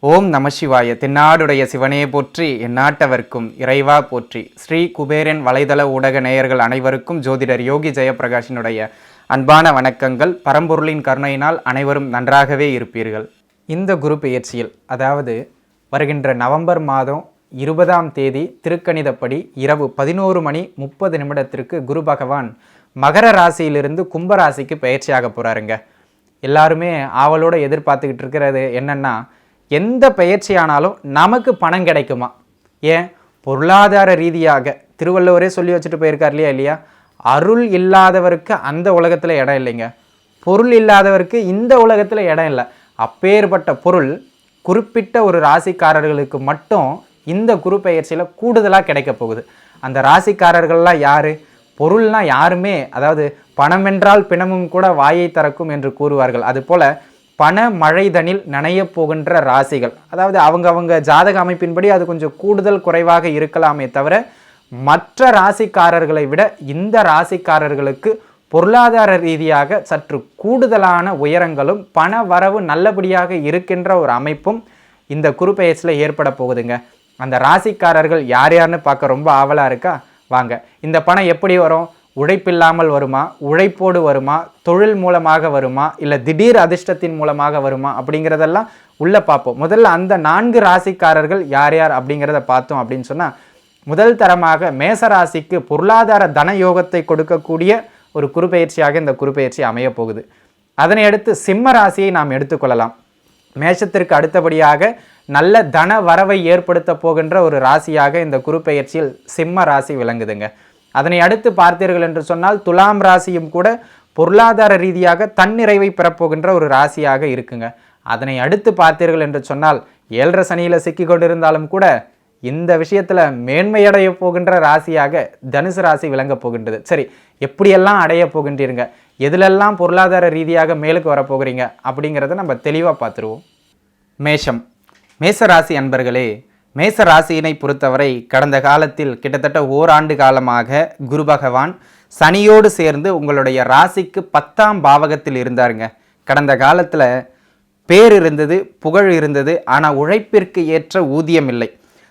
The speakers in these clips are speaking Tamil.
ஓம் நம சிவாய. தென்னாடுடைய சிவனே போற்றி, எந்நாட்டவர்க்கும் இறைவா போற்றி. ஸ்ரீ குபேரன் வலைதள ஊடக நேயர்கள் அனைவருக்கும் ஜோதிடர் யோகி ஜெயப்பிரகாஷினுடைய அன்பான வணக்கங்கள். பரம்பொருளின் கருணையினால் அனைவரும் நன்றாகவே இருப்பீர்கள். இந்த குரு பெயர்ச்சியில், அதாவது வருகின்ற நவம்பர் மாதம் 20ஆம் தேதி திருக்கணிதப்படி இரவு 11:30 குரு பகவான் மகர ராசியிலிருந்து கும்பராசிக்கு பயிற்சியாக போகிறாருங்க. எல்லாருமே ஆவலோடு எதிர்பார்த்துக்கிட்டு இருக்கிறது என்னென்னா, எந்த பயிற்சியானாலும் நமக்கு பணம் கிடைக்குமா? ஏன், பொருளாதார ரீதியாக திருவள்ளுவரே சொல்லி வச்சுட்டு போயிருக்கார் இல்லையா, அருள் இல்லாதவருக்கு அந்த உலகத்தில் இடம் இல்லைங்க, பொருள் இல்லாதவருக்கு இந்த உலகத்தில் இடம் இல்லை. அப்பேற்பட்ட பொருள் குறிப்பிட்ட ஒரு ராசிக்காரர்களுக்கு மட்டும் இந்த குரு பெயர்ச்சியில் கூடுதலாக கிடைக்க போகுது. அந்த ராசிக்காரர்கள்லாம் யார்? பொருள்னா யாருமே, அதாவது பணம் என்றால் பிணமும் கூட வாயை திறக்கும் என்று கூறுவார்கள். அதுபோல் பண மழைதனில் நனைய போகின்ற ராசிகள், அதாவது அவங்க ஜாதக அமைப்பின்படி அது கொஞ்சம் கூடுதல் குறைவாக இருக்கலாமே தவிர, மற்ற ராசிக்காரர்களை விட இந்த ராசிக்காரர்களுக்கு பொருளாதார ரீதியாக சற்று கூடுதலான உயரங்களும் பண வரவு நல்லபடியாக இருக்கின்ற ஒரு அமைப்பும் இந்த குரு பெயர்ச்சியில் ஏற்பட போகுதுங்க. அந்த ராசிக்காரர்கள் யார் யாருன்னு பார்க்க ரொம்ப ஆவலாக இருக்கா? வாங்க. இந்த பணம் எப்படி வரும்? உழைப்பில்லாமல் வருமா, உழைப்போடு வருமா, தொழில் மூலமாக வருமா, இல்லை திடீர் அதிர்ஷ்டத்தின் மூலமாக வருமா அப்படிங்கிறதெல்லாம் உள்ளே பார்ப்போம். முதல்ல அந்த 4 ராசிக்காரர்கள் யார் யார் அப்படிங்கிறத பார்த்தோம் அப்படின்னு சொன்னால், முதல் தரமாக மேசராசிக்கு பொருளாதார தன யோகத்தை கொடுக்கக்கூடிய ஒரு குருபெயர்ச்சியாக இந்த குருபெயர்ச்சி அமைய போகுது. அதனை அடுத்து சிம்ம ராசியை நாம் எடுத்துக்கொள்ளலாம். மேஷத்திற்கு அடுத்தபடியாக நல்ல தன வரவை ஏற்படுத்த போகின்ற ஒரு ராசியாக இந்த குருபெயர்ச்சியில் சிம்ம ராசி விளங்குதுங்க. அதனை அடுத்து பார்த்தீர்கள் என்று சொன்னால் துலாம் ராசியும் கூட பொருளாதார ரீதியாக தன்னிறைவை பெறப்போகின்ற ஒரு ராசியாக இருக்குங்க. அதனை அடுத்து பார்த்தீர்கள் என்று சொன்னால் 7.5 சனியில் சிக்கி கொண்டிருந்தாலும் கூட இந்த விஷயத்தில் மேன்மையடைய போகின்ற ராசியாக தனுசு ராசி விளங்க போகின்றது. சரி, எப்படியெல்லாம் அடைய போகின்றீங்க, எதிலெல்லாம் பொருளாதார ரீதியாக மேலுக்கு வரப்போகிறீங்க அப்படிங்கிறத நம்ம தெளிவாக பார்த்துருவோம். மேஷம். மேசராசி அன்பர்களே, மேச ராசியினை பொறுத்தவரை கடந்த காலத்தில் கிட்டத்தட்ட ஓராண்டு காலமாக குரு பகவான் சனியோடு சேர்ந்து உங்களுடைய ராசிக்கு 10ஆம் பாவகத்தில் இருந்தாருங்க. கடந்த காலத்தில் பேர் இருந்தது, புகழ் இருந்தது, ஆனால் உழைப்பிற்கு ஏற்ற ஊதியம் இல்லை.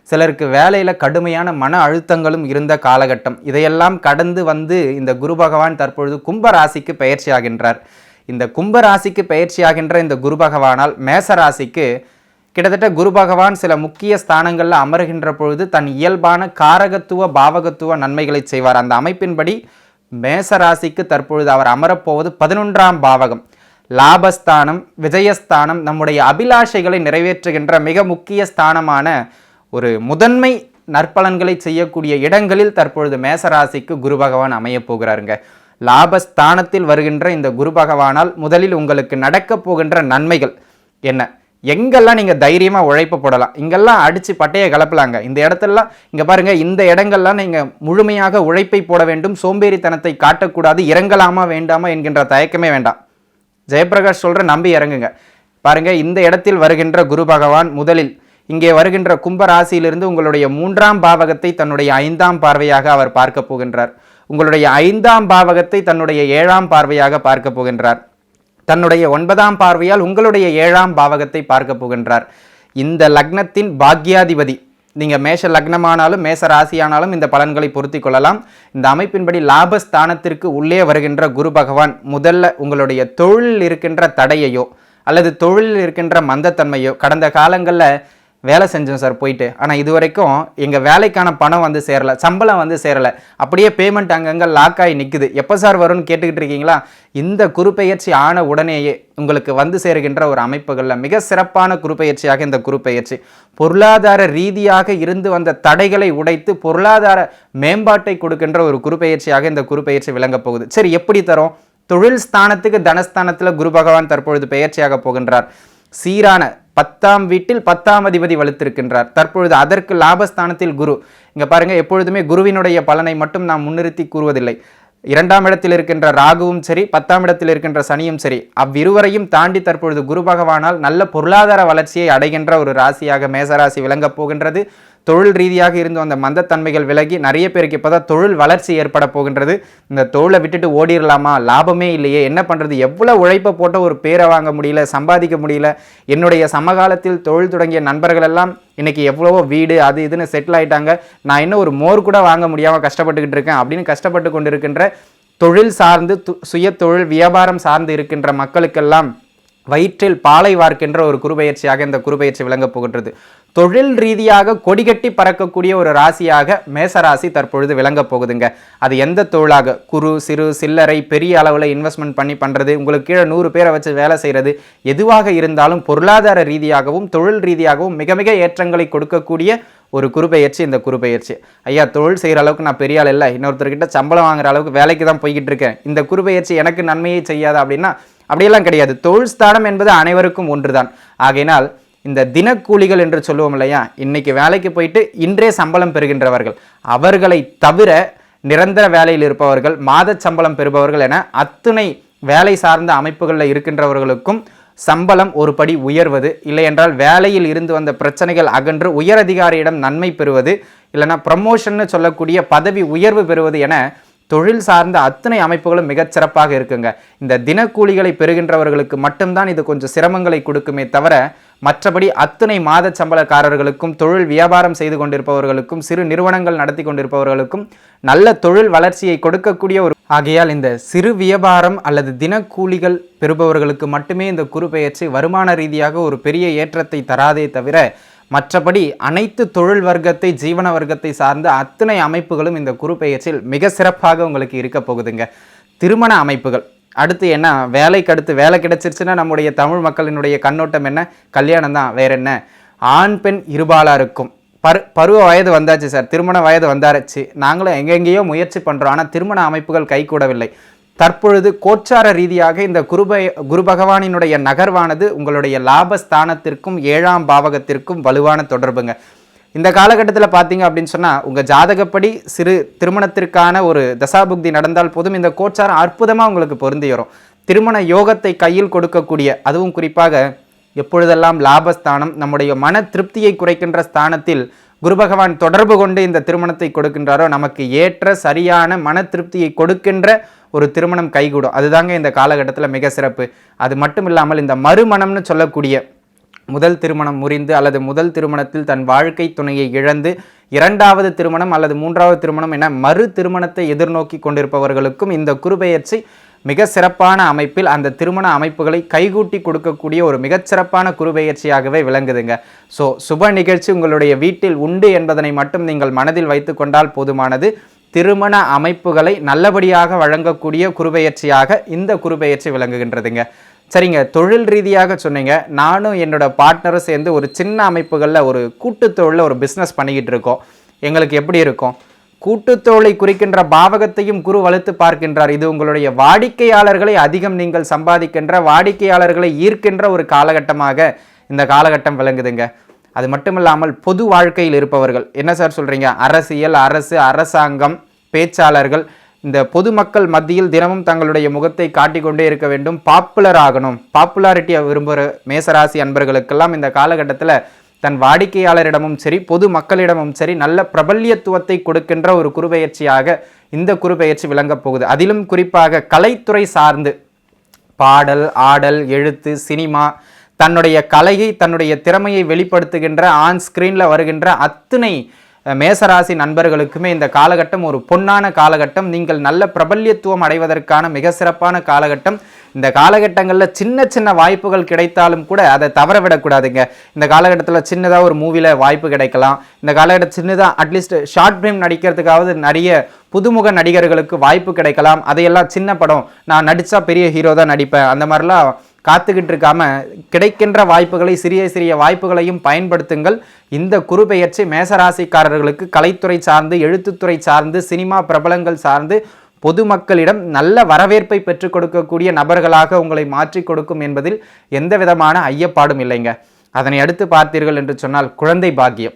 சிலருக்கு வேலையில் கடுமையான மன அழுத்தங்களும் இருந்த காலகட்டம். இதையெல்லாம் கடந்து வந்து இந்த குரு பகவான் தற்பொழுது கும்பராசிக்கு பயிற்சியாகின்றார். இந்த கும்பராசிக்கு பயிற்சியாகின்ற இந்த குரு பகவானால் மேசராசிக்கு கிட்டத்தட்ட குரு பகவான் சில முக்கிய ஸ்தானங்களில் அமருகின்ற பொழுது தன் இயல்பான காரகத்துவ பாவகத்துவ நன்மைகளை செய்வார். அந்த அமைப்பின்படி மேசராசிக்கு தற்பொழுது அவர் அமரப்போவது 11ஆம் பாவகம், லாபஸ்தானம், விஜயஸ்தானம், நம்முடைய அபிலாஷைகளை நிறைவேற்றுகின்ற மிக முக்கிய ஸ்தானமான ஒரு முதன்மை நற்பலன்களை செய்யக்கூடிய இடங்களில் தற்பொழுது மேசராசிக்கு குரு பகவான் அமைய போகிறாருங்க. லாபஸ்தானத்தில் வருகின்ற இந்த குரு பகவானால் முதலில் உங்களுக்கு நடக்க போகின்ற நன்மைகள் என்ன? எங்கெல்லாம் நீங்கள் தைரியமாக உழைப்பு போடலாம், இங்கெல்லாம் அடித்து பட்டையை கலப்பலாங்க. இந்த இடத்துலலாம் இங்கே பாருங்கள், இந்த இடங்கள்லாம் நீங்கள் முழுமையாக உழைப்பை போட வேண்டும், சோம்பேறித்தனத்தை காட்டக்கூடாது, இறங்கலாமா வேண்டாமா என்கின்ற தயக்கமே வேண்டாம். ஜெயப்பிரகாஷ் சொல்கிற நம்பி இறங்குங்க. பாருங்கள், இந்த இடத்தில் வருகின்ற குரு பகவான் முதலில் இங்கே வருகின்ற கும்பராசியிலிருந்து உங்களுடைய 3ஆம் பாவகத்தை தன்னுடைய 5ஆம் பார்வையாக அவர் பார்க்க போகின்றார். உங்களுடைய 5ஆம் பாவகத்தை தன்னுடைய 7ஆம் பார்வையாக பார்க்க போகின்றார். தன்னுடைய 9ஆம் பார்வையால் உங்களுடைய 7ஆம் பாவகத்தை பார்க்க போகின்றார். இந்த லக்னத்தின் பாக்யாதிபதி, நீங்கள் மேஷ லக்னமானாலும் மேச ராசியானாலும் இந்த பலன்களை பொருத்தி கொள்ளலாம். இந்த அமைப்பின்படி லாபஸ்தானத்திற்கு உள்ளே வருகின்ற குரு பகவான் முதல்ல உங்களுடைய தொழிலில் இருக்கின்ற தடையையோ அல்லது தொழிலில் இருக்கின்ற மந்தத்தன்மையோ, கடந்த காலங்களில் வேலை செஞ்சோம் சார் போயிட்டு, ஆனால் இது வரைக்கும் எங்கள் வேலைக்கான பணம் வந்து சேரலை, சம்பளம் வந்து சேரலை, அப்படியே பேமெண்ட் அங்கங்கே லாக் ஆகி நிற்குது, எப்போ சார் வரும்னு கேட்டுக்கிட்டு இருக்கீங்களா? இந்த குருப்பெயர்ச்சி ஆன உடனேயே உங்களுக்கு வந்து சேருகின்ற ஒரு அமைப்புகளில் மிக சிறப்பான குருப்பெயர்ச்சியாக இந்த குருப்பெயர்ச்சி பொருளாதார ரீதியாக இருந்து வந்த தடைகளை உடைத்து பொருளாதார மேம்பாட்டை கொடுக்கின்ற ஒரு குருப்பெயர்ச்சியாக இந்த குருப்பெயர்ச்சி விளங்கப் போகுது. சரி, எப்படி தரும்? தொழில் ஸ்தானத்துக்கு தனஸ்தானத்தில் குரு பகவான் தற்பொழுது பெயர்ச்சியாக போகின்றார். சீரான 10ஆம் வீட்டில் 10ஆம் அதிபதி வலுத்திருக்கின்றார். தற்பொழுது அதற்கு லாபஸ்தானத்தில் குரு. இங்கே பாருங்கள், எப்பொழுதுமே குருவினுடைய பலனை மட்டும் நாம் முன்னிறுத்தி கூறுவதில்லை. 2ஆம் இடத்தில் இருக்கின்ற ராகுவும் சரி, 10ஆம் இடத்தில் இருக்கின்ற சனியும் சரி, அவ்விருவரையும் தாண்டி தற்பொழுது குரு பகவானால் நல்ல பொருளாதார வளர்ச்சியை அடைகின்ற ஒரு ராசியாக மேசராசி விளங்கப் போகின்றது. தொழில் ரீதியாக இருந்து அந்த மந்தத்தன்மைகள் விலகி நிறைய பேருக்கு இப்போ தான் தொழில் வளர்ச்சி ஏற்பட போகின்றது. இந்த தொழிலை விட்டுட்டு ஓடிடலாமா, லாபமே இல்லையே, என்ன பண்ணுறது, எவ்வளோ உழைப்பை போட்ட ஒரு பேரை வாங்க முடியல, சம்பாதிக்க முடியல. என்னுடைய சமகாலத்தில் தொழில் தொடங்கிய நண்பர்கள் எல்லாம் இன்றைக்கி எவ்வளவோ வீடு அது இதுன்னு செட்டில் ஆகிட்டாங்க. நான் இன்னும் ஒரு மோர் கூட வாங்க முடியாமல் கஷ்டப்பட்டுக்கிட்டு இருக்கேன் அப்படின்னு கஷ்டப்பட்டு கொண்டு இருக்கின்ற தொழில் சார்ந்து சுய தொழில் வியாபாரம் சார்ந்து இருக்கின்ற மக்களுக்கெல்லாம் வயிற்றில் பாலை வார்க்கின்ற ஒரு குருபெயர்ச்சியாக இந்த குருபெயர்ச்சி விளங்கப் போகின்றது. தொழில் ரீதியாக கொடிகட்டி பறக்கக்கூடிய ஒரு ராசியாக மேசராசி தற்பொழுது விளங்கப் போகுதுங்க. அது எந்த தொழிலாக, குறு சிறு சில்லறை பெரிய அளவில் இன்வெஸ்ட்மெண்ட் பண்ணி பண்ணுறது, உங்களுக்கு கீழே 100 பேரை வச்சு வேலை செய்கிறது, எதுவாக இருந்தாலும் பொருளாதார ரீதியாகவும் தொழில் ரீதியாகவும் மிக மிக ஏற்றங்களை கொடுக்கக்கூடிய ஒரு குருபெயர்ச்சி இந்த குருபெயர்ச்சி. ஐயா, தொழில் செய்கிற அளவுக்கு நான் பெரிய ஆள் இல்லை, இன்னொருத்தர்கிட்ட சம்பளம் வாங்குற அளவுக்கு வேலைக்கு தான் போய்கிட்டு இருக்கேன், இந்த குருபெயர்ச்சி எனக்கு நன்மையை செய்யாதா அப்படின்னா அப்படியெல்லாம் கிடையாது. தொழில் ஸ்தானம் என்பது அனைவருக்கும் ஒன்றுதான். ஆகையினால் இந்த தினக்கூலிகள் என்று சொல்லுவோம் இல்லையா, இன்னைக்கு வேலைக்கு போயிட்டு இன்றே சம்பளம் பெறுகின்றவர்கள், அவர்களை தவிர நிரந்தர வேலையில் இருப்பவர்கள், மாத சம்பளம் பெறுபவர்கள் என அத்துணை வேலை சார்ந்த அமைப்புகளில் இருக்கின்றவர்களுக்கும் சம்பளம் ஒரு படி உயர்வது, இல்லை என்றால் வேலையில் இருந்து வந்த பிரச்சனைகள் அகன்று உயர் அதிகாரியிடம் நன்மை பெறுவது, இல்லைனா ப்ரமோஷன்னு சொல்லக்கூடிய பதவி உயர்வு பெறுவது என தொழில் சார்ந்த அத்தனை அமைப்புகளும் மிகச்சிறப்பாக இருக்குங்க. இந்த தினக்கூலிகளை பெறுகின்றவர்களுக்கு மட்டும்தான் இது கொஞ்சம் சிரமங்களை கொடுக்குமே தவிர மற்றபடி அத்தனை மாத சம்பளக்காரர்களுக்கும் தொழில் வியாபாரம் செய்து கொண்டிருப்பவர்களுக்கும் சிறு நிறுவனங்கள் நடத்தி கொண்டிருப்பவர்களுக்கும் நல்ல தொழில் வளர்ச்சியை கொடுக்கக்கூடிய ஒரு ஆகையால் இந்த சிறு வியாபாரம் அல்லது தினக்கூலிகள் பெறுபவர்களுக்கு மட்டுமே இந்த குருபெயர்ச்சி வருமான ரீதியாக ஒரு பெரிய ஏற்றத்தை தராதே தவிர மற்றபடி அனைத்து தொழில் வர்க்கத்தை ஜீவன வர்க்கத்தை சார்ந்த அத்தனை அமைப்புகளும் இந்த குருபெயர்ச்சியில் மிக சிறப்பாக உங்களுக்கு இருக்க போகுதுங்க. திருமண அமைப்புகள் அடுத்து என்ன, வேலைக்கு அடுத்து வேலை கிடைச்சிருச்சுன்னா நம்முடைய தமிழ் மக்களினுடைய கண்ணோட்டம் என்ன, கல்யாணம் தான், வேற என்ன. ஆண் பெண் இருபாலாருக்கும் பருவ வயது வந்தாச்சு சார், திருமண வயது வந்தாச்சு, நாங்களும் எங்கெங்கேயோ முயற்சி பண்ணுறோம், ஆனால் திருமண அமைப்புகள் கைகூடவில்லை. தற்பொழுது கோச்சார ரீதியாக இந்த குரு பகவானினுடைய நகர்வானது உங்களுடைய லாபஸ்தானத்திற்கும் 7ஆம் பாவகத்திற்கும் வலுவான தொடர்புங்க. இந்த காலகட்டத்தில் பார்த்தீங்க அப்படின்னு சொன்னால் உங்கள் ஜாதகப்படி சிறு திருமணத்திற்கான ஒரு தசாபுக்தி நடந்தால் போதும், இந்த கோச்சாரம் அற்புதமாக உங்களுக்கு பொருந்தி வரும். திருமண யோகத்தை கையில் கொடுக்கக்கூடிய, அதுவும் குறிப்பாக எப்பொழுதெல்லாம் லாபஸ்தானம் நம்முடைய மன திருப்தியை குறைக்கின்ற ஸ்தானத்தில் குரு பகவான் தொடர்பு கொண்டு இந்த திருமணத்தை கொடுக்கின்றாரோ நமக்கு ஏற்ற சரியான மன திருப்தியை கொடுக்கின்ற ஒரு திருமணம் கைகூடும். அதுதாங்க இந்த காலகட்டத்தில் மிக சிறப்பு. அது மட்டும் இல்லாமல் இந்த மறுமணம்னு சொல்லக்கூடிய முதல் திருமணம் முறிந்து அல்லது முதல் திருமணத்தில் தன் வாழ்க்கை துணையை இழந்து 2வது திருமணம் அல்லது 3வது திருமணம் என மறு திருமணத்தை எதிர்நோக்கி கொண்டிருப்பவர்களுக்கும் இந்த குருபெயர்ச்சி மிக சிறப்பான அமைப்பில் அந்த திருமண அமைப்புகளை கைகூட்டி கொடுக்கக்கூடிய ஒரு மிகச்சிறப்பான குருபெயர்ச்சியாகவே விளங்குதுங்க. ஸோ சுப நிகழ்ச்சி உங்களுடைய வீட்டில் உண்டு என்பதனை மட்டும் நீங்கள் மனதில் வைத்து கொண்டால் போதுமானது. திருமண அமைப்புகளை நல்லபடியாக வழங்கக்கூடிய குருபெயர்ச்சியாக இந்த குருபெயர்ச்சி விளங்குகின்றதுங்க. சரிங்க, தொழில் ரீதியாக சொன்னீங்க. நானும் என்னோட பார்ட்னரும் சேர்ந்து ஒரு சின்ன அமைப்புகளில் ஒரு கூட்டுத்தொழில் ஒரு பிஸ்னஸ் பண்ணிக்கிட்டு இருக்கோம். எங்களுக்கு எப்படி இருக்கும், கூட்டுத்தொழிலை குறிக்கின்ற பாவகத்தையும் குரு வலுத்து பார்க்கின்றார். இது உங்களுடைய வாடிக்கையாளர்களை அதிகம் நீங்கள் சம்பாதிக்கின்ற, வாடிக்கையாளர்களை ஈர்க்கின்ற ஒரு காலகட்டமாக இந்த காலகட்டம் விளங்குதுங்க. அது மட்டும் இல்லாமல் பொது வாழ்க்கையில் இருப்பவர்கள், என்ன சார் சொல்கிறீங்க, அரசியல், அரசு, அரசாங்கம், பேச்சாளர்கள், இந்த பொதுமக்கள் மத்தியில் தினமும் தங்களுடைய முகத்தை காட்டிக்கொண்டே இருக்க வேண்டும், பாப்புலர் ஆகணும், பாப்புலாரிட்டியை விரும்புகிற மேசராசி அன்பர்களுக்கெல்லாம் இந்த காலகட்டத்தில் தன் வாடிக்கையாளரிடமும் சரி பொது மக்களிடமும் சரி நல்ல பிரபல்யத்துவத்தை கொடுக்கின்ற ஒரு குருபெயர்ச்சியாக இந்த குருபெயர்ச்சி விளங்கப் போகுது. அதிலும் குறிப்பாக கலைத்துறை சார்ந்து பாடல், ஆடல், எழுத்து, சினிமா, தன்னுடைய கலையை தன்னுடைய திறமையை வெளிப்படுத்துகின்ற ஆன் ஸ்கிரீனில் வருகின்ற அத்தனை மேசராசி நண்பர்களுக்குமே இந்த காலகட்டம் ஒரு பொன்னான காலகட்டம். நீங்கள் நல்ல பிரபல்யத்துவம் அடைவதற்கான மிக சிறப்பான காலகட்டம். இந்த காலகட்டங்களில் சின்ன சின்ன வாய்ப்புகள் கிடைத்தாலும் கூட அதை தவற விடக்கூடாதுங்க. இந்த காலகட்டத்தில் சின்னதாக ஒரு மூவியில் வாய்ப்பு கிடைக்கலாம். இந்த காலகட்டத்தில் சின்னதாக அட்லீஸ்ட் ஷார்ட் ஃபிலிம் நடிக்கிறதுக்காவது நிறைய புதுமுக நடிகர்களுக்கு வாய்ப்பு கிடைக்கலாம். அதையெல்லாம் சின்ன படம் நான் நடித்தா பெரிய ஹீரோ தான் நடிப்பேன் அந்த மாதிரிலாம் காத்துக்கிட்டு இருக்காம கிடைக்கின்ற வாய்ப்புகளை சிறிய சிறிய வாய்ப்புகளையும் பயன்படுத்துங்கள். இந்த குருபெயர்ச்சி மேசராசிக்காரர்களுக்கு கலைத்துறை சார்ந்து, எழுத்துத்துறை சார்ந்து, சினிமா பிரபலங்கள் சார்ந்து பொதுமக்களிடம் நல்ல வரவேற்பை பெற்றுக் கொடுக்கக்கூடிய நபர்களாக உங்களை மாற்றி கொடுக்கும் என்பதில் எந்த விதமான ஐயப்பாடும் இல்லைங்க. அதனை அடுத்து பார்த்தீர்கள் என்று சொன்னால் குழந்தை பாக்கியம்.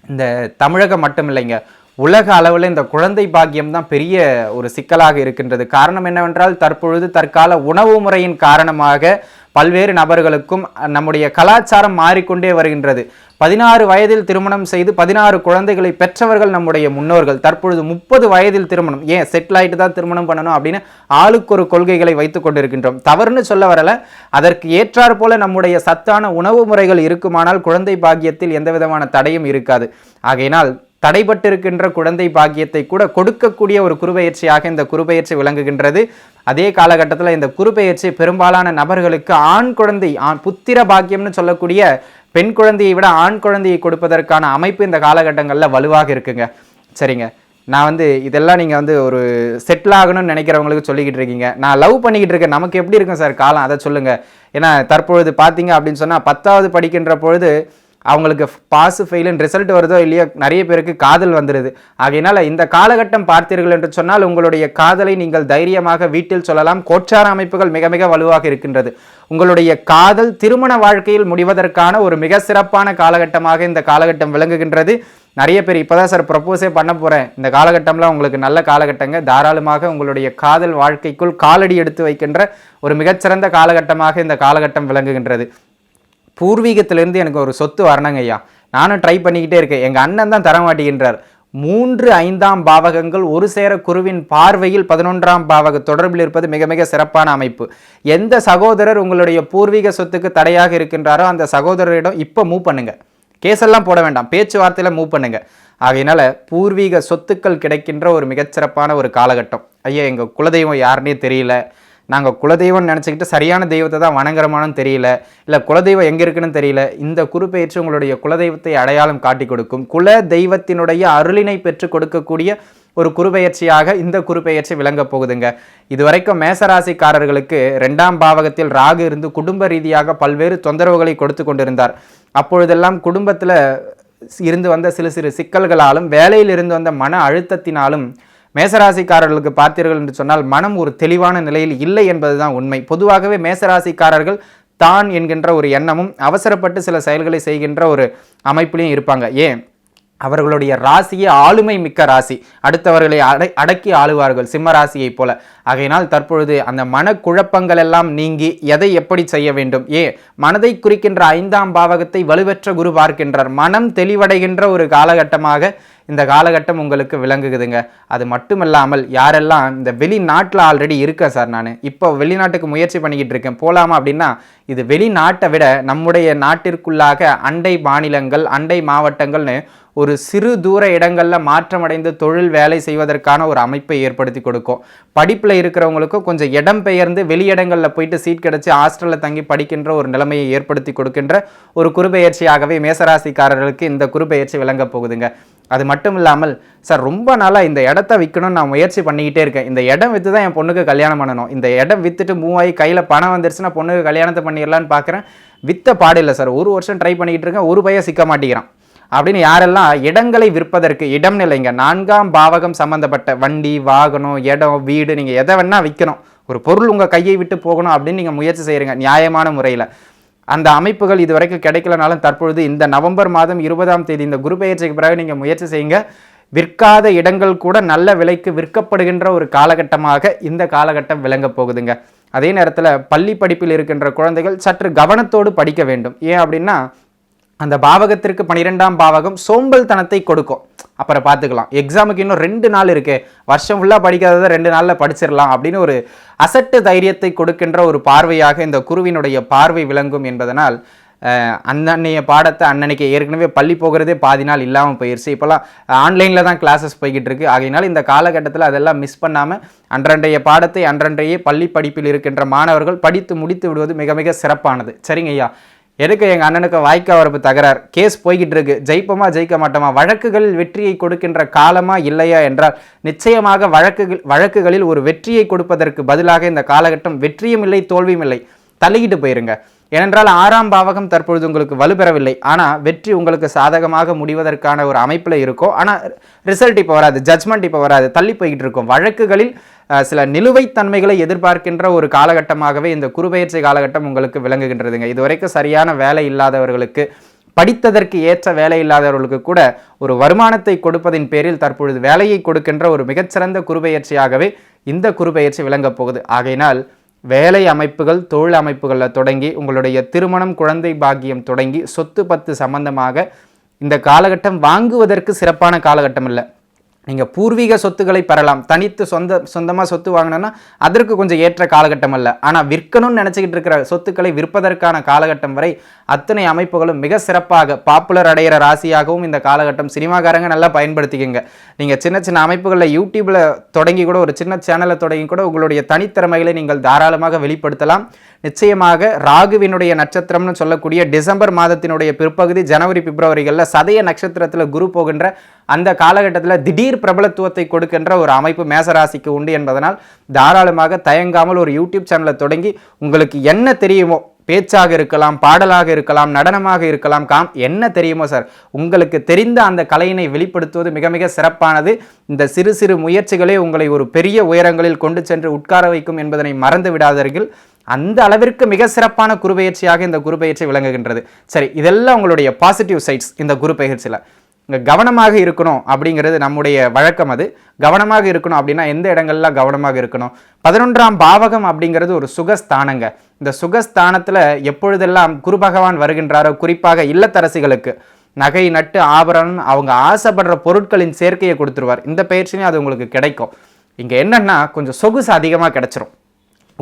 இந்த தமிழகம் மட்டும் இல்லைங்க, உலக அளவில் இந்த குழந்தை பாக்கியம் தான் பெரிய ஒரு சிக்கலாக இருக்கின்றது. காரணம் என்னவென்றால் தற்பொழுது தற்கால உணவு முறையின் காரணமாக பல்வேறு நபர்களுக்கும் நம்முடைய கலாச்சாரம் மாறிக்கொண்டே வருகின்றது. 16 வயதில் திருமணம் செய்து 16 குழந்தைகளை பெற்றவர்கள் நம்முடைய முன்னோர்கள். தற்பொழுது 30 வயதில் திருமணம், ஏன் செட்டில் ஆகிட்டு தான் திருமணம் பண்ணணும் அப்படின்னு ஆளுக்கு ஒரு கொள்கைகளை வைத்துக் கொண்டிருக்கின்றோம். தவறுன்னு சொல்ல வரல, அதற்கு ஏற்றாறு போல நம்முடைய சத்தான உணவு முறைகள் இருக்குமானால் குழந்தை பாக்கியத்தில் எந்த விதமான தடையும் இருக்காது. ஆகையினால் தடைபட்டிருக்கின்ற குழந்தை பாக்கியத்தை கூட கொடுக்கக்கூடிய ஒரு குருபெயர்ச்சியாக இந்த குருபெயர்ச்சி விளங்குகின்றது. அதே காலகட்டத்தில் இந்த குருபெயர்ச்சி பெரும்பாலான நபர்களுக்கு ஆண் குழந்தை, புத்திர பாக்கியம்னு சொல்லக்கூடிய பெண் குழந்தையை விட ஆண் குழந்தையை கொடுப்பதற்கான அமைப்பு இந்த காலகட்டங்களில் வலுவாக இருக்குங்க. சரிங்க, நான் இதெல்லாம் நீங்கள் ஒரு செட்டில் ஆகணும்னு நினைக்கிறவங்களுக்கு சொல்லிக்கிட்டு இருக்கீங்க. நான் லவ் பண்ணிக்கிட்டு இருக்கேன், நமக்கு எப்படி இருக்கும் சார் காலம், அதை சொல்லுங்கள். ஏன்னா தற்பொழுது பார்த்தீங்க அப்படின்னு சொன்னால் 10வது படிக்கின்ற பொழுது அவங்களுக்கு பாஸ் ஃபெயிலுன்னு ரிசல்ட் வருதோ இல்லையோ நிறைய பேருக்கு காதல் வந்துடுது. ஆகையினால இந்த காலகட்டம் பார்த்தீர்கள் என்று சொன்னால் உங்களுடைய காதலை நீங்கள் தைரியமாக வீட்டில் சொல்லலாம். கோச்சார அமைப்புகள் மிக மிக வலுவாக இருக்கின்றது. உங்களுடைய காதல் திருமண வாழ்க்கையில் முடிவதற்கான ஒரு மிக சிறப்பான காலகட்டமாக இந்த காலகட்டம் விளங்குகின்றது. நிறைய பேர் இப்போதான் சார் ப்ரப்போஸே பண்ண போகிறேன், இந்த காலகட்டம்லாம் உங்களுக்கு நல்ல காலகட்டங்க. தாராளமாக உங்களுடைய காதல் வாழ்க்கைக்குள் காலடி எடுத்து வைக்கின்ற ஒரு மிகச்சிறந்த காலகட்டமாக இந்த காலகட்டம் விளங்குகின்றது. பூர்வீகத்திலிருந்து எனக்கு ஒரு சொத்து வரணுங்க ஐயா, நானும் ட்ரை பண்ணிக்கிட்டே இருக்கேன், எங்கள் அண்ணன் தான் தரமாட்டேங்கின்றார். 3, 5ஆம் பாவகங்கள் ஒரு சேர குருவின் பார்வையில் 11ஆம் பாவக தொடர்பில் இருப்பது மிக மிக சிறப்பான அமைப்பு. எந்த சகோதரர் உங்களுடைய பூர்வீக சொத்துக்கு தடையாக இருக்கின்றாரோ அந்த சகோதரரிடம் இப்போ மூவ் பண்ணுங்க, கேஸெல்லாம் போட வேண்டாம், பேச்சுவார்த்தையில் மூவ் பண்ணுங்க. ஆகையினால பூர்வீக சொத்துக்கள் கிடைக்கின்ற ஒரு மிகச்சிறப்பான ஒரு காலகட்டம். ஐயா எங்கள் குலதெய்வம் யாருன்னே தெரியல, நாங்கள் குலதெய்வம்னு நினச்சிக்கிட்டு சரியான தெய்வத்தை தான் வணங்குறமானு தெரியல, இல்லை குலதெய்வம் எங்கே இருக்குன்னு தெரியல. இந்த குருபெயர்ச்சி உங்களுடைய குலதெய்வத்தை அடையாளம் காட்டி கொடுக்கும். குல தெய்வத்தினுடைய அருளினை பெற்று கொடுக்கக்கூடிய ஒரு குருபெயர்ச்சியாக இந்த குருபெயர்ச்சி விளங்க போகுதுங்க. இதுவரைக்கும் மேசராசிக்காரர்களுக்கு 2ஆம் பாவகத்தில் ராகு இருந்து குடும்ப ரீதியாக பல்வேறு தொந்தரவுகளை கொடுத்து கொண்டிருந்தார். அப்பொழுதெல்லாம் குடும்பத்தில் இருந்து வந்த சிறு சிறு சிக்கல்களாலும் வேலையில் இருந்து வந்த மன அழுத்தத்தினாலும் மேசராசிக்காரர்களுக்கு பார்த்தீர்கள் என்று சொன்னால் மனம் ஒரு தெளிவான நிலையில் இல்லை என்பதுதான் உண்மை. பொதுவாகவே மேசராசிக்காரர்கள் தான் என்கின்ற ஒரு எண்ணமும் அவசரப்பட்டு சில செயல்களை செய்கின்ற ஒரு அமைப்பிலையும் இருப்பாங்க. ஏன், அவர்களுடைய ராசியே ஆளுமை மிக்க ராசி, அடுத்தவர்களை அடக்கி ஆளுவார்கள், சிம்ம ராசியை போல. ஆகையினால் தற்பொழுது அந்த மனக்குழப்பங்கள் எல்லாம் நீங்கி எதை எப்படி செய்ய வேண்டும், மனதை குறிக்கின்ற 5ஆம் பாவகத்தை வலுவற்ற குரு பார்க்கின்றார். மனம் தெளிவடைகின்ற ஒரு காலகட்டமாக இந்த காலகட்டம் உங்களுக்கு விளங்குகுதுங்க. அது மட்டுமல்லாமல் யாரெல்லாம் இந்த வெளிநாட்டில் ஆல்ரெடி இருக்கேன் சார், நான் இப்போ வெளிநாட்டுக்கு முயற்சி பண்ணிக்கிட்டு இருக்கேன், போகலாமா அப்படின்னா, இது வெளிநாட்டை விட நம்முடைய நாட்டிற்குள்ளாக அண்டை மாநிலங்கள் அண்டை மாவட்டங்கள்னு ஒரு சிறு தூர இடங்களில் மாற்றமடைந்து தொழில் வேலை செய்வதற்கான ஒரு அமைப்பை ஏற்படுத்தி கொடுக்கும். படிப்பில் இருக்கிறவங்களுக்கும் கொஞ்சம் இடம் பெயர்ந்து வெளியிடங்களில் போயிட்டு சீட் கிடச்சி ஹாஸ்டலில் தங்கி படிக்கின்ற ஒரு நிலைமையை ஏற்படுத்தி கொடுக்கின்ற ஒரு குருபெயர்ச்சியாகவே மேசராசிக்காரர்களுக்கு இந்த குருபெயர்ச்சி விளங்க போகுதுங்க. அது மட்டும் இல்லாமல் சார் ரொம்ப நாளாக இந்த இடத்த விற்கணும்னு நான் முயற்சி பண்ணிக்கிட்டே இருக்கேன், இந்த இடம் விற்று தான் என் பொண்ணுக்கு கல்யாணம் பண்ணணும், இந்த இடம் விற்றுட்டு மூவ் ஆகி கையில் பணம் வந்துருச்சுன்னா பொண்ணுக்கு கல்யாணத்தை பண்ணிடலான்னு பார்க்குறேன், விற்ற பாடில்லை சார், 1 வருஷம் ட்ரை பண்ணிக்கிட்டு இருக்கேன், ஒரு பையன் சிக்க மாட்டேங்கிறான் அப்படின்னு யாரெல்லாம் இடங்களை விற்பதற்கு, இடம் நிலைங்க 4ஆம் பாவகம் சம்பந்தப்பட்ட வண்டி வாகனம் இடம் வீடு நீங்கள் எதை வேணா விற்கணும், ஒரு பொருள் உங்கள் கையை விட்டு போகணும் அப்படின்னு நீங்கள் முயற்சி செய்கிறீங்க நியாயமான முறையில், அந்த அமைப்புகள் இதுவரைக்கும் கிடைக்கலனாலும் தற்பொழுது இந்த நவம்பர் மாதம் 20ஆம் தேதி இந்த குரு பெயர்ச்சிக்கு பிறகு நீங்கள் முயற்சி செய்யுங்க. விற்காத இடங்கள் கூட நல்ல விலைக்கு விற்கப்படுகின்ற ஒரு காலகட்டமாக இந்த காலகட்டம் விளங்க போகுதுங்க. அதே நேரத்தில் பள்ளி படிப்பில் இருக்கின்ற குழந்தைகள் சற்று கவனத்தோடு படிக்க வேண்டும். ஏன் அப்படின்னா அந்த பாவகத்திற்கு 12ஆம் பாவகம் சோம்பல் தனத்தை கொடுக்கும். அப்புறம் பார்த்துக்கலாம், எக்ஸாமுக்கு இன்னும் 2 நாள் இருக்கு, வருஷம் ஃபுல்லாக படிக்காததை 2 நாளில் படிச்சிடலாம் அப்படின்னு ஒரு அசட்டு தைரியத்தை கொடுக்கின்ற ஒரு பார்வையாக இந்த குருவினுடைய பார்வை விளங்கும் என்பதனால் அன்னன்னைய பாடத்தை அன்னன்னைக்கு ஏற்கனவே பள்ளி போகிறதே பாதி நாள் இல்லாமல் போயிடுச்சு, இப்போல்லாம் ஆன்லைனில் தான் கிளாஸஸ் போய்கிட்டு இருக்கு. ஆகையினால் இந்த காலகட்டத்தில் அதெல்லாம் மிஸ் பண்ணாமல் அன்றன்றைய பாடத்தை அன்றன்றைய பள்ளி படிப்பில் இருக்கின்ற மாணவர்கள் படித்து முடித்து விடுவது மிக மிக சிறப்பானது. சரிங்க ஐயா, எனக்கு எங்கள் அண்ணனுக்கு வாய்க்கா வரப்பு தகராறு கேஸ் போய்கிட்டு இருக்கு, ஜெயிப்போமா ஜெயிக்க மாட்டோமா, வழக்குகளில் வெற்றியை கொடுக்கின்ற காலமா இல்லையா என்றால் நிச்சயமாக வழக்குகளில் ஒரு வெற்றியை கொடுப்பதற்கு பதிலாக இந்த காலகட்டம் வெற்றியும் இல்லை தோல்வியும் இல்லை, தள்ளிக்கிட்டு போயிருங்க. ஏனென்றால் 6ஆம் பாவகம் தற்பொழுது உங்களுக்கு வலுப்பெறவில்லை, ஆனால் வெற்றி உங்களுக்கு சாதகமாக முடிவதற்கான ஒரு அமைப்பில் இருக்கும். ஆனால் ரிசல்ட் இப்போ வராது, ஜட்ஜ்மெண்ட் இப்போ வராது, தள்ளி போய்கிட்டு இருக்கும். வழக்குகளில் சில நிலுவைத்தன்மைகளை எதிர்பார்க்கின்ற ஒரு காலகட்டமாகவே இந்த குருபெயர்ச்சி காலகட்டம் உங்களுக்கு விளங்குகின்றதுங்க. இதுவரைக்கும் சரியான வேலை இல்லாதவர்களுக்கு, படித்ததற்கு ஏற்ற வேலை இல்லாதவர்களுக்கு கூட ஒரு வருமானத்தை கொடுப்பதின் பேரில் தற்பொழுது வேலையை கொடுக்கின்ற ஒரு மிகச்சிறந்த குருபெயர்ச்சியாகவே இந்த குருபெயர்ச்சி விளங்கப் போகுது. ஆகையினால் வேலை அமைப்புகள், தொழில் அமைப்புகளில் தொடங்கி உங்களுடைய திருமணம், குழந்தை பாக்கியம் தொடங்கி சொத்து பத்து சம்பந்தமாக இந்த காலகட்டம் வாங்குவதற்கு சிறப்பான காலகட்டம் இல்லை. நீங்கள் பூர்வீக சொத்துக்களை பெறலாம். தனித்து சொந்தமாக சொத்து வாங்கினா அதற்கு கொஞ்சம் ஏற்ற காலகட்டம் அல்ல. ஆனால் விற்கணும்னு நினச்சிக்கிட்டு இருக்கிற சொத்துக்களை விற்பதற்கான காலகட்டம் வரை அத்தனை அமைப்புகளும் மிக சிறப்பாக பாப்புலர் அடைகிற ராசியாகவும் இந்த காலகட்டம். சினிமாக்காரங்க நல்லா பயன்படுத்திக்கங்க. நீங்கள் சின்ன சின்ன அமைப்புகளில் யூடியூப்பில் தொடங்கி கூட ஒரு சின்ன சேனலை தொடங்கி கூட உங்களுடைய தனித்திறமைகளை நீங்கள் தாராளமாக வெளிப்படுத்தலாம். நிச்சயமாக ராகுவினுடைய நட்சத்திரம்னு சொல்லக்கூடிய டிசம்பர் மாதத்தினுடைய பிற்பகுதி ஜனவரி பிப்ரவரிகளில் சதய நட்சத்திரத்தில் குரு போகின்ற அந்த காலகட்டத்தில் திடீர் பிரபலத்துவத்தை கொடுக்கின்ற ஒரு அமைப்பு மேசராசிக்கு உண்டு என்பதனால் தாராளமாக தயங்காமல் ஒரு யூடியூப் சேனலை தொடங்கி உங்களுக்கு என்ன தெரியுமோ, பேச்சாக இருக்கலாம், பாடலாக இருக்கலாம், நடனமாக இருக்கலாம், என்ன தெரியுமோ சார், உங்களுக்கு தெரிந்த அந்த கலையினை வெளிப்படுத்துவது மிக மிக சிறப்பானது. இந்த சிறு சிறு முயற்சிகளே உங்களை ஒரு பெரிய உயரங்களில் கொண்டு சென்று உட்கார வைக்கும் என்பதனை மறந்து விடாதீர்கள். அந்த அளவிற்கு மிக சிறப்பான குரு பயிற்சியாக இந்த குரு பயிற்சி விளங்குகின்றது. சரி, இதெல்லாம் உங்களுடைய பாசிட்டிவ் சைட்ஸ். இந்த குரு பயிற்சியில் இங்கே கவனமாக இருக்கணும் அப்படிங்கிறது நம்முடைய வழக்கம். அது கவனமாக இருக்கணும் அப்படின்னா எந்த இடங்கள்லாம் கவனமாக இருக்கணும்? 11ஆம் பாவகம் அப்படிங்கிறது ஒரு சுகஸ்தானங்க. இந்த சுகஸ்தானத்தில் எப்பொழுதெல்லாம் குரு பகவான் வருகின்றாரோ, குறிப்பாக இல்லத்தரசிகளுக்கு நகை நட்டு ஆபரணம் அவங்க ஆசைப்படுற பொருட்களின் சேர்க்கையை கொடுத்துருவார். இந்த பயிற்சியும் அது உங்களுக்கு கிடைக்கும். இங்கே என்னன்னா கொஞ்சம் சொகுசு அதிகமாக கிடைச்சிரும்.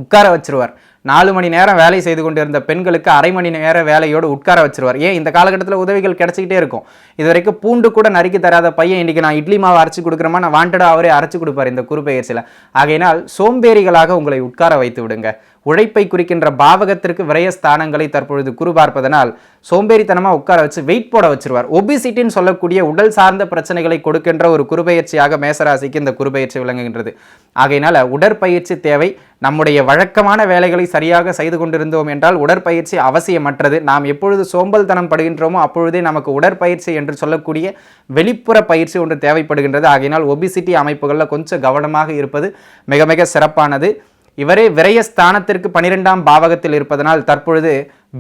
உட்கார வச்சிருவார். 4 மணி நேரம் வேலை செய்து கொண்டு இருந்த பெண்களுக்கு அரை மணி நேர வேலையோடு உட்கார வச்சிருவார். ஏன், இந்த காலகட்டத்தில் உதவிகள் கிடைச்சிக்கிட்டே இருக்கும். இது வரைக்கும் பூண்டு கூட நறுக்கி தராத பையன் இன்னைக்கு நான் இட்லி மாவு அரைச்சி கொடுக்குறேமா, நான் வாண்டடாக அவரே அரைச்சி கொடுப்பார் இந்த குரு பெயர்ச்சியில். ஆகையினால் சோம்பேறிகளாக உங்களை உட்கார வைத்து விடுங்க. உழைப்பை குறிக்கின்ற பாவகத்திற்கு விரயஸ்தானங்களை தற்பொழுது குரு பார்ப்பதனால் சோம்பேறித்தனமாக உட்கார வச்சு வெயிட் போட வச்சிருவார். ஒபிசிட்டின்னு சொல்லக்கூடிய உடல் சார்ந்த பிரச்சனைகளை கொடுக்கின்ற ஒரு குருபெயர்ச்சியாக மேசராசிக்கு இந்த குருபெயர்ச்சி விளங்குகின்றது. ஆகையினால் உடற்பயிற்சி தேவை. நம்முடைய வழக்கமான வேலைகளை சரியாக செய்து கொண்டிருந்தோம் என்றால் உடற்பயிற்சி அவசியமற்றது. நாம் எப்பொழுது சோம்பல்தனம் படுகின்றோமோ அப்பொழுதே நமக்கு உடற்பயிற்சி என்று சொல்லக்கூடிய வெளிப்புற பயிற்சி ஒன்று தேவைப்படுகின்றது. ஆகையினால் ஒபிசிட்டி அமைப்புகளில் கொஞ்சம் கவனமாக இருப்பது மிக மிக சிறப்பானது. இவரே விரயஸ்தானத்திற்கு 12ஆம் பாவகத்தில் இருப்பதனால் தற்பொழுது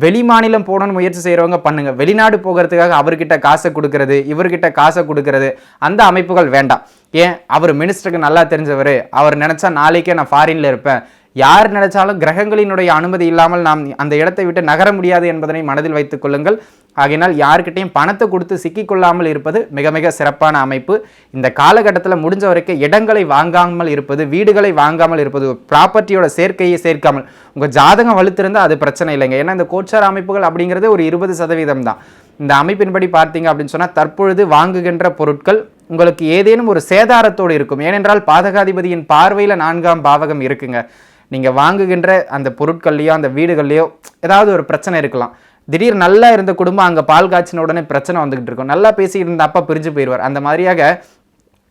வெளிமாநிலம் போகணும்னு முயற்சி செய்கிறவங்க பண்ணுங்க. வெளிநாடு போகிறதுக்காக அவர்கிட்ட காசை கொடுக்கறது, இவர்கிட்ட காசை கொடுக்கறது, அந்த அமைப்புகள் வேண்டாம். ஏன், அவர் மினிஸ்டருக்கு நல்லா தெரிஞ்சவர். அவர் நினைச்சா நாளைக்கே நான் ஃபாரின்ல இருப்பேன். யார் நினைச்சாலும் கிரகங்களினுடைய அனுமதி இல்லாமல் நாம் அந்த இடத்தை விட்டு நகர முடியாது என்பதனை மனதில் வைத்துக் கொள்ளுங்கள். ஆகையினால் யார்கிட்டையும் பணத்தை கொடுத்து சிக்கிக்கொள்ளாமல் இருப்பது மிக மிக சிறப்பான அமைப்பு. இந்த காலகட்டத்தில் முடிஞ்ச வரைக்கும் இடங்களை வாங்காமல் இருப்பது, வீடுகளை வாங்காமல் இருப்பது, ப்ராப்பர்ட்டியோட சேர்க்கையை சேர்க்காமல். உங்கள் ஜாதகம் வலுத்திருந்தால் அது பிரச்சனை இல்லைங்க. ஏன்னா இந்த கோச்சார அமைப்புகள் அப்படிங்கிறது ஒரு 20% தான். இந்த அமைப்பின்படி பார்த்தீங்க அப்படின்னு சொன்னால் தற்பொழுது வாங்குகின்ற பொருட்கள் உங்களுக்கு ஏதேனும் ஒரு சேதாரத்தோடு இருக்கும். ஏனென்றால் பாதகாதிபதியின் பார்வையில் 4ஆம் பாவகம் இருக்குங்க. நீங்கள் வாங்குகின்ற அந்த பொருட்கள்லையோ அந்த வீடுகள்லையோ ஏதாவது ஒரு பிரச்சனை இருக்கலாம். திடீர் நல்லா இருந்த குடும்பம் அங்கே பால் காய்ச்சின உடனே பிரச்சனை வந்துகிட்டு இருக்கும். நல்லா பேசிக்கிட்டு இருந்த அப்பா பிரிஞ்சு போயிடுவார். அந்த மாதிரியாக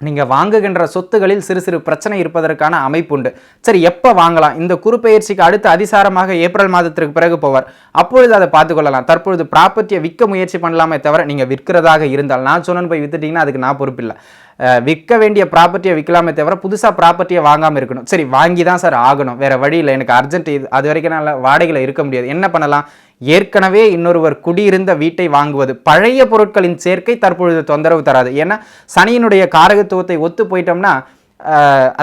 நீங்கள் வாங்குகின்ற சொத்துகளில் சிறு சிறு பிரச்சனை இருப்பதற்கான அமைப்பு உண்டு. சரி, எப்போ வாங்கலாம்? இந்த குரு பெயர்ச்சிக்கு அடுத்து அதிசாரமாக ஏப்ரல் மாதத்திற்கு பிறகு போவார். அப்பொழுது அதை பார்த்துக்கொள்ளலாம். தற்பொழுது ப்ராப்பர்ட்டியை விற்க முயற்சி பண்ணலாமே தவிர நீங்கள் விற்கிறதாக இருந்தால், நான் சொன்னேன்னு போய் வித்துட்டீங்கன்னா அதுக்கு நான் பொறுப்பில்லை. விற்க வேண்டிய ப்ராப்பர்ட்டியை விற்கலாமே தவிர புதுசாக ப்ராப்பர்ட்டியை வாங்காமல் இருக்கணும். சரி, வாங்கி தான் சார் ஆகணும், வேறு வழி இல்லை, எனக்கு அர்ஜென்ட், இது அது வரைக்கும் நான் வாடகையில் இருக்க முடியாது. என்ன பண்ணலாம்? ஏற்கனவே இன்னொருவர் குடியிருந்த வீட்டை வாங்குவது. பழைய பொருட்களின் சேர்க்கை தற்பொழுது தொந்தரவு தராது. ஏன்னா சனியினுடைய காரகத்துவத்தை ஒத்து போயிட்டோம்னா,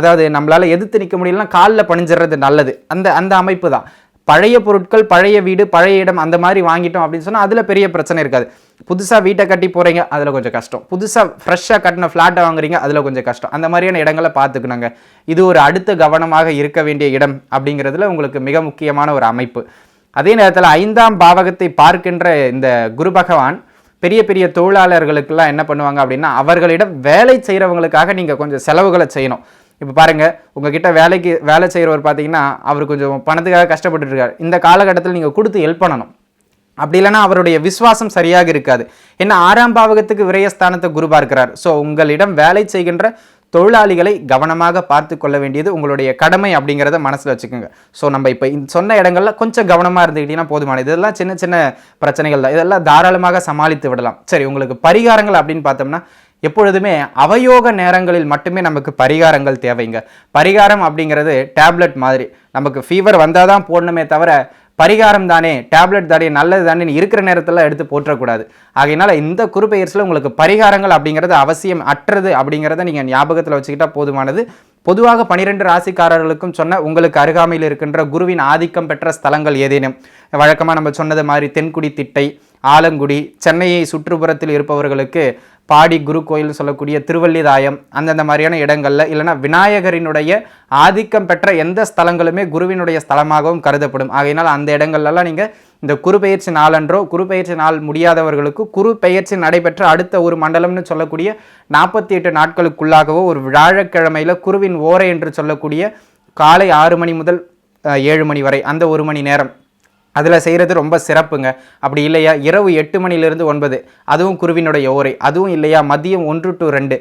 அதாவது நம்மளால் எதிர்த்து நிற்க முடியலன்னா காலில் பணிஞ்சிடுறது நல்லது. அந்த அமைப்பு தான். பழைய பொருட்கள், பழைய வீடு, பழைய இடம் அந்த மாதிரி வாங்கிட்டோம் அப்படின்னு சொன்னால் அதில் பெரிய பிரச்சனை இருக்காது. புதுசாக வீட்டை கட்டி போகிறீங்க, அதில் கொஞ்சம் கஷ்டம். புதுசாக ஃப்ரெஷ்ஷாக கட்டின ஃப்ளாட்டை வாங்குறீங்க, அதில் கொஞ்சம் கஷ்டம். அந்த மாதிரியான இடங்களை பார்த்துக்கணுங்க. இது ஒரு அடுத்த கவனமாக இருக்க வேண்டிய இடம் அப்படிங்கிறதுல உங்களுக்கு மிக முக்கியமான ஒரு அமைப்பு. அதே நேரத்தில் 5ஆம் பாவகத்தை பார்க்கின்ற இந்த குரு பகவான் பெரிய பெரிய தொழிலாளர்களுக்கெல்லாம் என்ன பண்ணுவாங்க அப்படின்னா, அவர்களிடம் வேலை செய்கிறவங்களுக்காக நீங்கள் கொஞ்சம் செலவுகளை செய்யணும். இப்போ பாருங்கள், உங்ககிட்ட வேலை செய்கிறவர் பார்த்தீங்கன்னா அவர் கொஞ்சம் பணத்துக்காக கஷ்டப்பட்டு இருக்கார். இந்த காலகட்டத்தில் நீங்கள் கொடுத்து ஹெல்ப் பண்ணணும். அப்படி இல்லைன்னா அவருடைய விசுவாசம் சரியாக இருக்காது. ஏன்னா 6ஆம் பாவகத்துக்கு விரயஸ்தானத்தை குரு பார்க்கிறார். ஸோ உங்களிடம் வேலை செய்கின்ற தொழிலாளிகளை கவனமாக பார்த்து கொள்ள வேண்டியது உங்களுடைய கடமை அப்படிங்கிறத மனசில் வச்சுக்கோங்க. ஸோ நம்ம இப்போ சொன்ன இடங்கள்ல கொஞ்சம் கவனமாக இருந்துக்கிட்டீங்கன்னா போதுமானது. இதெல்லாம் சின்ன சின்ன பிரச்சனைகள் தான். இதெல்லாம் தாராளமாக சமாளித்து விடலாம். சரி, உங்களுக்கு பரிகாரங்கள் அப்படின்னு பார்த்தோம்னா எப்பொழுதுமே அவயோக நேரங்களில் மட்டுமே நமக்கு பரிகாரங்கள் தேவைங்க. பரிகாரம் அப்படிங்கிறது டேப்லெட் மாதிரி. நமக்கு ஃபீவர் வந்தால் தான் போடணுமே தவிர பரிகாரம் தானே, டேப்லெட் தானே, நல்லது தானே இருக்கிற நேரத்தில் எடுத்து போற்றக்கூடாது. ஆகையினால இந்த குருபெயர்ச்சியில் உங்களுக்கு பரிகாரங்கள் அப்படிங்கிறது அவசியம் அற்றது அப்படிங்கிறத நீங்கள் ஞாபகத்தில் வச்சுக்கிட்டா போதுமானது. பொதுவாக 12 ராசிக்காரர்களுக்கும் சொன்ன உங்களுக்கு அருகாமையில் இருக்கின்ற குருவின் ஆதிக்கம் பெற்ற ஸ்தலங்கள் ஏதேனும், வழக்கமாக நம்ம சொன்னது மாதிரி தென்குடி திட்டை, ஆலங்குடி, சென்னையை சுற்றுப்புறத்தில் இருப்பவர்களுக்கு பாடி குரு கோயில் சொல்லக்கூடிய திருவள்ளிதாயம், அந்தந்த மாதிரியான இடங்கள்ல இல்லைன்னா விநாயகரினுடைய ஆதிக்கம் பெற்ற எந்த ஸ்தலங்களுமே குருவினுடைய ஸ்தலமாகவும் கருதப்படும். ஆகையினால் அந்த இடங்கள்லாம் நீங்கள் இந்த குரு பெயர்ச்சி நாளன்றோ, குரு பெயர்ச்சி நாள் முடியாதவர்களுக்கு குரு பெயர்ச்சி நடைபெற்ற அடுத்த ஒரு மண்டலம்னு சொல்லக்கூடிய 48 நாட்களுக்குள்ளாகவோ ஒரு வியாழக்கிழமையில குருவின் ஓரை என்று சொல்லக்கூடிய காலை 6 மணி முதல் 7 மணி வரை அந்த 1 மணி நேரம் அதில் செய்கிறது ரொம்ப சிறப்புங்க. அப்படி இல்லையா இரவு 8 மணிலிருந்து 9 அதுவும் குருவினுடைய ஓரை, அதுவும் இல்லையா மதியம் 1 to 2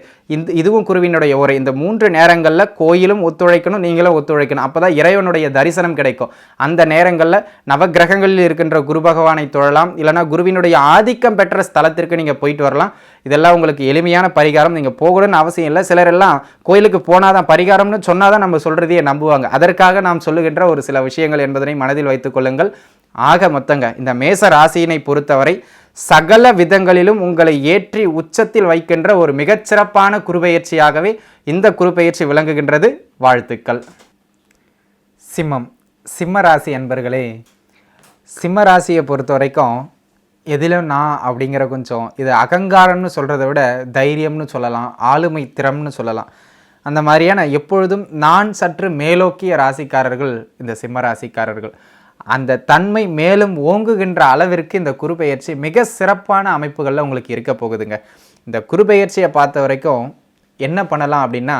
இதுவும் குருவினுடைய ஓரை. இந்த 3 நேரங்களில் கோயிலும் ஒத்துழைக்கணும், நீங்களும் ஒத்துழைக்கணும். அப்போ தான் இறைவனுடைய தரிசனம் கிடைக்கும். அந்த நேரங்களில் நவகிரகங்களில் இருக்கின்ற குரு பகவானை தொழலாம், இல்லைனா குருவினுடைய ஆதிக்கம் பெற்ற ஸ்தலத்திற்கு நீங்கள் போயிட்டு வரலாம். இதெல்லாம் உங்களுக்கு எளிமையான பரிகாரம். நீங்கள் போகணும்னு அவசியம் இல்லை. சிலரெல்லாம் கோயிலுக்கு போனாதான் பரிகாரம்னு சொன்னாதான் நம்ம சொல்கிறதையே நம்புவாங்க. அதற்காக நாம் சொல்லுகின்ற ஒரு சில விஷயங்கள் என்பதனை மனதில் வைத்துக் கொள்ளுங்கள். ஆக மொத்தங்க இந்த மேச ராசியினை பொறுத்தவரை சகல விதங்களிலும் உங்களை ஏற்றி உச்சத்தில் வைக்கின்ற ஒரு மிகச்சிறப்பான குருபெயர்ச்சியாகவே இந்த குருபெயர்ச்சி விளங்குகின்றது. வாழ்த்துக்கள். சிம்மம், சிம்ம ராசி அன்பர்களே, சிம்ம ராசியை பொறுத்த வரைக்கும் எதிலும் நான் அப்படிங்கிற கொஞ்சம் இது அகங்காரம்னு சொல்கிறத விட தைரியம்னு சொல்லலாம், ஆளுமை திறம்னு சொல்லலாம். அந்த மாதிரியான எப்பொழுதும் நான் சற்று மேலோக்கிய ராசிக்காரர்கள் இந்த சிம்ம ராசிக்காரர்கள். அந்த தன்மை மேலும் ஓங்குகின்ற அளவிற்கு இந்த குருபெயர்ச்சி மிக சிறப்பான அமைப்புகளில் உங்களுக்கு இருக்க போகுதுங்க. இந்த குருபெயர்ச்சியை பார்த்த வரைக்கும் என்ன பண்ணலாம் அப்படின்னா,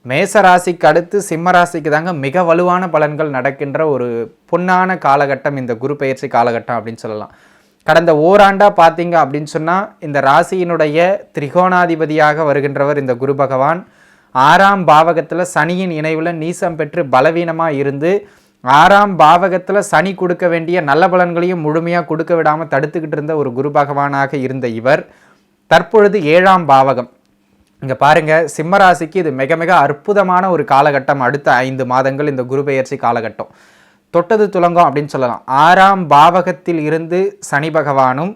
மேசராசிக்கு அடுத்து சிம்ம ராசிக்கு தாங்க மிக வலுவான பலன்கள் நடக்கின்ற ஒரு பொன்னான காலகட்டம் இந்த குருபெயர்ச்சி காலகட்டம் அப்படின்னு சொல்லலாம். கடந்த ஓராண்டா பார்த்தீங்க அப்படின்னு சொன்னால் இந்த ராசியினுடைய திரிகோணாதிபதியாக வருகின்றவர் இந்த குரு பகவான் 6ஆம் பாவகத்தில் சனியின் இணைவில் நீசம் பெற்று பலவீனமாக இருந்து 6ஆம் பாவகத்தில் சனி கொடுக்க வேண்டிய நல்ல பலன்களையும் முழுமையாக கொடுக்க விடாமல் தடுத்துக்கிட்டு இருந்த ஒரு குரு பகவானாக இருந்த இவர் தற்பொழுது 7ஆம் பாவகம். இங்கே பாருங்கள், சிம்மராசிக்கு இது மிக மிக அற்புதமான ஒரு காலகட்டம். அடுத்த 5 மாதங்கள் இந்த குரு பெயர்ச்சி காலகட்டம் தொட்டது துலங்கம் அப்படின்னு சொல்லலாம். 6ஆம் பாவகத்தில் இருந்து சனி பகவானும்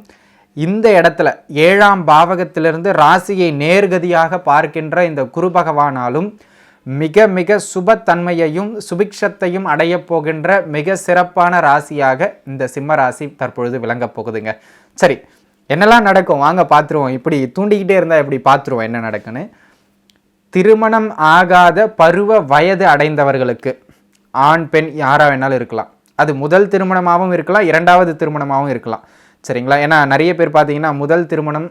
இந்த இடத்துல 7ஆம் பாவகத்திலிருந்து ராசியை நேர்கதியாக பார்க்கின்ற இந்த குரு பகவானாலும் மிக மிக சுபத்தன்மையையும் சுபிக்ஷத்தையும் அடைய போகின்ற மிக சிறப்பான ராசியாக இந்த சிம்ம ராசி தற்பொழுது விளங்கப் போகுதுங்க. சரி, என்னெல்லாம் நடக்கும் வாங்க பார்த்துருவோம். இப்படி தூண்டிக்கிட்டே இருந்தால் எப்படி பார்த்துருவோம் என்ன நடக்குன்னு. திருமணம் ஆகாத பருவ வயது அடைந்தவர்களுக்கு, ஆண் பெண் யாராக வேணாலும் இருக்கலாம், அது முதல் திருமணமாகவும் இருக்கலாம், 2வது திருமணமாகவும் இருக்கலாம். சரிங்களா? ஏன்னா நிறைய பேர் பார்த்தீங்கன்னா முதல் திருமணம்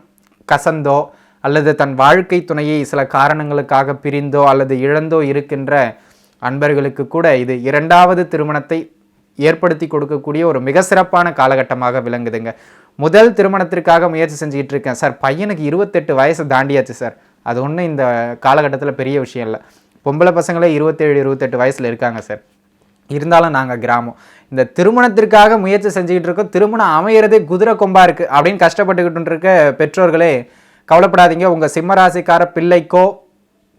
கசந்தோ அல்லது தன் வாழ்க்கை துணையை சில காரணங்களுக்காக பிரிந்தோ அல்லது இழந்தோ இருக்கின்ற அன்பர்களுக்கு கூட இது 2வது திருமணத்தை ஏற்படுத்தி கொடுக்கக்கூடிய ஒரு மிக சிறப்பான காலகட்டமாக விளங்குதுங்க. முதல் திருமணத்திற்காக முயற்சி செஞ்சுக்கிட்டு இருக்கேன் சார், பையனுக்கு 28 வயசு தாண்டியாச்சு சார், அது ஒன்றும் இந்த காலகட்டத்தில் பெரிய விஷயம் இல்லை. பொம்பளை பசங்களே 27 28 வயசில் இருக்காங்க சார், இருந்தாலும் நாங்கள் கிராமம். இந்த திருமணத்திற்காக முயற்சி செஞ்சுக்கிட்டு இருக்கோம், திருமணம் அமையிறதே குதிரை கொம்பா இருக்குது அப்படின்னு கஷ்டப்பட்டுக்கிட்டு இருக்க பெற்றோர்களே கவலைப்படாதீங்க. உங்கள் சிம்மராசிக்கார பிள்ளைக்கோ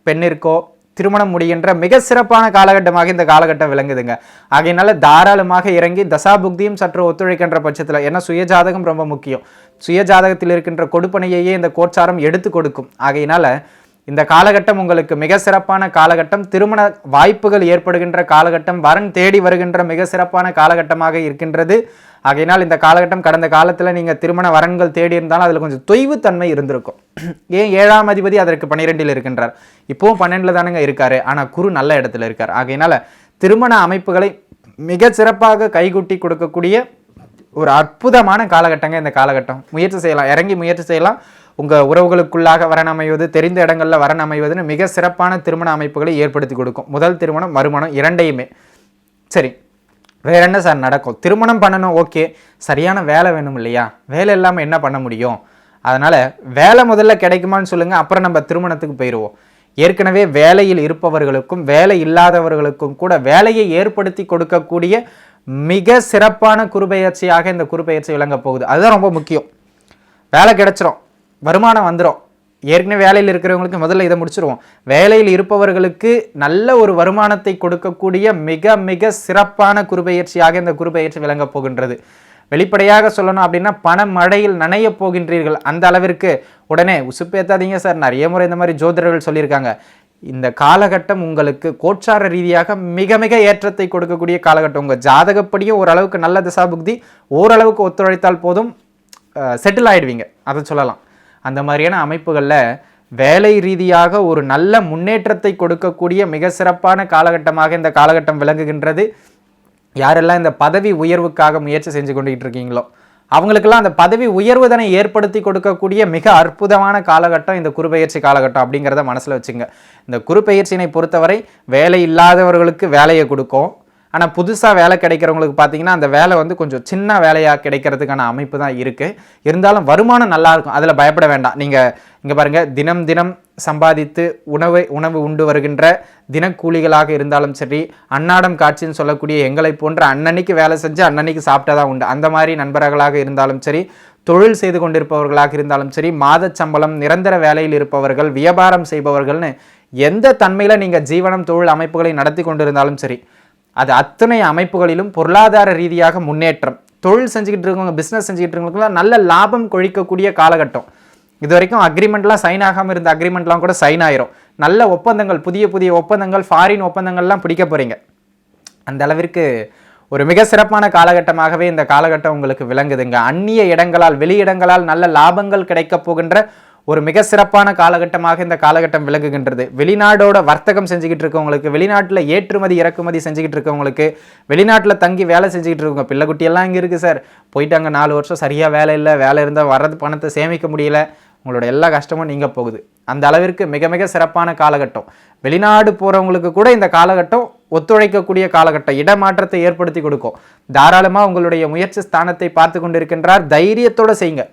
பெண்ணிற்கோ திருமணம் முடிகின்ற மிக சிறப்பான காலகட்டமாக இந்த காலகட்டம் விளங்குதுங்க. ஆகையினால தாராளமாக இறங்கி தசாபுக்தியும் சற்று ஒத்துழைக்கின்ற பட்சத்தில், ஏன்னா சுயஜாதகம் ரொம்ப முக்கியம், சுயஜாதகத்தில் இருக்கின்ற கொடுப்பனையையே இந்த கோச்சாரம் எடுத்து கொடுக்கும். ஆகையினால இந்த காலகட்டம் உங்களுக்கு மிக சிறப்பான காலகட்டம், திருமண வாய்ப்புகள் ஏற்படுகின்ற காலகட்டம், வரன் தேடி வருகின்ற மிக சிறப்பான காலகட்டமாக இருக்கின்றது. ஆகையினால் இந்த காலகட்டம் கடந்த காலத்தில் நீங்கள் திருமண வரன்கள் தேடி இருந்தாலும் அதில் கொஞ்சம் தொய்வுத்தன்மை இருந்திருக்கும். ஏன் 7ஆம் அதிபதி அதற்கு 12இல் இருக்கின்றார், இப்போவும் 12இல் தானுங்க இருக்காரு, ஆனால் குரு நல்ல இடத்துல இருக்கார். ஆகையினால திருமண அமைப்புகளை மிக சிறப்பாக கைகூட்டி கொடுக்கக்கூடிய ஒரு அற்புதமான காலகட்டங்க இந்த காலகட்டம். முயற்சி செய்யலாம், இறங்கி முயற்சி செய்யலாம். உங்கள் உறவுகளுக்குள்ளாக வரன் அமைவது, தெரிந்த இடங்களில் வரன் அமைவதுன்னு மிக சிறப்பான திருமண அமைப்புகளை ஏற்படுத்தி கொடுக்கும். முதல் திருமணம் மறுமணம் இரண்டையுமே. சரி, வேற என்ன சார் நடக்கும்? திருமணம் பண்ணணும், ஓகே, சரியான வேலை வேணும் இல்லையா? வேலை இல்லாமல் என்ன பண்ண முடியும்? அதனால் வேலை முதல்ல கிடைக்குமான்னு சொல்லுங்கள், அப்புறம் நம்ம திருமணத்துக்கு போயிடுவோம். ஏற்கனவே வேலையில் இருப்பவர்களுக்கும் வேலை இல்லாதவர்களுக்கும் கூட வேலையை ஏற்படுத்தி கொடுக்கக்கூடிய மிக சிறப்பான குருபெயர்ச்சியாக இந்த குருபெயர்ச்சி விளங்க போகுது. அதுதான் ரொம்ப முக்கியம். வேலை கிடைச்சிரும், வருமானம் வந்துடும். ஏற்கனவே வேலையில் இருக்கிறவங்களுக்கு முதல்ல இதை முடிச்சிருவோம். வேலையில் இருப்பவர்களுக்கு நல்ல ஒரு வருமானத்தை கொடுக்கக்கூடிய மிக மிக சிறப்பான குருபெயர்ச்சியாக இந்த குருபெயர்ச்சி விளங்க போகின்றது. வெளிப்படையாக சொல்லணும் அப்படின்னா பண மழையில் நனைய போகின்றீர்கள். அந்த அளவிற்கு உடனே உசுப்பேத்தாதீங்க சார், நிறைய முறை இந்த மாதிரி ஜோதிடர்கள் சொல்லியிருக்காங்க. இந்த காலகட்டம் உங்களுக்கு கோச்சார ரீதியாக மிக மிக ஏற்றத்தை கொடுக்கக்கூடிய காலகட்டம். உங்கள் ஜாதகப்படியே ஓரளவுக்கு நல்ல திசாபுக்தி ஓரளவுக்கு ஒத்துழைத்தால் போதும், செட்டில் ஆகிடுவீங்க, அதை சொல்லலாம். அந்த மாதிரியான அமைப்புகளில் வேலை ரீதியாக ஒரு நல்ல முன்னேற்றத்தை கொடுக்கக்கூடிய மிக சிறப்பான காலகட்டமாக இந்த காலகட்டம் விளங்குகின்றது. யாரெல்லாம் இந்த பதவி உயர்வுக்காக முயற்சி செஞ்சு கொண்டுகிட்டு இருக்கீங்களோ அவங்களுக்கெல்லாம் அந்த பதவி உயர்வுதனை ஏற்படுத்தி கொடுக்கக்கூடிய மிக அற்புதமான காலகட்டம் இந்த குருபெயர்ச்சி காலகட்டம் அப்படிங்கிறத மனசில் வச்சுங்க. இந்த குருபெயர்ச்சியினை பொறுத்தவரை வேலை இல்லாதவர்களுக்கு வேலையை கொடுக்கும். ஆனால் புதுசாக வேலை கிடைக்கிறவங்களுக்கு பார்த்தீங்கன்னா அந்த வேலை வந்து கொஞ்சம் சின்ன வேலையாக கிடைக்கிறதுக்கான அமைப்பு தான் இருக்குது. இருந்தாலும் வருமானம் நல்லாயிருக்கும், அதில் பயப்பட வேண்டாம். நீங்கள் இங்கே பாருங்கள், தினம் தினம் சம்பாதித்து உணவு உண்டு வருகின்ற தினக்கூலிகளாக இருந்தாலும் சரி, அன்னாடம் காட்சின்னு சொல்லக்கூடிய எங்களை போன்ற அன்னன்னைக்கு வேலை செஞ்சு அன்னன்னைக்கு சாப்பிட்டதான் உண்டு, அந்த மாதிரி நண்பர்களாக இருந்தாலும் சரி, தொழில் செய்து கொண்டிருப்பவர்களாக இருந்தாலும் சரி, மாத சம்பளம் நிரந்தர வேலையில் இருப்பவர்கள், வியாபாரம் செய்பவர்கள்னு எந்த தன்மையில் நீங்கள் ஜீவனம் தொழில் அமைப்புகளை நடத்தி கொண்டிருந்தாலும் சரி, அது அத்தனை அமைப்புகளிலும் பொருளாதார ரீதியாக முன்னேற்றம். தொழில் செஞ்சுக்கிட்டு இருக்கவங்க, பிஸ்னஸ் செஞ்சுக்கிட்டு இருக்கவங்களுக்குலாம் நல்ல லாபம் கொழிக்கக்கூடிய காலகட்டம். இது வரைக்கும் அக்ரிமெண்ட்லாம் சைன் ஆகாமல் இருந்த அக்ரிமெண்ட்லாம் கூட சைன் ஆயிரும். நல்ல ஒப்பந்தங்கள், புதிய புதிய ஒப்பந்தங்கள், ஃபாரின் ஒப்பந்தங்கள்லாம் பிடிக்க போகிறீங்க. அந்த அளவிற்கு ஒரு மிக சிறப்பான காலகட்டமாகவே இந்த காலகட்டம் உங்களுக்கு விளங்குதுங்க. அந்நிய இடங்களால், வெளியிடங்களால் நல்ல லாபங்கள் கிடைக்க போகின்ற ஒரு மிக சிறப்பான காலகட்டமாக இந்த காலகட்டம் விளங்குகின்றது. வெளிநாடோட வர்த்தகம் செஞ்சுக்கிட்டு இருக்கவங்களுக்கு, வெளிநாட்டில் ஏற்றுமதி இறக்குமதி செஞ்சுக்கிட்டு இருக்கவங்களுக்கு, வெளிநாட்டில் தங்கி வேலை செஞ்சுக்கிட்டு இருக்கவங்க, பிள்ளைக்குட்டியெல்லாம் இங்கே இருக்குது சார், போயிட்டாங்க 4 வருஷம் சரியாக வேலை இல்லை, வேலை இருந்தால் வர்றது பணத்தை சேமிக்க முடியல, உங்களோட எல்லா கஷ்டமும் நீங்கள் போகுது. அந்த அளவிற்கு மிக மிக சிறப்பான காலகட்டம். வெளிநாடு போகிறவங்களுக்கு கூட இந்த காலகட்டம் ஒத்துழைக்கக்கூடிய காலகட்டம், இடமாற்றத்தை ஏற்படுத்தி கொடுக்கும். தாராளமாக உங்களுடைய முயற்சி ஸ்தானத்தை பார்த்து கொண்டு இருக்கின்றார். தைரியத்தோடு செய்யுங்க,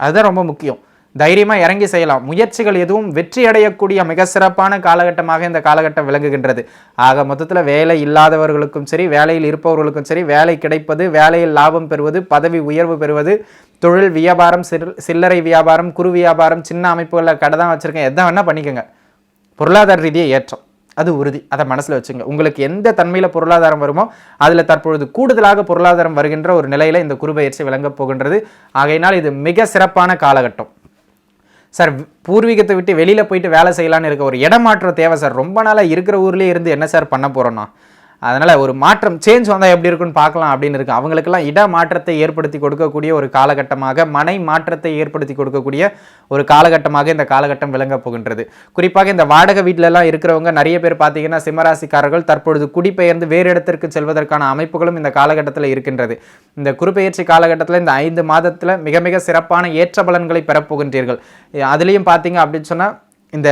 அதுதான் ரொம்ப முக்கியம். தைரியமாக இறங்கி செய்யலாம். முயற்சிகள் எதுவும் வெற்றி அடையக்கூடிய மிக சிறப்பான காலகட்டமாக இந்த காலகட்டம் விளங்குகின்றது. ஆக மொத்தத்தில் வேலை இல்லாதவர்களுக்கும் சரி, வேலையில் இருப்பவர்களுக்கும் சரி, வேலை கிடைப்பது, வேலையில் லாபம் பெறுவது, பதவி உயர்வு பெறுவது, தொழில் வியாபாரம், சில்லறை வியாபாரம், குறு வியாபாரம், சின்ன அமைப்புகளில் கடை தான் வச்சுருக்கேன், எதை வேணால் பண்ணிக்கோங்க. பொருளாதார ரீதியாக ஏற்றம் அது உறுதி, அதை மனசில் வச்சுங்க. உங்களுக்கு எந்த தன்மையில் பொருளாதாரம் வருமோ அதில் தற்பொழுது கூடுதலாக பொருளாதாரம் வருகின்ற ஒரு நிலையில் இந்த குருபெயர்ச்சி விளங்கப் போகின்றது. ஆகையினால் இது மிக சிறப்பான காலகட்டம். சார், பூர்வீகத்தை விட்டு வெளியில் போயிட்டு வேலை செய்யலான்னு இருக்க, ஒரு இடமாற்றம் தேவை சார், ரொம்ப நாளாக இருக்கிற ஊர்லேயே இருந்து என்ன சார் பண்ண போகிறோன்னா, அதனால் ஒரு மாற்றம், சேஞ்ச் வந்தால் எப்படி இருக்குன்னு பார்க்கலாம் அப்படின்னு இருக்கு. அவங்களுக்கெல்லாம் இடமாற்றத்தை ஏற்படுத்தி கொடுக்கக்கூடிய ஒரு காலகட்டமாக, மனை மாற்றத்தை ஏற்படுத்தி கொடுக்கக்கூடிய ஒரு காலகட்டமாக இந்த காலகட்டம் விளங்க போகின்றது. குறிப்பாக இந்த வாடகை வீட்டிலலாம் இருக்கிறவங்க நிறைய பேர் பார்த்தீங்கன்னா சிம்மராசிக்காரர்கள் தற்பொழுது குடிபெயர்ந்து வேறு இடத்திற்கு செல்வதற்கான அமைப்புகளும் இந்த காலகட்டத்தில் இருக்கின்றது. இந்த குருபெயர்ச்சி காலகட்டத்தில் இந்த 5 மாதத்தில் மிக மிக சிறப்பான ஏற்ற பலன்களை பெறப்போகின்றீர்கள். அதுலேயும் பார்த்தீங்க அப்படின்னு சொன்னால் இந்த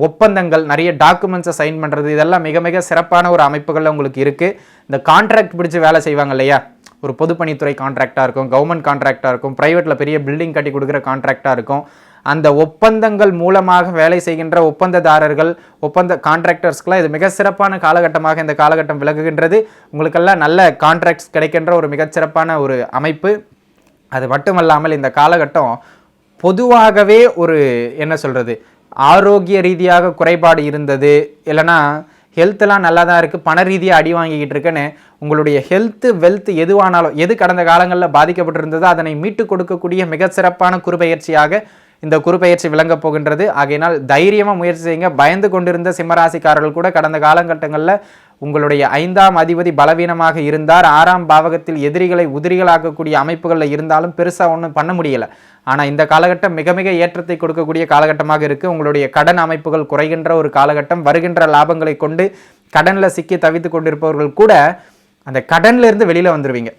ஒப்பந்தங்கள், நிறைய டாக்குமெண்ட்ஸை சைன் பண்ணுறது, இதெல்லாம் மிக மிக சிறப்பான ஒரு அமைப்புகளில் உங்களுக்கு இருக்குது. இந்த கான்ட்ராக்ட் பிடிச்சி வேலை செய்வாங்க இல்லையா, ஒரு பொதுப்பணித்துறை கான்ட்ராக்டாக இருக்கும், கவர்மெண்ட் கான்ட்ராக்டாக இருக்கும், ப்ரைவேட்டில் பெரிய பில்டிங் கட்டி கொடுக்குற கான்ட்ராக்டாக இருக்கும். அந்த ஒப்பந்தங்கள் மூலமாக வேலை செய்கின்ற ஒப்பந்ததாரர்கள், ஒப்பந்த கான்ட்ராக்டர்ஸ்க்கெலாம் இது மிக சிறப்பான காலகட்டமாக இந்த காலகட்டம் விளங்குகின்றது. உங்களுக்கெல்லாம் நல்ல கான்ட்ராக்ட்ஸ் கிடைக்கின்ற ஒரு மிகச்சிறப்பான ஒரு அமைப்பு. அது மட்டுமல்லாமல் இந்த காலகட்டம் பொதுவாகவே ஒரு என்ன சொல்கிறது, ஆரோக்கிய ரீதியாக குறைபாடு இருந்தது, இல்லைனா ஹெல்த்தெல்லாம் நல்லா தான் இருக்குது, பண ரீதியாக அடி வாங்கிக்கிட்டு இருக்குன்னு உங்களுடைய ஹெல்த்து வெல்த் எதுவானாலும், எது கடந்த காலங்களில் பாதிக்கப்பட்டிருந்ததோ அதனை மீட்டு கொடுக்கக்கூடிய மிக சிறப்பான குருபெயர்ச்சியாக இந்த குருபெயர்ச்சி விளங்கப் போகின்றது. ஆகையினால் தைரியமாக முயற்சி செய்யுங்க. பயந்து கொண்டிருந்த சிம்மராசிக்காரர்கள் கூட கடந்த காலகட்டங்களில் உங்களுடைய 5ஆம் அதிபதி பலவீனமாக இருந்தார், 6ஆம் பாவகத்தில் எதிரிகளை உதிரிகளாக்கக்கூடிய அமைப்புகளில் இருந்தாலும் பெருசாக ஒன்றும் பண்ண முடியலை. ஆனால் இந்த காலகட்டம் மிக மிக ஏற்றத்தை கொடுக்கக்கூடிய காலகட்டமாக இருக்குது. உங்களுடைய கடன் அமைப்புகள் குறைகின்ற ஒரு காலகட்டம். வருகின்ற லாபங்களை கொண்டு கடனில் சிக்கி தவித்து கொண்டிருப்பவர்கள் கூட அந்த கடனிலிருந்து வெளியில் வந்துடுவீங்க.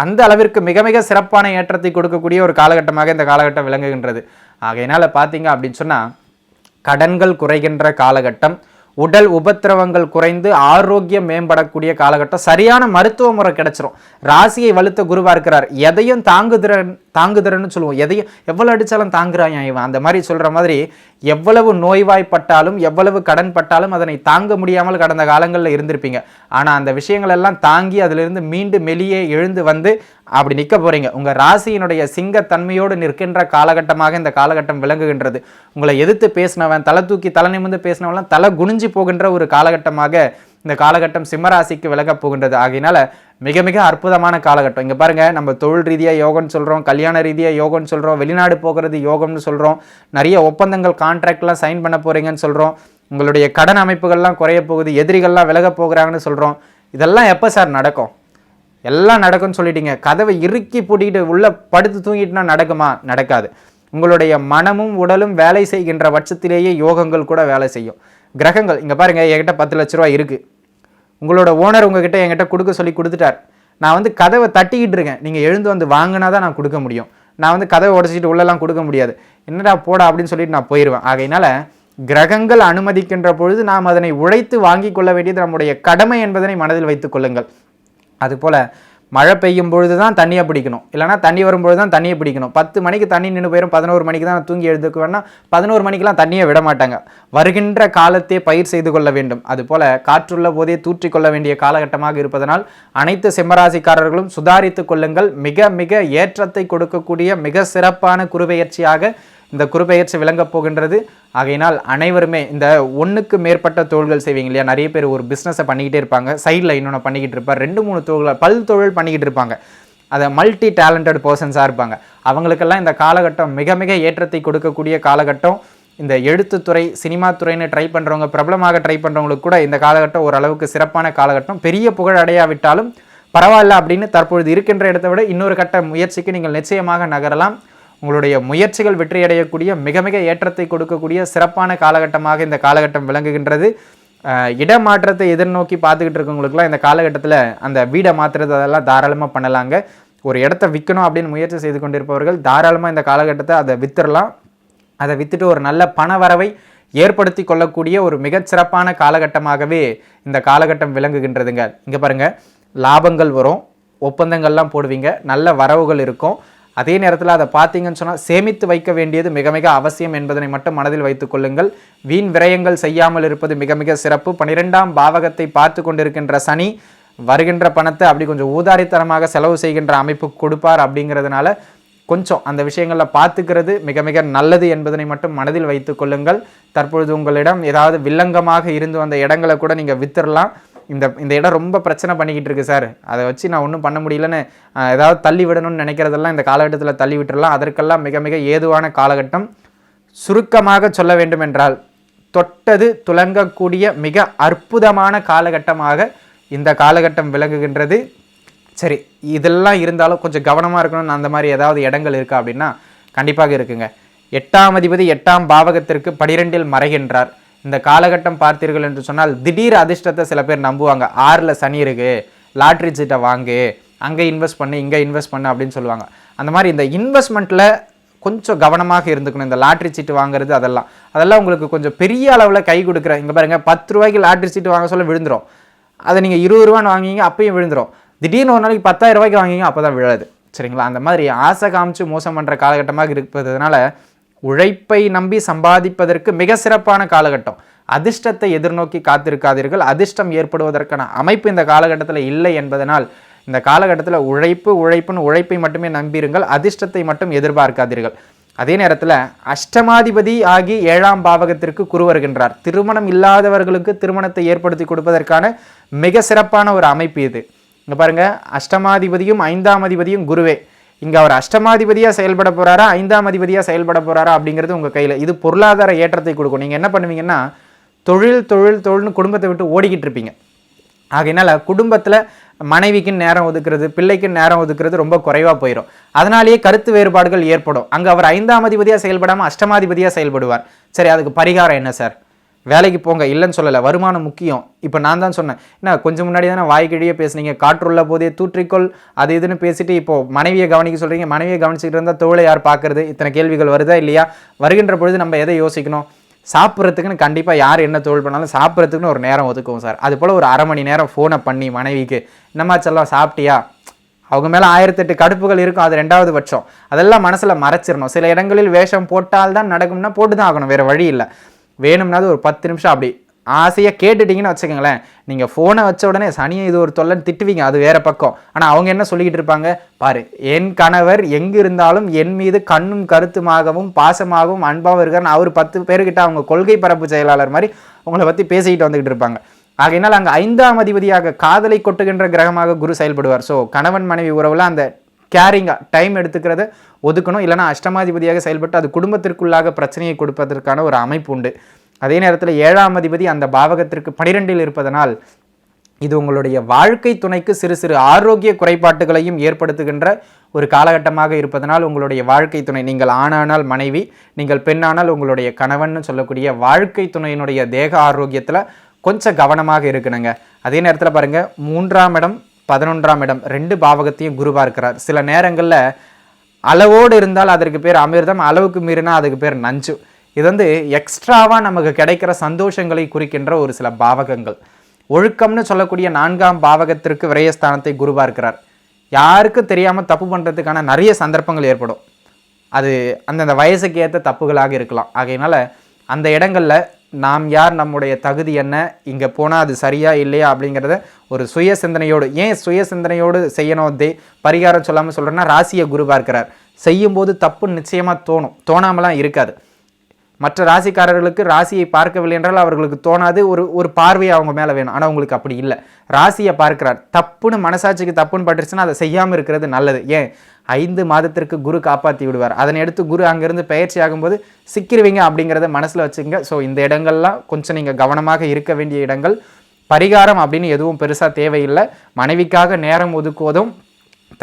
அந்த அளவிற்கு மிக மிக சிறப்பான ஏற்றத்தை கொடுக்கக்கூடிய ஒரு காலகட்டமாக இந்த காலகட்டம் விளங்குகின்றது. ஆகையினால் பார்த்தீங்க அப்படின்னு சொன்னால் கடன்கள் குறைகின்ற காலகட்டம், உடல் உபத்திரவங்கள் குறைந்து ஆரோக்கியம் மேம்படக்கூடிய காலகட்டம், சரியான மருத்துவ முறை கிடைச்சிரும். ராசியை வலுத்த குருவா இருக்கிறார், எதையும் தாங்குதிறன்னு சொல்லுவோம், எதையும் எவ்வளவு அடித்தாலும் தாங்குறான் இவன், அந்த மாதிரி சொல்ற மாதிரி எவ்வளவு நோய்வாய்ப்பட்டாலும் எவ்வளவு கடன் பட்டாலும் அதனை தாங்க முடியாமல் கடந்த காலங்களில் இருந்திருப்பீங்க. ஆனால் அந்த விஷயங்கள் எல்லாம் தாங்கி அதிலிருந்து மீண்டு மெலியே எழுந்து வந்து அப்படி நிற்க போறீங்க. உங்க ராசியினுடைய சிங்கத்தன்மையோடு நிற்கின்ற காலகட்டமாக இந்த காலகட்டம் விளங்குகின்றது. உங்களை எதிர்த்து பேசினவன், தலை தூக்கி தலை நிமிர்ந்து பேசினவெல்லாம் தலை குனிஞ்சு போகின்ற ஒரு காலகட்டமாக இந்த காலகட்டம் சிம்மராசிக்கு விலகப் போகின்றது. ஆகையினால மிக மிக அற்புதமான காலகட்டம். இங்கே பாருங்கள், நம்ம தொழில் ரீதியாக யோகம்னு சொல்கிறோம், கல்யாண ரீதியாக யோகம்னு சொல்கிறோம், வெளிநாடு போகிறது யோகம்னு சொல்கிறோம், நிறைய ஒப்பந்தங்கள் கான்ட்ராக்ட்லாம் சைன் பண்ண போகிறீங்கன்னு சொல்கிறோம், உங்களுடைய கடன் அமைப்புகள்லாம் குறைய போகுது, எதிரிகள்லாம் விலக போகிறாங்கன்னு சொல்கிறோம். இதெல்லாம் எப்போ சார் நடக்கும்? எல்லாம் நடக்கும்னு சொல்லிட்டீங்க. கதவை இறுக்கி பூட்டிக்கிட்டு உள்ளே படுத்து தூங்கிட்டுனா நடக்குமா? நடக்காது. உங்களுடைய மனமும் உடலும் வேலை செய்கின்ற பட்சத்திலேயே யோகங்கள் கூட வேலை செய்யும். கிரகங்கள் இங்கே பாருங்கள், என்கிட்ட 10 லட்ச ரூபா இருக்குது. உங்களோட ஓனர் உங்ககிட்ட என்கிட்ட கொடுக்க சொல்லி கொடுத்துட்டார். நான் வந்து கதவை தட்டிக்கிட்டு இருக்கேன். நீங்கள் எழுந்து வந்து வாங்கினா தான் நான் கொடுக்க முடியும். நான் வந்து கதவை உடச்சிட்டு உள்ளெல்லாம் கொடுக்க முடியாது. என்னடா போடா அப்படின்னு சொல்லிட்டு நான் போயிடுவேன். ஆகையினால கிரகங்கள் அனுமதிக்கின்ற பொழுது நாம் அதனை உழைத்து வாங்கி கொள்ள வேண்டியது நம்முடைய கடமை என்பதனை மனதில் வைத்துக் கொள்ளுங்கள். அதுபோல் மழை பெய்யும் பொழுது தான் தண்ணியை பிடிக்கணும், இல்லைனா தண்ணி வரும்பொழுது தான் தண்ணியை பிடிக்கணும். 10 மணிக்கு தண்ணி நின்று போயிடும், 11 மணிக்கு தான் தூங்கி எழுதுக்கு வேணால் 11 மணிக்கெலாம் தண்ணியை விட மாட்டாங்க. வருகின்ற காலத்தை பயிர் செய்து கொள்ள வேண்டும். அதுபோல் காற்றுள்ள போதே தூற்றிக்கொள்ள வேண்டிய காலகட்டமாக இருப்பதனால் அனைத்து சிம்மராசிக்காரர்களும் சுதாரித்து கொள்ளுங்கள். மிக மிக ஏற்றத்தை கொடுக்கக்கூடிய மிக சிறப்பான குருபெயர்ச்சியாக இந்த குருபெயர்ச்சி விளங்கப் போகின்றது. ஆகையினால் அனைவருமே இந்த 1க்கு மேற்பட்ட தொழில்கள் செய்வீங்க இல்லையா? நிறைய பேர் ஒரு பிஸ்னஸை பண்ணிக்கிட்டே இருப்பாங்க, சைடில் இன்னொன்று பண்ணிக்கிட்டு இருப்பார், 2-3 தொழில் தொழில் பண்ணிக்கிட்டு இருப்பாங்க. அதை மல்டி டேலண்டட் பர்சன்ஸாக இருப்பாங்க. அவங்களுக்கெல்லாம் இந்த காலகட்டம் மிக மிக ஏற்றத்தை கொடுக்கக்கூடிய காலகட்டம். இந்த எழுத்துத்துறை, சினிமா துறைன்னு ட்ரை பண்ணுறவங்க, பிரபலமாக ட்ரை பண்ணுறவங்களுக்கு கூட இந்த காலகட்டம் ஓரளவுக்கு சிறப்பான காலகட்டம். பெரிய புகழ் அடையாவிட்டாலும் பரவாயில்ல அப்படின்னு தற்பொழுது இருக்கின்ற இடத்தை விட இன்னொரு கட்ட முயற்சிக்கு நீங்கள் நிச்சயமாக நகரலாம். உங்களுடைய முயற்சிகள் வெற்றியடையக்கூடிய மிக மிக ஏற்றத்தை கொடுக்கக்கூடிய சிறப்பான காலகட்டமாக இந்த காலகட்டம் விளங்குகின்றது. இடமாற்றத்தை எதிர்நோக்கி பார்த்துக்கிட்டு இருக்கவங்களுக்குலாம் இந்த காலகட்டத்தில் அந்த வீடை மாற்றுறது அதெல்லாம் தாராளமாக பண்ணலாங்க. ஒரு இடத்த விற்கணும் அப்படின்னு முயற்சி செய்து கொண்டிருப்பவர்கள் தாராளமாக இந்த காலகட்டத்தை அதை வித்துடலாம். அதை விற்றுட்டு ஒரு நல்ல பண வரவை ஏற்படுத்தி கொள்ளக்கூடிய ஒரு மிகச்சிறப்பான காலகட்டமாகவே இந்த காலகட்டம் விளங்குகின்றதுங்க. இங்கே பாருங்கள், லாபங்கள் வரும், ஒப்பந்தங்கள்லாம் போடுவீங்க, நல்ல வரவுகள் இருக்கும். அதே நேரத்தில் அதை பார்த்தீங்கன்னு சொன்னால் சேமித்து வைக்க வேண்டியது மிக மிக அவசியம் என்பதனை மட்டும் மனதில் வைத்துக் கொள்ளுங்கள். வீண் விரயங்கள் செய்யாமல் இருப்பது மிக மிக சிறப்பு. 12ஆம் பாவகத்தை பார்த்து கொண்டிருக்கின்ற சனி வருகின்ற பணத்தை அப்படி கொஞ்சம் ஊதாரித்தனமாக செலவு செய்கின்ற அமைப்பு கொடுப்பார். அப்படிங்கிறதுனால கொஞ்சம் அந்த விஷயங்களில் பார்த்துக்கிறது மிக மிக நல்லது என்பதனை மட்டும் மனதில் வைத்துக் கொள்ளுங்கள். தற்பொழுது உங்களிடம் ஏதாவது வில்லங்கமாக இருந்து வந்த இடங்களை கூட நீங்கள் வித்துடலாம். இந்த இடம் ரொம்ப பிரச்சனை பண்ணிக்கிட்டு இருக்கு சார், அதை வச்சு நான் ஒன்றும் பண்ண முடியலன்னு ஏதாவது தள்ளி விடணும்னு நினைக்கிறதெல்லாம் இந்த காலகட்டத்தில் தள்ளி விட்டுடலாம். அதற்கெல்லாம் மிக மிக ஏதுவான காலகட்டம். சுருக்கமாக சொல்ல வேண்டும் என்றால் தொட்டது துலங்கக்கூடிய மிக அற்புதமான காலகட்டமாக இந்த காலகட்டம் விளங்குகின்றது. சரி, இதெல்லாம் இருந்தாலும் கொஞ்சம் கவனமாக இருக்கணும்னு அந்த மாதிரி ஏதாவது இடங்கள் இருக்கா அப்படின்னா கண்டிப்பாக இருக்குங்க. 8ஆம் அதிபதி 8ஆம் பாவகத்திற்கு 12இல் மறைகின்றார். இந்த காலகட்டம் பார்த்தீர்கள் என்று சொன்னால் திடீர் அதிர்ஷ்டத்தை சில பேர் நம்புவாங்க. 6ல் சனி இருக்கு, லாட்ரி சீட்டை வாங்கு, அங்கே இன்வெஸ்ட் பண்ணு, இங்கே இன்வெஸ்ட் பண்ணு அப்படின்னு சொல்லுவாங்க. அந்த மாதிரி இந்த இன்வெஸ்ட்மெண்ட்டில் கொஞ்சம் கவனமாக இருந்துக்கணும். இந்த லாட்ரி சீட்டு வாங்குறது அதெல்லாம் உங்களுக்கு கொஞ்சம் பெரிய அளவில் கை கொடுக்குற. இங்கே பாருங்கள், 10 ரூபாய்க்கு லாட்ரி சீட்டு வாங்க சொல்ல விழுந்துடும். அதை நீங்கள் 20 ரூபான்னு வாங்கிங்க, அப்பயும் விழுந்துடும். திடீர்னு ஒரு நாளைக்கு 10,000 ரூபாய்க்கு வாங்கிங்க, அப்போ தான் விழாது. சரிங்களா? அந்த மாதிரி ஆசை காமிச்சு மோசம் பண்ணுற காலகட்டமாக இருப்பதுனால உழைப்பை நம்பி சம்பாதிப்பதற்கு மிக சிறப்பான காலகட்டம். அதிர்ஷ்டத்தை எதிர்நோக்கி காத்திருக்காதீர்கள். அதிர்ஷ்டம் ஏற்படுவதற்கான அமைப்பு இந்த காலகட்டத்தில் இல்லை என்பதனால் இந்த காலகட்டத்தில் உழைப்புன்னு உழைப்பை மட்டுமே நம்பிருங்கள். அதிர்ஷ்டத்தை மட்டும் எதிர்பார்க்காதீர்கள். அதே நேரத்தில் அஷ்டமாதிபதி ஆகி 7ஆம் பாவகத்திற்கு குரு வருகின்றார். திருமணம் இல்லாதவர்களுக்கு திருமணத்தை ஏற்படுத்தி கொடுப்பதற்கான மிக சிறப்பான ஒரு அமைப்பு இது. இங்கே பாருங்கள், அஷ்டமாதிபதியும் 5ஆம் அதிபதியும் குருவே. இங்கே அவர் அஷ்டமாதிபதியாக செயல்பட போகிறாரா, 5ஆம் அதிபதியாக செயல்பட போகிறாரா அப்படிங்கிறது உங்கள் கையில். இது பொருளாதார ஏற்றத்தை கொடுக்கும். நீங்கள் என்ன பண்ணுவீங்கன்னா தொழில்னு குடும்பத்தை விட்டு ஓடிக்கிட்டு இருப்பீங்க. ஆகையினால குடும்பத்தில் மனைவிக்குன்னு நேரம் ஒதுக்குறது, பிள்ளைக்குன்னு நேரம் ஒதுக்குறது ரொம்ப குறைவாக போயிடும். அதனாலேயே கருத்து வேறுபாடுகள் ஏற்படும். அங்கே அவர் 5ஆம் அதிபதியாக செயல்படாமல் அஷ்டமாதிபதியாக செயல்படுவார். சரி, அதுக்கு பரிகாரம் என்ன சார்? வேலைக்கு போங்க, இல்லைன்னு சொல்லலை, வருமானம் முக்கியம். இப்போ நான் தான் சொன்னேன், என்ன கொஞ்சம் முன்னாடி தானே வாய்க்கிழியே பேசுனீங்க, காற்றுள்ள போதே தூற்றிக்கொள் அது இதுன்னு பேசிட்டு இப்போது மனைவியை கவனிக்க சொல்கிறீங்க. மனைவியை கவனிச்சுக்கிட்டு இருந்தால் தொழிலை யார் பார்க்குறது? இத்தனை கேள்விகள் வருதா இல்லையா? வருகின்ற பொழுது நம்ம எதை யோசிக்கணும்? சாப்பிட்றதுக்குன்னு கண்டிப்பாக யார் என்ன தொழில் பண்ணாலும் சாப்பிட்றதுக்குன்னு ஒரு நேரம் ஒதுக்குவோம் சார். அது போல் ஒரு 1/2 மணி நேரம் ஃபோனை பண்ணி மனைவிக்கு என்னமாச்செல்லாம் சாப்பிட்டியா, அவங்க மேலே 1008 கடுப்புகள் இருக்கும், அது 2வது பட்சம். அதெல்லாம் மனசில் மறைச்சிடணும். சில இடங்களில் வேஷம் போட்டால் தான் நடக்கும்னா போட்டு தான் ஆகணும், வேறு வழி இல்லை. வேணும்னாது ஒரு 10 நிமிஷம் அப்படி ஆசையாக கேட்டுட்டிங்கன்னு வச்சுக்கோங்களேன். நீங்கள் ஃபோனை வச்ச உடனே சனியை இது ஒரு தொல்லைன்னு திட்டுவீங்க, அது வேறு பக்கம். ஆனால் அவங்க என்ன சொல்லிக்கிட்டு இருப்பாங்க பாரு, என் கணவர் எங்கு இருந்தாலும் என் மீது கண்ணும் கருத்துமாகவும் பாசமாகவும் அன்பாகவும் இருக்காருன்னு அவர் 10 பேர்கிட்ட அவங்க கொள்கை பரப்பு செயலாளர் மாதிரி உங்களை பற்றி பேசிக்கிட்டு வந்துக்கிட்டு இருப்பாங்க. ஆகையினால் அங்கே 5ஆம் அதிபதியாக காதலை கொட்டுகின்ற கிரகமாக குரு செயல்படுவார். ஸோ கணவன் மனைவி உறவில் அந்த கேரிங்காக டைம் எடுத்துக்கிறத ஒதுக்கணும். இல்லைனா அஷ்டமாதிபதியாக செயல்பட்டு அது குடும்பத்திற்குள்ளாக பிரச்சனையை கொடுப்பதற்கான ஒரு அமைப்பு உண்டு. அதே நேரத்தில் 7ஆம் அதிபதி அந்த பாவகத்திற்கு 12இல் இருப்பதனால் இது உங்களுடைய வாழ்க்கை துணைக்கு சிறு சிறு ஆரோக்கிய குறைபாட்டுகளையும் ஏற்படுத்துகின்ற ஒரு காலகட்டமாக இருப்பதனால் உங்களுடைய வாழ்க்கை துணை, நீங்கள் ஆணானால் மனைவி, நீங்கள் பெண்ணானால் உங்களுடைய கணவன் சொல்லக்கூடிய வாழ்க்கை துணையினுடைய தேக ஆரோக்கியத்தில் கொஞ்சம் கவனமாக இருக்கணுங்க. அதே நேரத்தில் பாருங்கள், 3ஆம் இடம் 11ஆம் இடம் 2 பாவகத்தையும் குரு பார்க்கிறார். சில நேரங்களில் அளவோடு இருந்தால் அதற்கு பேர் அமிர்தம், அளவுக்கு மீறினா அதுக்கு பேர் நஞ்சு. இது எக்ஸ்ட்ராவாக நமக்கு கிடைக்கிற சந்தோஷங்களை குறிக்கின்ற ஒரு சில பாவகங்கள். ஒழுக்கம்னு சொல்லக்கூடிய 4ஆம் பாவகத்திற்கு விரயஸ்தானத்தை குரு பார்க்கிறார். யாருக்கும் தெரியாமல் தப்பு பண்ணுறதுக்கான நிறைய சந்தர்ப்பங்கள் ஏற்படும். அது அந்தந்த வயசுக்கு ஏற்ற தப்புகளாக இருக்கலாம். ஆகையினால அந்த இடங்களில் நாம் யார், நம்முடைய தகுதி என்ன, இங்கே போனால் அது சரியா இல்லையா அப்படிங்கிறத ஒரு சுய சிந்தனையோடு, ஏன் சுய சிந்தனையோடு செய்யணும் பரிகாரம் சொல்லாமல் சொல்கிறேன்னா, ராசியை குரு பார்க்கிறார். செய்யும்போது தப்பு நிச்சயமாக தோணாமலாம் இருக்காது. மற்ற ராசிக்காரர்களுக்கு ராசியை பார்க்கவில்லை என்றால் அவர்களுக்கு தோணாது, ஒரு பார்வையை அவங்க மேலே வேணும். ஆனால் உங்களுக்கு அப்படி இல்லை, ராசியை பார்க்கிறார். தப்புன்னு மனசாட்சிக்கு தப்புன்னு பட்டுருச்சுன்னா அதை செய்யாமல் இருக்கிறது நல்லது. ஏன் 5 மாதத்திற்கு குரு காப்பாற்றி விடுவார். அதனை எடுத்து குரு அங்கேருந்து பயிற்சி ஆகும்போது சிக்கிருவீங்க அப்படிங்கிறத மனசில் வச்சுங்க. ஸோ இந்த இடங்கள்லாம் கொஞ்சம் நீங்கள் கவனமாக இருக்க வேண்டிய இடங்கள். பரிகாரம் அப்படின்னு எதுவும் பெருசாக தேவையில்லை. மனைவிக்காக நேரம் ஒதுக்குவதும்,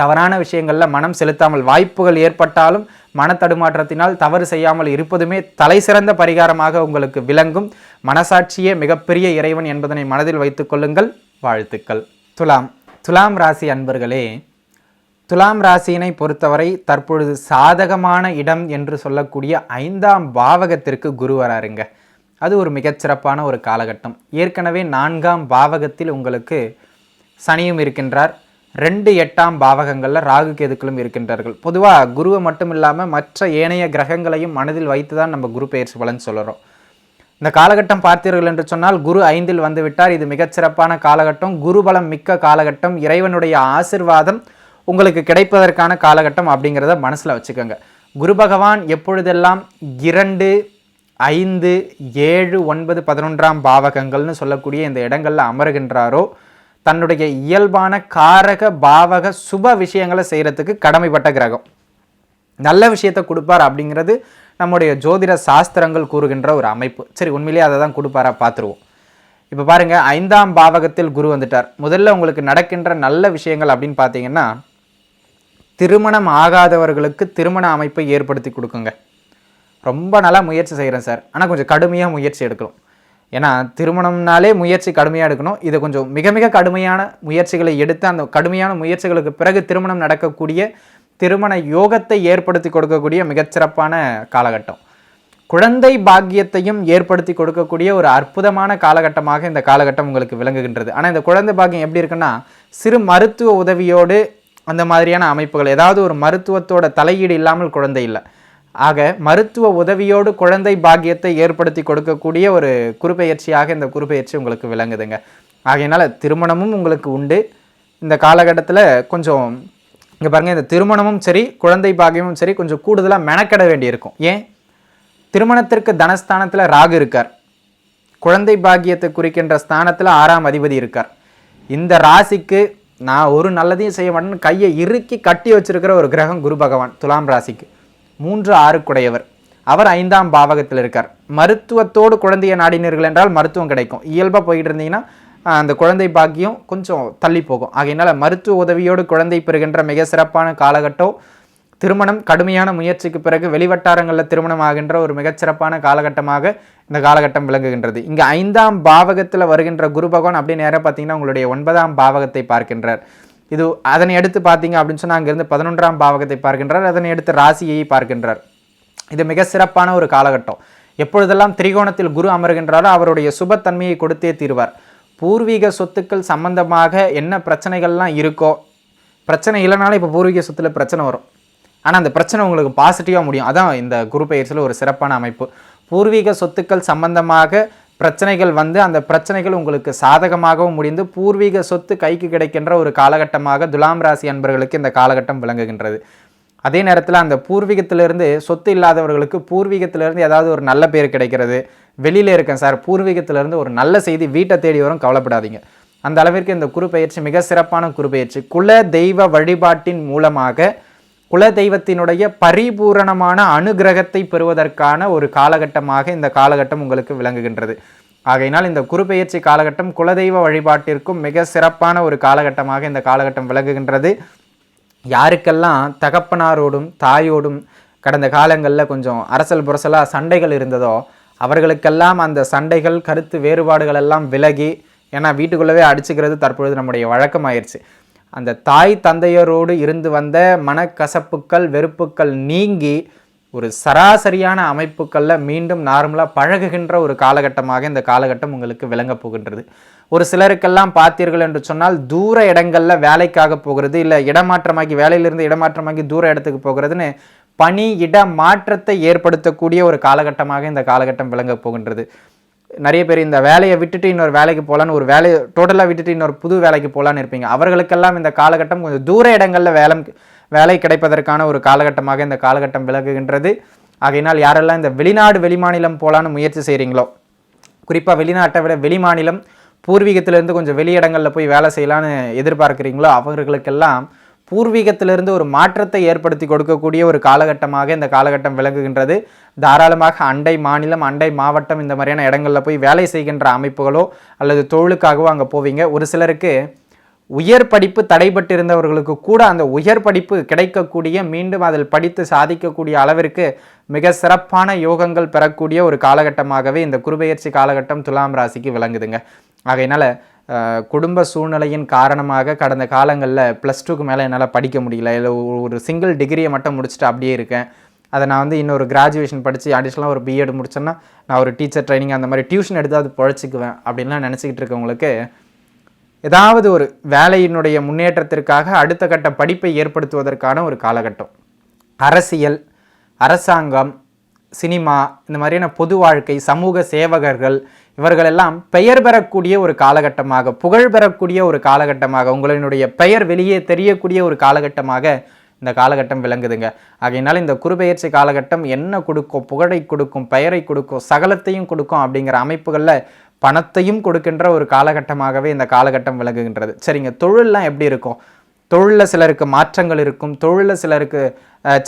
தவறான விஷயங்களில் மனம் செலுத்தாமல் வாய்ப்புகள் ஏற்பட்டாலும் மன தடுமாற்றத்தினால் தவறு செய்யாமல் இருப்பதுமே தலை சிறந்த பரிகாரமாக உங்களுக்கு விளங்கும். மனசாட்சியே மிகப்பெரிய இறைவன் என்பதனை மனதில் வைத்துக் கொள்ளுங்கள். வாழ்த்துக்கள். துலாம் ராசி அன்பர்களே, துலாம் ராசியினை பொறுத்தவரை தற்பொழுது சாதகமான இடம் என்று சொல்லக்கூடிய 5ஆம் பாவகத்திற்கு குரு வராருங்க. அது ஒரு மிகச்சிறப்பான ஒரு காலகட்டம். ஏற்கனவே 4ஆம் பாவகத்தில் உங்களுக்கு சனியும் இருக்கின்றார். 2 8ஆம் பாவகங்களில் ராகு கேதுக்களும் இருக்கின்றார்கள். பொதுவாக குருவை மட்டும் இல்லாமல் மற்ற ஏனைய கிரகங்களையும் மனதில் வைத்து தான் நம்ம குரு பெயர்ச்சி பலன் சொல்கிறோம். இந்த காலகட்டம் பார்த்தீர்கள் என்று சொன்னால் குரு 5இல் வந்து விட்டார். இது மிகச்சிறப்பான காலகட்டம், குருபலம் மிக்க காலகட்டம், இறைவனுடைய ஆசிர்வாதம் உங்களுக்கு கிடைப்பதற்கான காலகட்டம் அப்படிங்கிறத மனசில் வச்சுக்கோங்க. குரு பகவான் எப்பொழுதெல்லாம் 2, 5, 7, 9, 11ஆம் பாவகங்கள்னு சொல்லக்கூடிய இந்த இடங்களில் அமருகின்றாரோ தன்னுடைய இயல்பான காரக பாவக சுப விஷயங்களை செய்கிறதுக்கு கடமைப்பட்ட கிரகம். நல்ல விஷயத்தை கொடுப்பார் அப்படிங்கிறது நம்முடைய ஜோதிட சாஸ்திரங்கள் கூறுகின்ற ஒரு அமைப்பு. சரி, உண்மையிலேயே அதை தான் கொடுப்பாரா பார்த்துருவோம். இப்போ பாருங்கள், 5ஆம் பாவகத்தில் குரு வந்துட்டார். முதல்ல உங்களுக்கு நடக்கின்ற நல்ல விஷயங்கள் அப்படின்னு பார்த்தீங்கன்னா, திருமணம் ஆகாதவர்களுக்கு திருமண அமைப்பை ஏற்படுத்தி கொடுக்குங்க. ரொம்ப நல்லா முயற்சி செய்கிறேன் சார், ஆனால் கொஞ்சம் கடுமையாக முயற்சி எடுக்கணும். ஏன்னா திருமணம்னாலே முயற்சி கடுமையாக எடுக்கணும். இதை கொஞ்சம் மிக மிக கடுமையான முயற்சிகளை எடுத்து அந்த கடுமையான முயற்சிகளுக்கு பிறகு திருமணம் நடக்கக்கூடிய, திருமண யோகத்தை ஏற்படுத்தி கொடுக்கக்கூடிய மிகச்சிறப்பான காலகட்டம். குழந்தை பாக்கியத்தையும் ஏற்படுத்தி கொடுக்கக்கூடிய ஒரு அற்புதமான காலகட்டமாக இந்த காலகட்டம் உங்களுக்கு விளங்குகின்றது. ஆனால் இந்த குழந்தை பாக்கியம் எப்படி இருக்குன்னா, சிறு மருத்துவ உதவியோடு அந்த மாதிரியான அமைப்புகள், ஏதாவது ஒரு மருத்துவத்தோட தலையீடு இல்லாமல் குழந்தை இல்லை. ஆக மருத்துவ உதவியோடு குழந்தை பாக்கியத்தை ஏற்படுத்தி கொடுக்கக்கூடிய ஒரு குருப்பெயர்ச்சியாக இந்த குருப்பெயர்ச்சி உங்களுக்கு விளங்குதுங்க. ஆகையினால திருமணமும் உங்களுக்கு உண்டு. இந்த காலகட்டத்தில் கொஞ்சம் இங்கே பாருங்கள், இந்த திருமணமும் சரி குழந்தை பாக்கியமும் சரி கொஞ்சம் கூடுதலாக மெனக்கெட வேண்டியிருக்கும். ஏன், திருமணத்திற்கு தனஸ்தானத்தில் ராகு இருக்கார், குழந்தை பாக்கியத்தை குறிக்கின்ற ஸ்தானத்தில் 6ஆம் அதிபதி இருக்கார். இந்த ராசிக்கு நான் ஒரு நல்லதையும் செய்ய மாட்டேன்னு கையை இறுக்கி கட்டி வச்சிருக்கிற ஒரு கிரகம் குரு பகவான். துலாம் ராசிக்கு 3, 6 குடையவர். அவர் 5ஆம் பாவகத்தில் இருக்கார். மருத்துவத்தோடு குழந்தையை நாடினீர்கள் என்றால் மருத்துவம் கிடைக்கும். இயல்பாக போயிட்டு இருந்தீங்கன்னா அந்த குழந்தை பாக்கியம் கொஞ்சம் தள்ளி போகும். ஆகையினால மருத்துவ உதவியோடு குழந்தை பெறுகின்ற மிக சிறப்பான காலகட்டம். திருமணம் கடுமையான முயற்சிக்கு பிறகு வெளிவட்டாரங்களில் திருமணம் ஆகின்ற ஒரு மிகச்சிறப்பான காலகட்டமாக இந்த காலகட்டம் விளங்குகின்றது. இங்கே 5ஆம் பாவகத்தில் வருகின்ற குரு பகவான் அப்படி நேராக பார்த்தீங்கன்னா உங்களுடைய 9ஆம் பாவகத்தை பார்க்கின்றார். இது அதனை எடுத்து பார்த்தீங்க அப்படின்னு சொன்னால் அங்கிருந்து 11ஆம் பாவகத்தை பார்க்கின்றார். அதனை எடுத்து ராசியை பார்க்கின்றார். இது மிக சிறப்பான ஒரு காலகட்டம். எப்பொழுதெல்லாம் திரிகோணத்தில் குரு அமர்கின்றாரோ அவருடைய சுபத்தன்மையை கொடுத்தே தீர்வார். பூர்வீக சொத்துக்கள் சம்பந்தமாக என்ன பிரச்சனைகள்லாம் இருக்கோ, பிரச்சனை இல்லைனாலும் இப்போ பூர்வீக சொத்தில் பிரச்சனை வரும், ஆனால் அந்த பிரச்சனை உங்களுக்கு பாசிட்டிவாக முடியும். அதான் இந்த குரு பெயர்ச்சியில் ஒரு சிறப்பான அமைப்பு. பூர்வீக சொத்துக்கள் சம்பந்தமாக பிரச்சனைகள் வந்து அந்த பிரச்சனைகள் உங்களுக்கு சாதகமாகவும் முடிந்து பூர்வீக சொத்து கைக்கு கிடைக்கின்ற ஒரு காலகட்டமாக துலாம் ராசி அன்பர்களுக்கு இந்த காலகட்டம் விளங்குகின்றது. அதே நேரத்தில் அந்த பூர்வீகத்திலிருந்து சொத்து இல்லாதவர்களுக்கு பூர்வீகத்திலிருந்து ஏதாவது ஒரு நல்ல பேர் கிடைக்கிறது. வெளியில் இருக்கேன் சார், பூர்வீகத்திலிருந்து ஒரு நல்ல செய்தி வீட்டை தேடி வரும், கவலைப்படாதீங்க. அந்த அளவிற்கு இந்த குரு பெயர்ச்சி மிக சிறப்பான குரு பெயர்ச்சி. குல தெய்வ வழிபாட்டின் மூலமாக குல தெய்வத்தினுடைய பரிபூரணமான அனுகிரகத்தை பெறுவதற்கான ஒரு காலகட்டமாக இந்த காலகட்டம் உங்களுக்கு விளங்குகின்றது. ஆகையினால் இந்த குருபெயர்ச்சி காலகட்டம் குலதெய்வ வழிபாட்டிற்கும் மிக சிறப்பான ஒரு காலகட்டமாக இந்த காலகட்டம் விளங்குகின்றது. யாருக்கெல்லாம் தகப்பனாரோடும் தாயோடும் கடந்த காலங்களில் கொஞ்சம் அரசல் புரசலாக சண்டைகள் இருந்ததோ அவர்களுக்கெல்லாம் அந்த சண்டைகள் கருத்து வேறுபாடுகள் எல்லாம் விலகி, ஏன்னா வீட்டுக்குள்ளவே அடிச்சுக்கிறது தற்பொழுது நம்முடைய வழக்கமாயிருச்சு. அந்த தாய் தந்தையரோடு இருந்து வந்த மனக்கசப்புக்கள் வெறுப்புக்கள் நீங்கி ஒரு சராசரியான அமைப்புகளில் மீண்டும் நார்மலாக பழகுகின்ற ஒரு காலகட்டமாக இந்த காலகட்டம் உங்களுக்கு விளங்க போகின்றது. ஒரு சிலருக்கெல்லாம் பார்த்தீர்கள் என்று சொன்னால் தூர இடங்களில் வேலைக்காக போகிறது, இல்லை இடமாற்றமாகி வேலையிலிருந்து இடமாற்றமாகி தூர இடத்துக்கு போகிறதுன்னு பணி இட மாற்றத்தை ஏற்படுத்தக்கூடிய ஒரு காலகட்டமாக இந்த காலகட்டம் விளங்க போகின்றது. நிறைய பேர் இந்த வேலையை விட்டுட்டு இன்னொரு வேலைக்கு போகலான்னு, ஒரு வேலையை டோட்டலாக விட்டுட்டு இன்னொரு புது வேலைக்கு போகலான்னு இருப்பீங்க. அவர்களுக்கெல்லாம் இந்த காலகட்டம் கொஞ்சம் தூர இடங்களில் வேலை கிடைப்பதற்கான ஒரு காலகட்டமாக இந்த காலகட்டம் விளங்குகின்றது. ஆகையினால் யாரெல்லாம் இந்த வெளிநாடு வெளிமாநிலம் போகலான்னு முயற்சி செய்கிறீங்களோ, குறிப்பாக வெளிநாட்டை விட வெளிமாநிலம் பூர்வீகத்திலிருந்து கொஞ்சம் வெளியிடங்களில் போய் வேலை செய்யலான்னு எதிர்பார்க்குறீங்களோ அவர்களுக்கெல்லாம் பூர்வீகத்திலிருந்து ஒரு மாற்றத்தை ஏற்படுத்தி கொடுக்கக்கூடிய ஒரு காலகட்டமாக இந்த காலகட்டம் விளங்குகின்றது. தாராளமாக அண்டை மாநிலம் அண்டை மாவட்டம் இந்த மாதிரியான இடங்களில் போய் வேலை செய்கின்ற அமைப்புகளோ அல்லது தொழிலுக்காகவோ அங்கே போவீங்க. ஒரு சிலருக்கு உயர் படிப்பு தடைபட்டிருந்தவர்களுக்கு கூட அந்த உயர் படிப்பு கிடைக்கக்கூடிய, மீண்டும் அதில் படித்து சாதிக்கக்கூடிய அளவிற்கு மிக சிறப்பான யோகங்கள் பெறக்கூடிய ஒரு காலகட்டமாகவே இந்த குருபெயர்ச்சி காலகட்டம் துலாம் ராசிக்கு விளங்குதுங்க. ஆகையினால குடும்ப சூழ்நிலையின் காரணமாக கடந்த காலங்களில் +2க்கு மேலே என்னால் படிக்க முடியல, இல்லை ஒரு சிங்கிள் டிகிரியை மட்டும் முடிச்சுட்டு அப்படியே இருக்கேன், அதை நான் வந்து இன்னொரு கிராஜுவேஷன் படித்து அடிஷ்னலாக ஒரு பிஎட் முடிச்சேன்னா நான் ஒரு டீச்சர் ட்ரைனிங் அந்த மாதிரி டியூஷன் எடுத்து அது பொழைச்சிக்குவேன் அப்படின்லாம் நினச்சிக்கிட்டு இருக்கவங்களுக்கு ஏதாவது ஒரு வேலையினுடைய முன்னேற்றத்திற்காக அடுத்த கட்ட படிப்பை ஏற்படுத்துவதற்கான ஒரு காலகட்டம். அரசியல், அரசாங்கம், சினிமா, இந்த மாதிரியான பொது வாழ்க்கை, சமூக சேவகர்கள் இவர்களெல்லாம் பெயர் பெறக்கூடிய ஒரு காலகட்டமாக, புகழ் பெறக்கூடிய ஒரு காலகட்டமாக, உங்களினுடைய பெயர் வெளியே தெரியக்கூடிய ஒரு காலகட்டமாக இந்த காலகட்டம் விளங்குதுங்க. ஆகையினால இந்த குருபெயர்ச்சி காலகட்டம் என்ன கொடுக்கும்? புகழை கொடுக்கும், பெயரை கொடுக்கும், சகலத்தையும் கொடுக்கும். அப்படிங்கிற அமைப்புகளில் பணத்தையும் கொடுக்கின்ற ஒரு காலகட்டமாகவே இந்த காலகட்டம் விளங்குகின்றது. சரிங்க, தொழிலெலாம் எப்படி இருக்கும்? தொழிலில் சிலருக்கு மாற்றங்கள் இருக்கும், தொழிலில் சிலருக்கு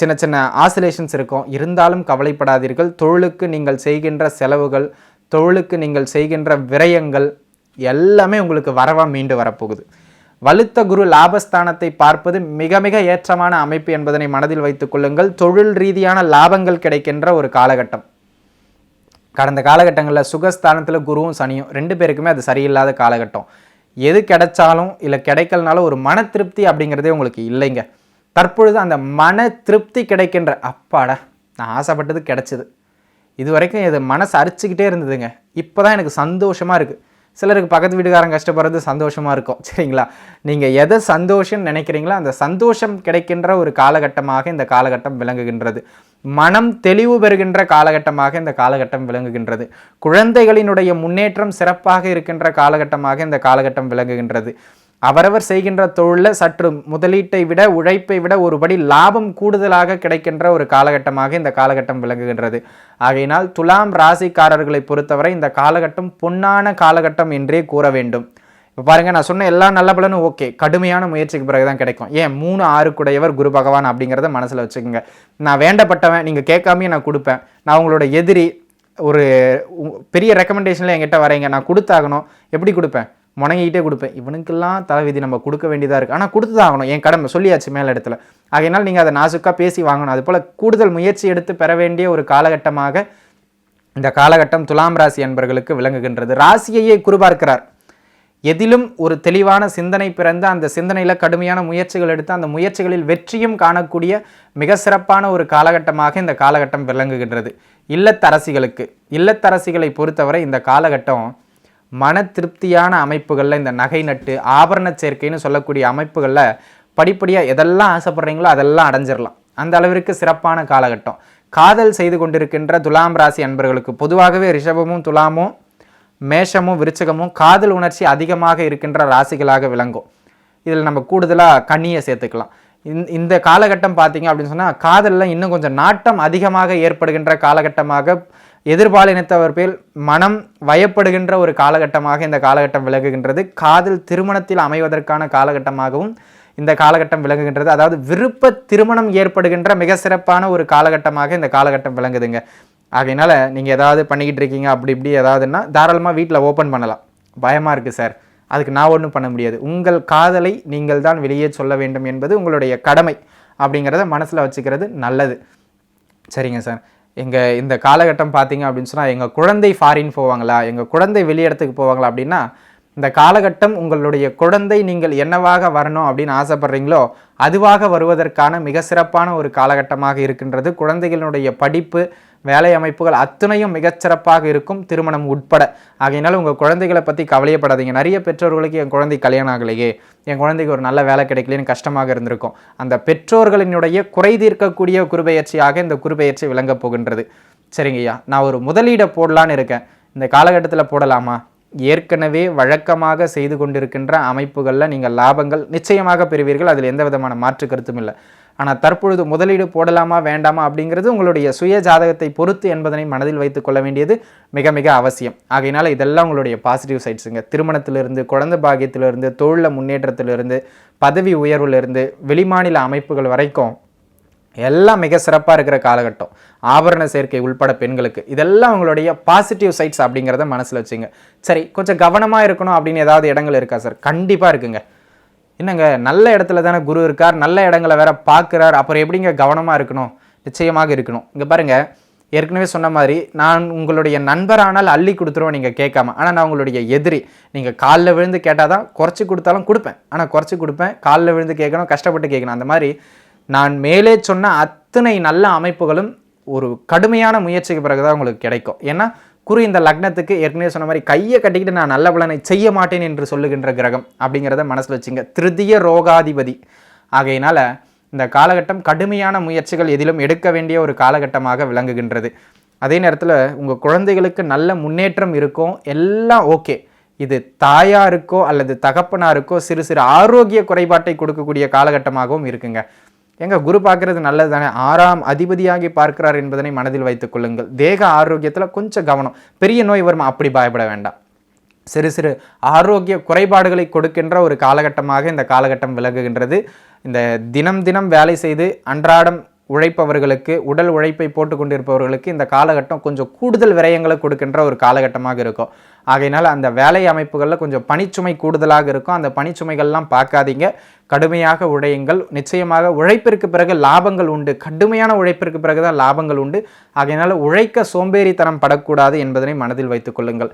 சின்ன சின்ன ஆசிலேஷன்ஸ் இருக்கும். இருந்தாலும் கவலைப்படாதீர்கள். தொழிலுக்கு நீங்கள் செய்கின்ற செலவுகள், தொழிலுக்கு நீங்கள் செய்கின்ற விரயங்கள் எல்லாமே உங்களுக்கு வரவா மீண்டு வரப்போகுது. வலுத்த குரு லாபஸ்தானத்தை பார்ப்பது மிக மிக ஏற்றமான அமைப்பு என்பதனை மனதில் வைத்துக் கொள்ளுங்கள். தொழில் ரீதியான லாபங்கள் கிடைக்கின்ற ஒரு காலகட்டம். கடந்த காலகட்டங்களில் சுகஸ்தானத்தில் குருவும் சனியும் 2 பேருக்குமே அது சரியில்லாத காலகட்டம். எது கிடைச்சாலும் இல்லை கிடைக்கலனாலும் ஒரு மன திருப்தி அப்படிங்கிறதே உங்களுக்கு இல்லைங்க. தற்பொழுது அந்த மன திருப்தி கிடைக்கின்ற, அப்பாடா நான் ஆசைப்பட்டது கிடைச்சிது, இது வரைக்கும் இது மனசு அரிச்சுக்கிட்டே இருந்ததுங்க, இப்போ தான் எனக்கு சந்தோஷமாக இருக்குது. சிலருக்கு பக்கத்து வீட்டுக்காரங்க கஷ்டப்படுறது சந்தோஷமாக இருக்கும். சரிங்களா, நீங்கள் எதை சந்தோஷம்னு நினைக்கிறீங்களோ அந்த சந்தோஷம் கிடைக்கின்ற ஒரு காலகட்டமாக இந்த காலகட்டம் விளங்குகின்றது. மனம் தெளிவு பெறுகின்ற காலகட்டமாக இந்த காலகட்டம் விளங்குகின்றது. குழந்தைகளினுடைய முன்னேற்றம் சிறப்பாக இருக்கின்ற காலகட்டமாக இந்த காலகட்டம் விளங்குகின்றது. அவரவர் செய்கின்ற தொழிலில் சற்று முதலீட்டை விட உழைப்பை விட ஒருபடி லாபம் கூடுதலாக கிடைக்கின்ற ஒரு காலகட்டமாக இந்த காலகட்டம் விளங்குகின்றது. ஆகையினால் துலாம் ராசிக்காரர்களை பொறுத்தவரை இந்த காலகட்டம் பொன்னான காலகட்டம் என்றே கூற வேண்டும். இப்போ பாருங்கள், நான் சொன்ன எல்லா நல்ல பலனும் ஓகே, கடுமையான முயற்சிக்கு பிறகு தான் கிடைக்கும். ஏன் 3 6 குரு பகவான் அப்படிங்கிறத மனசில் வச்சுக்கோங்க. நான் வேண்டப்பட்டவன், நீங்கள் கேட்காமையே நான் கொடுப்பேன். நான் உங்களோட எதிரி, ஒரு பெரிய ரெக்கமெண்டேஷனில் என்கிட்ட வரீங்க, நான் கொடுத்தாகணும். எப்படி கொடுப்பேன்? முணங்கிக்கிட்டே கொடுப்பேன். இவனுக்கெல்லாம் தலைவிதி நம்ம கொடுக்க வேண்டியதாக இருக்குது, ஆனால் கொடுத்து தான் ஆகணும், என் கடமை சொல்லியாச்சு மேல் இடத்துல. ஆகையினால் நீங்கள் அதை நாசுக்காக பேசி வாங்கணும். அதுபோல் கூடுதல் முயற்சி எடுத்து பெற வேண்டிய ஒரு காலகட்டமாக இந்த காலகட்டம் துலாம் ராசி என்பர்களுக்கு விளங்குகின்றது. ராசியையே குருபார்க்கிறார். எதிலும் ஒரு தெளிவான சிந்தனை பிறந்து அந்த சிந்தனையில் கடுமையான முயற்சிகள் எடுத்து அந்த முயற்சிகளில் வெற்றியும் காணக்கூடிய மிக சிறப்பான ஒரு காலகட்டமாக இந்த காலகட்டம் விளங்குகின்றது. இல்லத்தரசிகளை பொறுத்தவரை இந்த காலகட்டம் மன திருப்தியான அமைப்புகளில், இந்த நகை நட்டு ஆபரண சேர்க்கைன்னு சொல்லக்கூடிய அமைப்புகளில் படிப்படியாக எதெல்லாம் ஆசைப்படுறீங்களோ அதெல்லாம் அடைஞ்சிடலாம். அந்த அளவிற்கு சிறப்பான காலகட்டம். காதல் செய்து கொண்டிருக்கின்ற துலாம் ராசி அன்பர்களுக்கு, பொதுவாகவே ரிஷபமும் துலாமும் மேஷமும் விருச்சகமும் காதல் உணர்ச்சி அதிகமாக இருக்கின்ற ராசிகளாக விளங்கும். இதில் நம்ம கூடுதலாக கன்னியை சேர்த்துக்கலாம். இந்த காலகட்டம் பார்த்தீங்க அப்படின்னு சொன்னால் காதலில் இன்னும் கொஞ்சம் நாட்டம் அதிகமாக ஏற்படுகின்ற காலகட்டமாக, எதிர்பாலினத்தவர் பேர் மனம் வயப்படுகின்ற ஒரு காலகட்டமாக இந்த காலகட்டம் விலகுகின்றது. காதல் திருமணத்தில் அமைவதற்கான காலகட்டமாகவும் இந்த காலகட்டம் விளங்குகின்றது. அதாவது விருப்ப திருமணம் ஏற்படுகின்ற மிக சிறப்பான ஒரு காலகட்டமாக இந்த காலகட்டம் விளங்குதுங்க. ஆகையினால நீங்கள் ஏதாவது பண்ணிக்கிட்டு இருக்கீங்க அப்படி இப்படி ஏதாவதுன்னா தாராளமாக வீட்டில் ஓப்பன் பண்ணலாம். பயமாக இருக்குது சார், அதுக்கு நான் ஒன்றும் பண்ண முடியாது. உங்கள் காதலை நீங்கள் தான் வெளியே சொல்ல வேண்டும் என்பது உங்களுடைய கடமை அப்படிங்கிறத மனசில் வச்சுக்கிறது நல்லது. சரிங்க சார், எங்கள் இந்த காலகட்டம் பார்த்தீங்க அப்படின்னு சொன்னால் எங்கள் குழந்தை ஃபாரின் போவாங்களா, எங்கள் குழந்தை வெளியிடத்துக்கு போவாங்களா அப்படின்னா, இந்த காலகட்டம் உங்களுடைய குழந்தை நீங்கள் என்னவாக வரணும் அப்படின்னு ஆசைப்படுறீங்களோ அதுவாக வருவதற்கான மிக சிறப்பான ஒரு காலகட்டமாக இருக்கின்றது. குழந்தைகளுடைய படிப்பு, வேலை அமைப்புகள் அத்தனையும் மிகச்சிறப்பாக இருக்கும், திருமணம் உட்பட. ஆகையினால உங்கள் குழந்தைகளை பற்றி கவலையப்படாதீங்க. நிறைய பெற்றோர்களுக்கு என் குழந்தை கல்யாணம் ஆகலையே, என் குழந்தைக்கு ஒரு நல்ல வேலை கிடைக்கலன்னு கஷ்டமாக இருந்திருக்கும். அந்த பெற்றோர்களினுடைய குறை தீர்க்கக்கூடிய குருபெயர்ச்சியாக இந்த குருபெயர்ச்சி விளங்கப் போகின்றது. சரிங்கய்யா, நான் ஒரு முதலீடை போடலான்னு இருக்கேன், இந்த காலகட்டத்தில் போடலாமா? ஏற்கனவே வழக்கமாக செய்து கொண்டிருக்கின்ற அமைப்புகளில் நீங்கள் லாபங்கள் நிச்சயமாக பெறுவீர்கள், அதில் எந்த விதமான மாற்று கருத்தும் இல்லை. ஆனால் தற்பொழுது முதலீடு போடலாமா வேண்டாமா அப்படிங்கிறது உங்களுடைய சுய ஜாதகத்தை பொறுத்து என்பதனை மனதில் வைத்துக் கொள்ள வேண்டியது மிக மிக அவசியம். ஆகையினால இதெல்லாம் உங்களுடைய பாசிட்டிவ் சைட்ஸுங்க. திருமணத்திலிருந்து, குழந்தை பாக்கியத்திலிருந்து, தொழில் முன்னேற்றத்திலிருந்து, பதவி உயர்விலிருந்து, வெளிமாநில அமைப்புகள் வரைக்கும் எல்லாம் மிக சிறப்பாக இருக்கிற காலகட்டம். ஆபரண சேர்க்கை உள்பட பெண்களுக்கு இதெல்லாம் உங்களுடைய பாசிட்டிவ் சைட்ஸ் அப்படிங்கிறத மனசில் வச்சுங்க. சரி, கொஞ்சம் கவனமாக இருக்கணும் அப்படின்னு ஏதாவது இடங்கள் இருக்கா சார்? கண்டிப்பாக இருக்குங்க. என்னங்க, நல்ல இடத்துல தானே குரு இருக்கார், நல்ல இடங்களை வேற பார்க்குறார், அப்புறம் எப்படிங்க கவனமாக இருக்கணும்? நிச்சயமாக இருக்கணும். இங்கே பாருங்கள், ஏற்கனவே சொன்ன மாதிரி நான் உங்களுடைய நண்பரானால் அள்ளி கொடுத்துருவோம் நீங்கள் கேட்காம. ஆனால் நான் உங்களுடைய எதிரி. நீங்கள் காலில் விழுந்து கேட்டால் தான் குறைச்சி கொடுத்தாலும் கொடுப்பேன். ஆனால் குறைச்சி கொடுப்பேன், காலில் விழுந்து கேட்கணும், கஷ்டப்பட்டு கேட்கணும். அந்த மாதிரி நான் மேலே சொன்ன அத்தனை நல்ல அமைப்புகளும் ஒரு கடுமையான முயற்சிக்கு பிறகுதான் உங்களுக்கு கிடைக்கும். ஏன்னா குரு இந்த லக்னத்துக்கு ஏற்கனவே சொன்ன மாதிரி கையை கட்டிக்கிட்டு நான் நல்ல பலனை செய்ய மாட்டேன் என்று சொல்லுகின்ற கிரகம் அப்படிங்கிறத மனசில் வச்சுங்க. திருதிய ரோகாதிபதி. ஆகையினால இந்த காலகட்டம் கடுமையான முயற்சிகள் எதிலும் எடுக்க வேண்டிய ஒரு காலகட்டமாக விளங்குகின்றது. அதே நேரத்தில் உங்கள் குழந்தைகளுக்கு நல்ல முன்னேற்றம் இருக்கும், எல்லாம் ஓகே. இது தாயாருக்கோ அல்லது தகப்பனாருக்கோ சிறு சிறு ஆரோக்கிய குறைபாட்டை கொடுக்கக்கூடிய காலகட்டமாகவும் இருக்குங்க. எங்க குரு பார்க்கறது நல்லது தானே, 6ஆம் அதிபதியாகி பார்க்கிறார் என்பதனை மனதில் வைத்துக் கொள்ளுங்கள். தேக ஆரோக்கியத்தில் கொஞ்சம் கவனம். பெரிய நோய் வருமா அப்படி பயப்பட வேண்டாம். சிறு சிறு ஆரோக்கிய குறைபாடுகளை கொடுக்கின்ற ஒரு காலகட்டமாக இந்த காலகட்டம் விளங்குகின்றது. இந்த தினம் தினம் வேலை செய்து அன்றாடம் உழைப்பவர்களுக்கு, உடல் உழைப்பை போட்டு கொண்டிருப்பவர்களுக்கு இந்த காலகட்டம் கொஞ்சம் கூடுதல் விரயங்களை கொடுக்கின்ற ஒரு காலகட்டமாக இருக்கும். ஆகையினால் அந்த வேலை அமைப்புகளில் கொஞ்சம் பணிச்சுமை கூடுதலாக இருக்கும். அந்த பணிச்சுமைகள்லாம் பார்க்காதீங்க, கடுமையாக உழையுங்கள். நிச்சயமாக உழைப்பிற்கு பிறகு லாபங்கள் உண்டு. கடுமையான உழைப்பிற்கு பிறகுதான் லாபங்கள் உண்டு. ஆகையினால் உழைக்க சோம்பேறித்தனம் படக்கூடாது என்பதனை மனதில் வைத்துக் கொள்ளுங்கள்.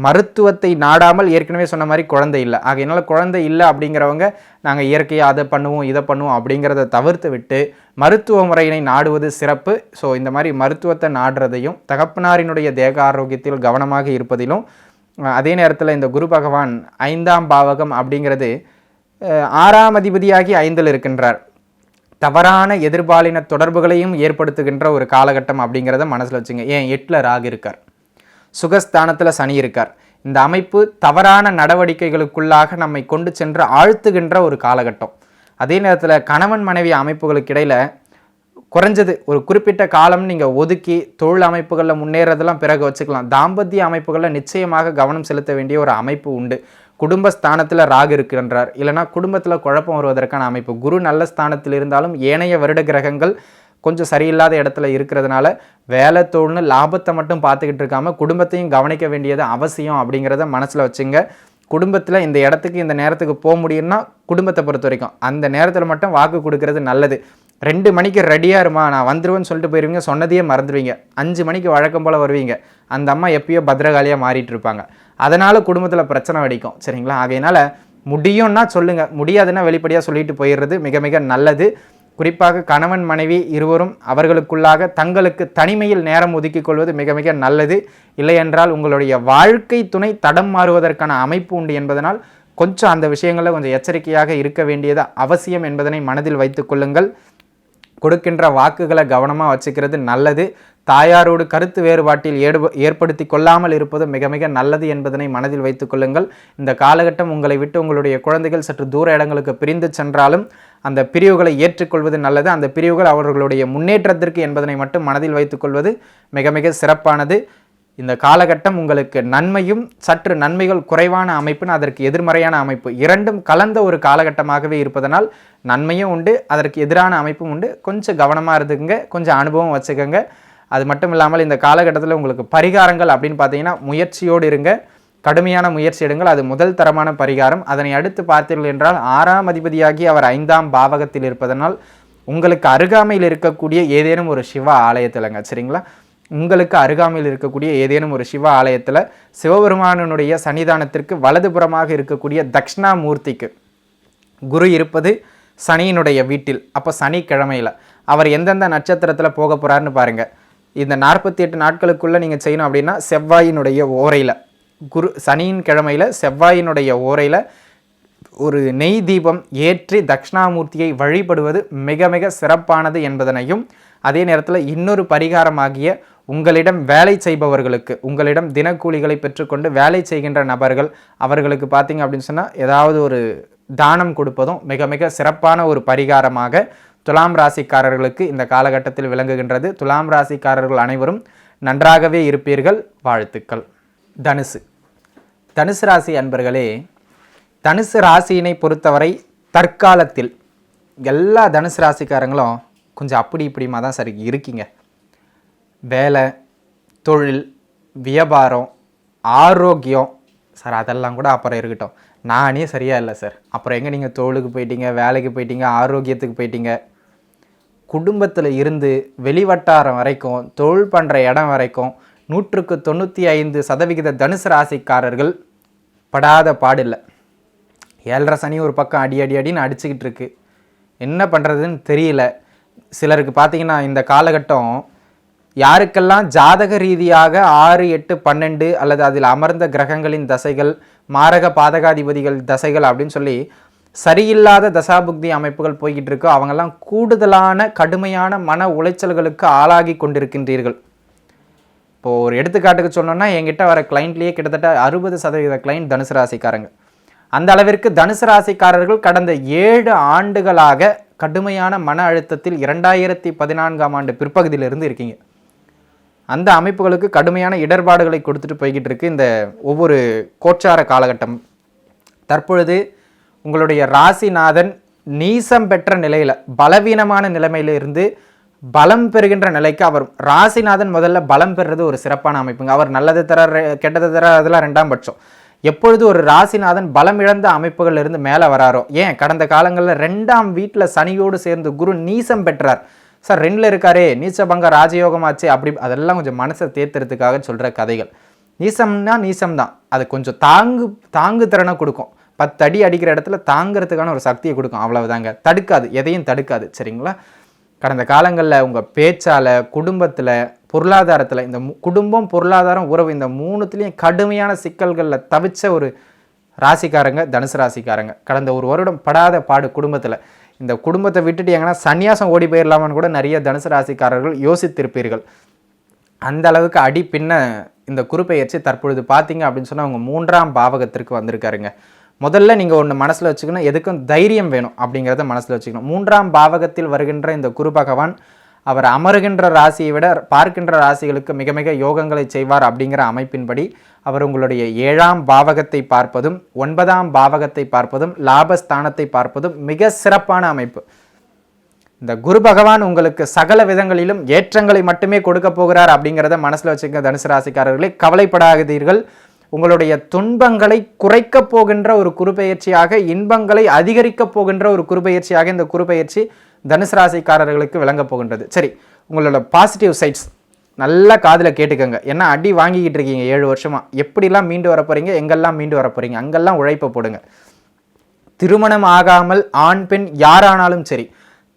மருத்துவத்தை நாடாமல் ஏற்கனவே சொன்ன மாதிரி குழந்தை இல்லை. ஆகையினால குழந்தை இல்லை அப்படிங்கிறவங்க நாங்கள் இயற்கையாக அதை பண்ணுவோம் இதை பண்ணுவோம் அப்படிங்கிறத தவிர்த்து விட்டு மருத்துவ முறையினை நாடுவது சிறப்பு. ஸோ இந்த மாதிரி மருத்துவத்தை நாடுறதையும் தகப்பனாரினுடைய தேக ஆரோக்கியத்தில் கவனமாக இருப்பதிலும், அதே நேரத்தில் இந்த குரு பகவான் 5ஆம் பாவகம் அப்படிங்கிறது 6ஆம் அதிபதியாகி 5இல் இருக்கின்றார். தவறான எதிர்பாலின தொடர்புகளையும் ஏற்படுத்துகின்ற ஒரு காலகட்டம் அப்படிங்கிறத மனசில் வச்சுங்க. ஏன் 8ல் ராகு இருக்கார், சுகஸ்தானத்தில் சனி இருக்கார். இந்த அமைப்பு தவறான நடவடிக்கைகளுக்குள்ளாக நம்மை கொண்டு சென்று ஆழ்த்துகின்ற ஒரு காலகட்டம். அதே நேரத்தில் கணவன் மனைவி அமைப்புகளுக்கு இடையில் குறைஞ்சது ஒரு குறிப்பிட்ட காலம் நீங்கள் ஒதுக்கி தொழில் அமைப்புகளில் முன்னேறதெல்லாம் பிறகு வச்சுக்கலாம். தாம்பத்திய அமைப்புகளில் நிச்சயமாக கவனம் செலுத்த வேண்டிய ஒரு அமைப்பு உண்டு. குடும்பஸ்தானத்தில் ராகு இருக்கின்றார், இல்லைனா குடும்பத்தில் குழப்பம் வருவதற்கான அமைப்பு. குரு நல்ல ஸ்தானத்தில் இருந்தாலும் ஏனைய வருட கிரகங்கள் கொஞ்சம் சரியில்லாத இடத்துல இருக்கிறதுனால வேலை தொழில்னு லாபத்தை மட்டும் பார்த்துக்கிட்டு இருக்காமல் குடும்பத்தையும் கவனிக்க வேண்டியது அவசியம் அப்படிங்கிறத மனசில் வச்சுங்க. குடும்பத்தில் இந்த இடத்துக்கு இந்த நேரத்துக்கு போக முடியும்னா குடும்பத்தை பொறுத்த வரைக்கும் அந்த நேரத்தில் மட்டும் வாக்கு கொடுக்கறது நல்லது. 2 மணிக்கு ரெடியாக இருமா நான் வந்துடுவேன்னு சொல்லிட்டு போயிடுவீங்க, சொன்னதையே மறந்துடுவீங்க. 5 மணிக்கு வழக்கம் போல் வருவீங்க, அந்த அம்மா எப்பயோ பத்திரகாளியாக மாறிட்டு இருப்பாங்க. அதனால் குடும்பத்தில் பிரச்சனை வெடிக்கும். சரிங்களா? ஆகையினால முடியும்னா சொல்லுங்கள், முடியாதுன்னா வெளிப்படையாக சொல்லிட்டு போயிடுறது மிக மிக நல்லது. குறிப்பாக கணவன் மனைவி இருவரும் அவர்களுக்குள்ளாக தங்களுக்கு தனிமையில் நேரம் ஒதுக்கிக் கொள்வது மிக மிக நல்லது. இல்லையென்றால் உங்களுடைய வாழ்க்கை துணை தடம் மாறுவதற்கான அமைப்பு உண்டு என்பதனால் கொஞ்சம் அந்த விஷயங்களில் கொஞ்சம் எச்சரிக்கையாக இருக்க வேண்டியது அவசியம் என்பதனை மனதில் வைத்துக் கொள்ளுங்கள். கொடுக்கின்ற வாக்குகளை கவனமாக வச்சுக்கிறது நல்லது. தாயாரோடு கருத்து வேறுபாட்டில் ஏற்படுத்தி கொள்ளாமல் இருப்பது மிக மிக நல்லது என்பதனை மனதில் வைத்துக் கொள்ளுங்கள். இந்த காலகட்டம் உங்களை விட்டு உங்களுடைய குழந்தைகள் சற்று தூர இடங்களுக்கு பிரிந்து சென்றாலும் அந்த பிரிவுகளை ஏற்றுக்கொள்வது நல்லது. அந்த பிரிவுகள் அவர்களுடைய முன்னேற்றத்திற்கு என்பதனை மட்டும் மனதில் வைத்துக் கொள்வது மிக மிக சிறப்பானது. இந்த காலகட்டம் உங்களுக்கு நன்மையும் சற்று நன்மைகள் குறைவான அமைப்புன்னு அதற்கு எதிர்மறையான அமைப்பு இரண்டும் கலந்த ஒரு காலகட்டமாகவே இருப்பதனால் நன்மையும் உண்டு, அதற்கு எதிரான அமைப்பும் உண்டு. கொஞ்சம் கவனமாக இருந்துக்குங்க, கொஞ்சம் அனுபவம் வச்சுக்கோங்க. அது மட்டும் இல்லாமல் இந்த காலகட்டத்தில் உங்களுக்கு பரிகாரங்கள் அப்படின்னு பார்த்தீங்கன்னா முயற்சியோடு இருங்க, கடுமையான முயற்சி எடுங்கள். அது முதல் தரமான பரிகாரம். அதனை அடுத்து பார்த்தீர்கள் என்றால் 6ஆம் அதிபதியாகி அவர் 5ஆம் பாவகத்தில் இருப்பதனால் உங்களுக்கு அருகாமையில் இருக்கக்கூடிய ஏதேனும் ஒரு சிவ ஆலயத்திலங்க, சரிங்களா, உங்களுக்கு அருகாமையில் இருக்கக்கூடிய ஏதேனும் ஒரு சிவ ஆலயத்தில் சிவபெருமானுடைய சன்னிதானத்திற்கு வலதுபுறமாக இருக்கக்கூடிய தட்சிணாமூர்த்திக்கு குரு இருப்பது சனியினுடைய வீட்டில். அப்போ சனிக்கிழமையில் அவர் எந்தெந்த நட்சத்திரத்தில் போக போகிறாருன்னு பாருங்கள். இந்த 48 நாட்களுக்குள்ளே நீங்கள் செய்யணும் அப்படின்னா செவ்வாயினுடைய ஓரையில் குரு சனியின் கிழமையில் செவ்வாயினுடைய ஓரையில் ஒரு நெய் தீபம் ஏற்றி தட்சிணாமூர்த்தியை வழிபடுவது மிக மிக சிறப்பானது என்பதனையும், அதே நேரத்தில் இன்னொரு பரிகாரமாகிய உங்களிடம் வேலை செய்பவர்களுக்கு, உங்களிடம் தினக்கூலிகளை பெற்றுக்கொண்டு வேலை செய்கின்ற நபர்கள் அவர்களுக்கு பார்த்தீங்க அப்படின்னு சொன்னால் ஏதாவது ஒரு தானம் கொடுப்பதும் மிக மிக சிறப்பான ஒரு பரிகாரமாக துலாம் ராசிக்காரர்களுக்கு இந்த காலகட்டத்தில் விளங்குகின்றது. துலாம் ராசிக்காரர்கள் அனைவரும் நன்றாகவே இருப்பீர்கள். வாழ்த்துக்கள். தனுசு ராசி அன்பர்களே, தனுசு ராசியினை பொறுத்தவரை தற்காலத்தில் எல்லா தனுசு ராசிக்காரங்களும் கொஞ்சம் அப்படி இப்படிமா தான் சரி இருக்கீங்க. வேலை, தொழில், வியாபாரம், ஆரோக்கியம் சார் அதெல்லாம் கூட அப்புறம் இருக்கட்டும், நானே சரியாக இல்லை சார். அப்புறம் எங்கே நீங்கள் தொழிலுக்கு போயிட்டீங்க, வேலைக்கு போயிட்டீங்க, ஆரோக்கியத்துக்கு போயிட்டீங்க. குடும்பத்தில் இருந்து வெளிவட்டாரம் வரைக்கும், தொழில் பண்ணுற இடம் வரைக்கும் 195% தனுசு ராசிக்காரர்கள் படாத பாடில்லை. 7.5 சனி ஒரு பக்கம் அடின்னு அடிச்சுக்கிட்டு இருக்கு. என்ன பண்ணுறதுன்னு தெரியல. சிலருக்கு பார்த்தீங்கன்னா இந்த காலகட்டம் யாருக்கெல்லாம் ஜாதக ரீதியாக 6, 8, 12 அல்லது அதில் அமர்ந்த கிரகங்களின் தசைகள், மாரக பாதகாதிபதிகள் தசைகள் அப்படின்னு சொல்லி சரியில்லாத தசாபுக்தி அமைப்புகள் போய்கிட்டு இருக்கோ அவங்கெல்லாம் கூடுதலான கடுமையான மன உளைச்சல்களுக்கு ஆளாகி கொண்டிருக்கின்றீர்கள். இப்போது ஒரு எடுத்துக்காட்டுக்கு சொன்னோன்னா என்கிட்ட வர கிளைண்ட்லேயே கிட்டத்தட்ட 60% கிளைண்ட் தனுசு ராசிக்காரங்க. அந்த அளவிற்கு தனுசு ராசிக்காரர்கள் கடந்த 7 ஆண்டுகளாக கடுமையான மன அழுத்தத்தில் 2014ஆம் ஆண்டு பிற்பகுதியிலிருந்து இருக்கீங்க. அந்த அமைப்புகளுக்கு கடுமையான இடர்பாடுகளை கொடுத்துட்டு போய்கிட்டு இருக்கு இந்த ஒவ்வொரு கோச்சார காலகட்டம். தற்பொழுது உங்களுடைய ராசிநாதன் நீசம் பெற்ற நிலையில் பலவீனமான நிலைமையிலிருந்து பலம் பெறுகின்ற நிலைக்கு அவர் ராசிநாதன் முதல்ல பலம் பெறுறது ஒரு சிறப்பான அமைப்புங்க. அவர் நல்லது தர கெட்டது தர அதெல்லாம் 2ஆம் பட்சம். எப்பொழுது ஒரு ராசிநாதன் பலம் இழந்த அமைப்புகள் இருந்து மேலே வராரோ, ஏன் கடந்த காலங்களில் 2ஆம் வீட்டில் சனியோடு சேர்ந்து குரு நீசம் பெற்றார் சார், 2ல் இருக்காரே நீச்சபங்க ராஜயோகமாச்சு அப்படி, அதெல்லாம் கொஞ்சம் மனசை தேத்துறதுக்காக சொல்கிற கதைகள். நீசம்னா நீசம் தான், அது கொஞ்சம் தாங்கு திறனை கொடுக்கும். 10 அடி அடிக்கிற இடத்துல தாங்கிறதுக்கான ஒரு சக்தியை கொடுக்கும், அவ்வளவுதாங்க. தடுக்காது, எதையும் தடுக்காது, சரிங்களா. கடந்த காலங்களில் உங்கள் பேச்சால், குடும்பத்தில், பொருளாதாரத்தில், இந்த குடும்பம், பொருளாதாரம், உறவு இந்த 3த்துலேயும் கடுமையான சிக்கல்களில் தவிச்ச ஒரு ராசிக்காரங்க தனுசு ராசிக்காரங்க. கடந்த ஒரு வருடம் படாத பாடு குடும்பத்தில். இந்த குடும்பத்தை விட்டுட்டு எங்கன்னா சன்னியாசம் ஓடி போயிடலாமான்னு கூட நிறைய தனுசு ராசிக்காரர்கள் யோசித்திருப்பீர்கள். அந்த அளவுக்கு அடி பின்ன இந்த குருப்பெயர்ச்சி தற்பொழுது பார்த்தீங்க அப்படின்னு சொன்னால் அவங்க 3ஆம் பாவகத்திற்கு வந்திருக்காருங்க. முதல்ல நீங்கள் ஒன்று மனசில் வச்சுக்கணும், எதுக்கும் தைரியம் வேணும் அப்படிங்கிறத மனசில் வச்சுக்கணும். 3ஆம் பாவகத்தில் வருகின்ற இந்த குரு பகவான் அவர் அமருகின்ற ராசியை விட பார்க்கின்ற ராசிகளுக்கு மிக மிக யோகங்களை செய்வார் அப்படிங்கிற அமைப்பின்படி அவர் உங்களுடைய 7ஆம் பாவகத்தை பார்ப்பதும் 9ஆம் பாவகத்தை பார்ப்பதும் லாபஸ்தானத்தை பார்ப்பதும் மிக சிறப்பான அமைப்பு. இந்த குரு பகவான் உங்களுக்கு சகல விதங்களிலும் ஏற்றங்களை மட்டுமே கொடுக்க போகிறார் அப்படிங்கிறத மனசில் வச்சுக்க தனுசு ராசிக்காரர்களே. கவலைப்படாதீர்கள். உங்களுடைய துன்பங்களை குறைக்க போகின்ற ஒரு குருபெயர்ச்சியாக, இன்பங்களை அதிகரிக்க போகின்ற ஒரு குருபெயர்ச்சியாக இந்த குருபெயர்ச்சி தனுசு ராசிக்காரர்களுக்கு விளங்க போகின்றது. சரி, உங்களோட பாசிட்டிவ் சைட்ஸ் நல்லா காதில் கேட்டுக்கோங்க. ஏன்னா அடி வாங்கிக்கிட்டு இருக்கீங்க 7 வருஷமா. எப்படிலாம் மீண்டு வர போறீங்க, எங்கெல்லாம் மீண்டு வர போறீங்க, அங்கெல்லாம் உழைப்ப போடுங்க. திருமணம் ஆகாமல் ஆண் பெண் யாரானாலும் சரி,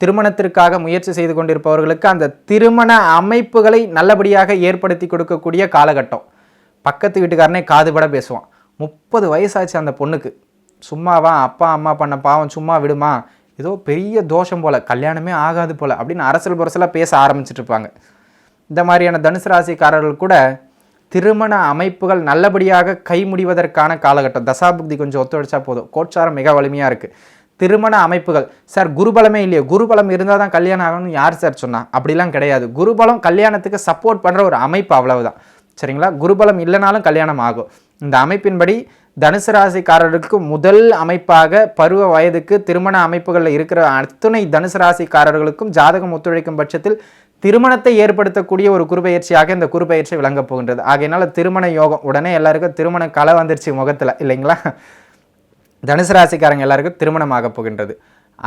திருமணத்திற்காக முயற்சி செய்து கொண்டிருப்பவர்களுக்கு அந்த திருமண அமைப்புகளை நல்லபடியாக ஏற்படுத்தி கொடுக்கக்கூடிய காலகட்டம். பக்கத்து வீட்டுக்காரனே காதுபட பேசுவான். 30 வயசாச்சு அந்த பொண்ணுக்கு, சும்மாவா அப்பா அம்மா பண்ண பாவம் சும்மா விடுமா, ஏதோ பெரிய தோஷம் போல், கல்யாணமே ஆகாது போல் அப்படின்னு அரசல் புரசலாக பேச ஆரம்பிச்சுட்டு இருப்பாங்க. இந்த மாதிரியான தனுசு ராசிக்காரர்கள் கூட திருமண அமைப்புகள் நல்லபடியாக கை முடிவதற்கான காலகட்டம். தசாபுக்தி கொஞ்சம் ஒத்துழைச்சா போதும், கோட்சாரம் மிக வலிமையாக இருக்குது. திருமண அமைப்புகள் சார் குருபலமே இல்லையே, குருபலம் இருந்தால் தான் கல்யாணம் ஆகணும்னு யார் சார் சொன்னா? அப்படிலாம் கிடையாது. குருபலம் கல்யாணத்துக்கு சப்போர்ட் பண்ணுற ஒரு அமைப்பு, அவ்வளவுதான். சரிங்களா. குருபலம் இல்லைனாலும் கல்யாணம் ஆகும். இந்த அமைப்பின்படி தனுசு ராசிக்காரர்களுக்கு முதல் அமைப்பாக பருவ வயதுக்கு திருமண அமைப்புகளில் இருக்கிற அத்தனை தனுசு ராசிக்காரர்களுக்கும் ஜாதகம் ஒத்துழைக்கும் பட்சத்தில் திருமணத்தை ஏற்படுத்தக்கூடிய ஒரு குருபெயர்ச்சியாக இந்த குருபெயர்ச்சி விளங்கப் போகின்றது. ஆகையினால திருமண யோகம் உடனே எல்லாருக்கும் திருமண கலை வந்துருச்சு முகத்தில் இல்லைங்களா. தனுசு ராசிக்காரங்க எல்லாருக்கும் திருமணமாக போகின்றது.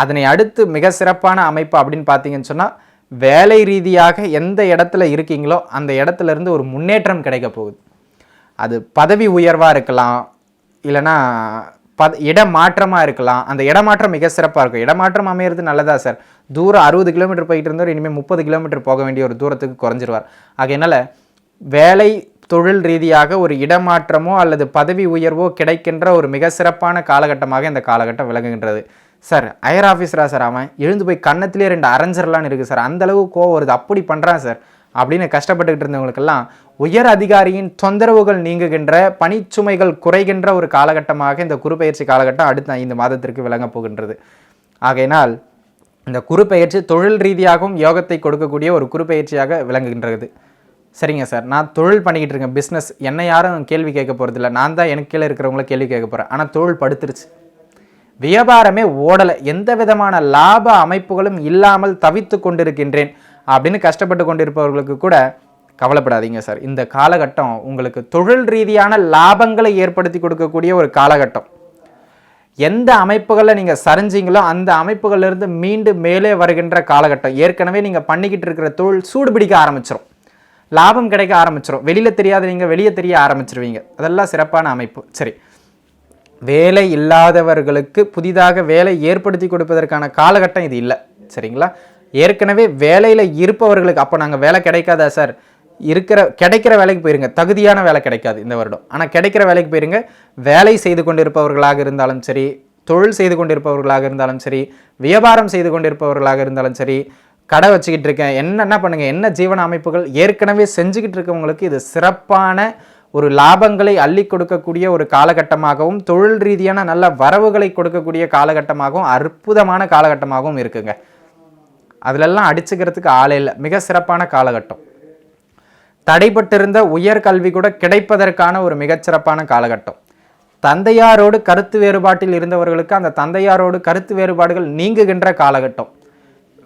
அதனை அடுத்து மிக சிறப்பான அமைப்பு அப்படின்னு பார்த்தீங்கன்னு சொன்னால், வேலை ரீதியாக எந்த இடத்துல இருக்கீங்களோ அந்த இடத்துல இருந்து ஒரு முன்னேற்றம் கிடைக்க போகுது. அது பதவி உயர்வாக இருக்கலாம், இல்லைன்னா இடமாற்றமாக இருக்கலாம். அந்த இடமாற்றம் மிக சிறப்பாக இருக்கும். இடமாற்றம் அமையிறது நல்லதா சார்? தூரம் 60 கிலோமீட்டர் போயிட்டு இருந்தவர் இனிமேல் 30 கிலோமீட்டர் போக வேண்டிய ஒரு தூரத்துக்கு குறைஞ்சிருவார். ஆகையினால வேலை தொழில் ரீதியாக ஒரு இடமாற்றமோ அல்லது பதவி உயர்வோ கிடைக்கின்ற ஒரு மிக சிறப்பான காலகட்டமாக இந்த காலகட்டம் விளங்குகின்றது. சார் ஹையர் ஆஃபீஸரா சார், அவன் எழுந்து போய் கன்னத்திலே 2 அரைஞ்சர்லான்னு இருக்குது சார், அந்தளவு கோவம் வருது, அப்படி பண்ணுறான் சார் அப்படின்னு கஷ்டப்பட்டுக்கிட்டு இருந்தவங்களுக்கெல்லாம் உயர் அதிகாரியின் தொந்தரவுகள் நீங்குகின்ற, பணிச்சுமைகள் குறைகின்ற ஒரு காலகட்டமாக இந்த குருபெயர்ச்சி காலகட்டம் அடுத்த 5 மாதத்திற்கு விளங்கப் போகின்றது. ஆகையினால் இந்த குருபெயர்ச்சி தொழில் ரீதியாகவும் யோகத்தை கொடுக்கக்கூடிய ஒரு குருபெயர்ச்சியாக விளங்குகின்றது. சரிங்க சார், நான் தொழில் பண்ணிக்கிட்டு இருக்கேன், பிஸ்னஸ், என்னை யாரும் கேள்வி கேட்க போகிறதில்ல, நான் தான் எனக்கு கீழே இருக்கிறவங்கள கேள்வி கேட்க போகிறேன். ஆனால் தொழில் படுத்துருச்சு, வியாபாரமே ஓடலை, எந்த விதமான லாப அமைப்புகளும் இல்லாமல் தவித்து கொண்டிருக்கின்றேன் அப்படின்னு கஷ்டப்பட்டு கொண்டிருப்பவர்களுக்கு கூட கவலைப்படாதீங்க சார். இந்த காலகட்டம் உங்களுக்கு தொழில் ரீதியான லாபங்களை ஏற்படுத்தி கொடுக்கக்கூடிய ஒரு காலகட்டம். எந்த அமைப்புகளில் நீங்கள் சரிஞ்சிங்களோ அந்த அமைப்புகளிலிருந்து மீண்டும் மேலே வருகின்ற காலகட்டம். ஏற்கனவே நீங்கள் பண்ணிக்கிட்டு இருக்கிற தொழில் சூடு பிடிக்க ஆரம்பிச்சிடும், லாபம் கிடைக்க ஆரம்பிச்சிடும், வெளியில் தெரியாத நீங்கள் வெளியே தெரிய ஆரம்பிச்சிருவீங்க. அதெல்லாம் சிறப்பான அமைப்பு. சரி, வேலை இல்லாதவர்களுக்கு புதிதாக வேலை ஏற்படுத்தி கொடுப்பதற்கான காலகட்டம் இது இல்லை. சரிங்களா. ஏற்கனவே வேலையில் இருப்பவர்களுக்கு அப்போ நாங்கள் வேலை கிடைக்காதா சார்? கிடைக்கிற வேலைக்கு போயிருங்க, தகுதியான வேலை கிடைக்காது இந்த வருடம். ஆனால் கிடைக்கிற வேலைக்கு போயிருங்க. வேலை செய்து கொண்டிருப்பவர்களாக இருந்தாலும் சரி, தொழில் செய்து கொண்டிருப்பவர்களாக இருந்தாலும் சரி, வியாபாரம் செய்து கொண்டிருப்பவர்களாக இருந்தாலும் சரி, கடை வச்சுக்கிட்டு இருக்கேன், என்ன பண்ணுங்கள், என்ன ஜீவன அமைப்புகள் ஏற்கனவே செஞ்சுக்கிட்டு இருக்கவங்களுக்கு இது சிறப்பான ஒரு லாபங்களை அள்ளி கொடுக்கக்கூடிய ஒரு காலகட்டமாகவும், தொழில் ரீதியான நல்ல வரவுகளை கொடுக்கக்கூடிய காலகட்டமாகவும், அற்புதமான காலகட்டமாகவும் இருக்குங்க. அதிலெல்லாம் அடிச்சுக்கிறதுக்கு ஆளே இல்லை. மிக சிறப்பான காலகட்டம். தடைப்பட்டிருந்த உயர்கல்வி கூட கிடைப்பதற்கான ஒரு மிகச்சிறப்பான காலகட்டம். தந்தையாரோடு கருத்து வேறுபாட்டில் இருந்தவர்களுக்கு அந்த தந்தையாரோடு கருத்து வேறுபாடுகள் நீங்குகின்ற காலகட்டம்.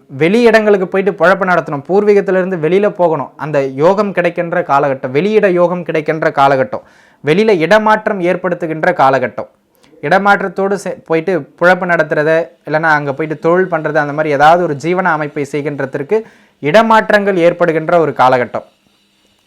வெளியிடங்களுக்கு போயிட்டு பொழப்பு நடத்தணும், பூர்வீகத்திலிருந்து வெளியில் போகணும், அந்த யோகம் கிடைக்கின்ற காலகட்டம். வெளியிட யோகம் கிடைக்கின்ற காலகட்டம். வெளியில் இடமாற்றம் ஏற்படுத்துகின்ற காலகட்டம். இடமாற்றத்தோடு போயிட்டு புழப்பு நடத்துறத, இல்லைன்னா அங்கே போயிட்டு தொழில் பண்ணுறது, அந்த மாதிரி ஏதாவது ஒரு ஜீவன அமைப்பை செய்கின்றதற்கு இடமாற்றங்கள் ஏற்படுகின்ற ஒரு காலகட்டம்.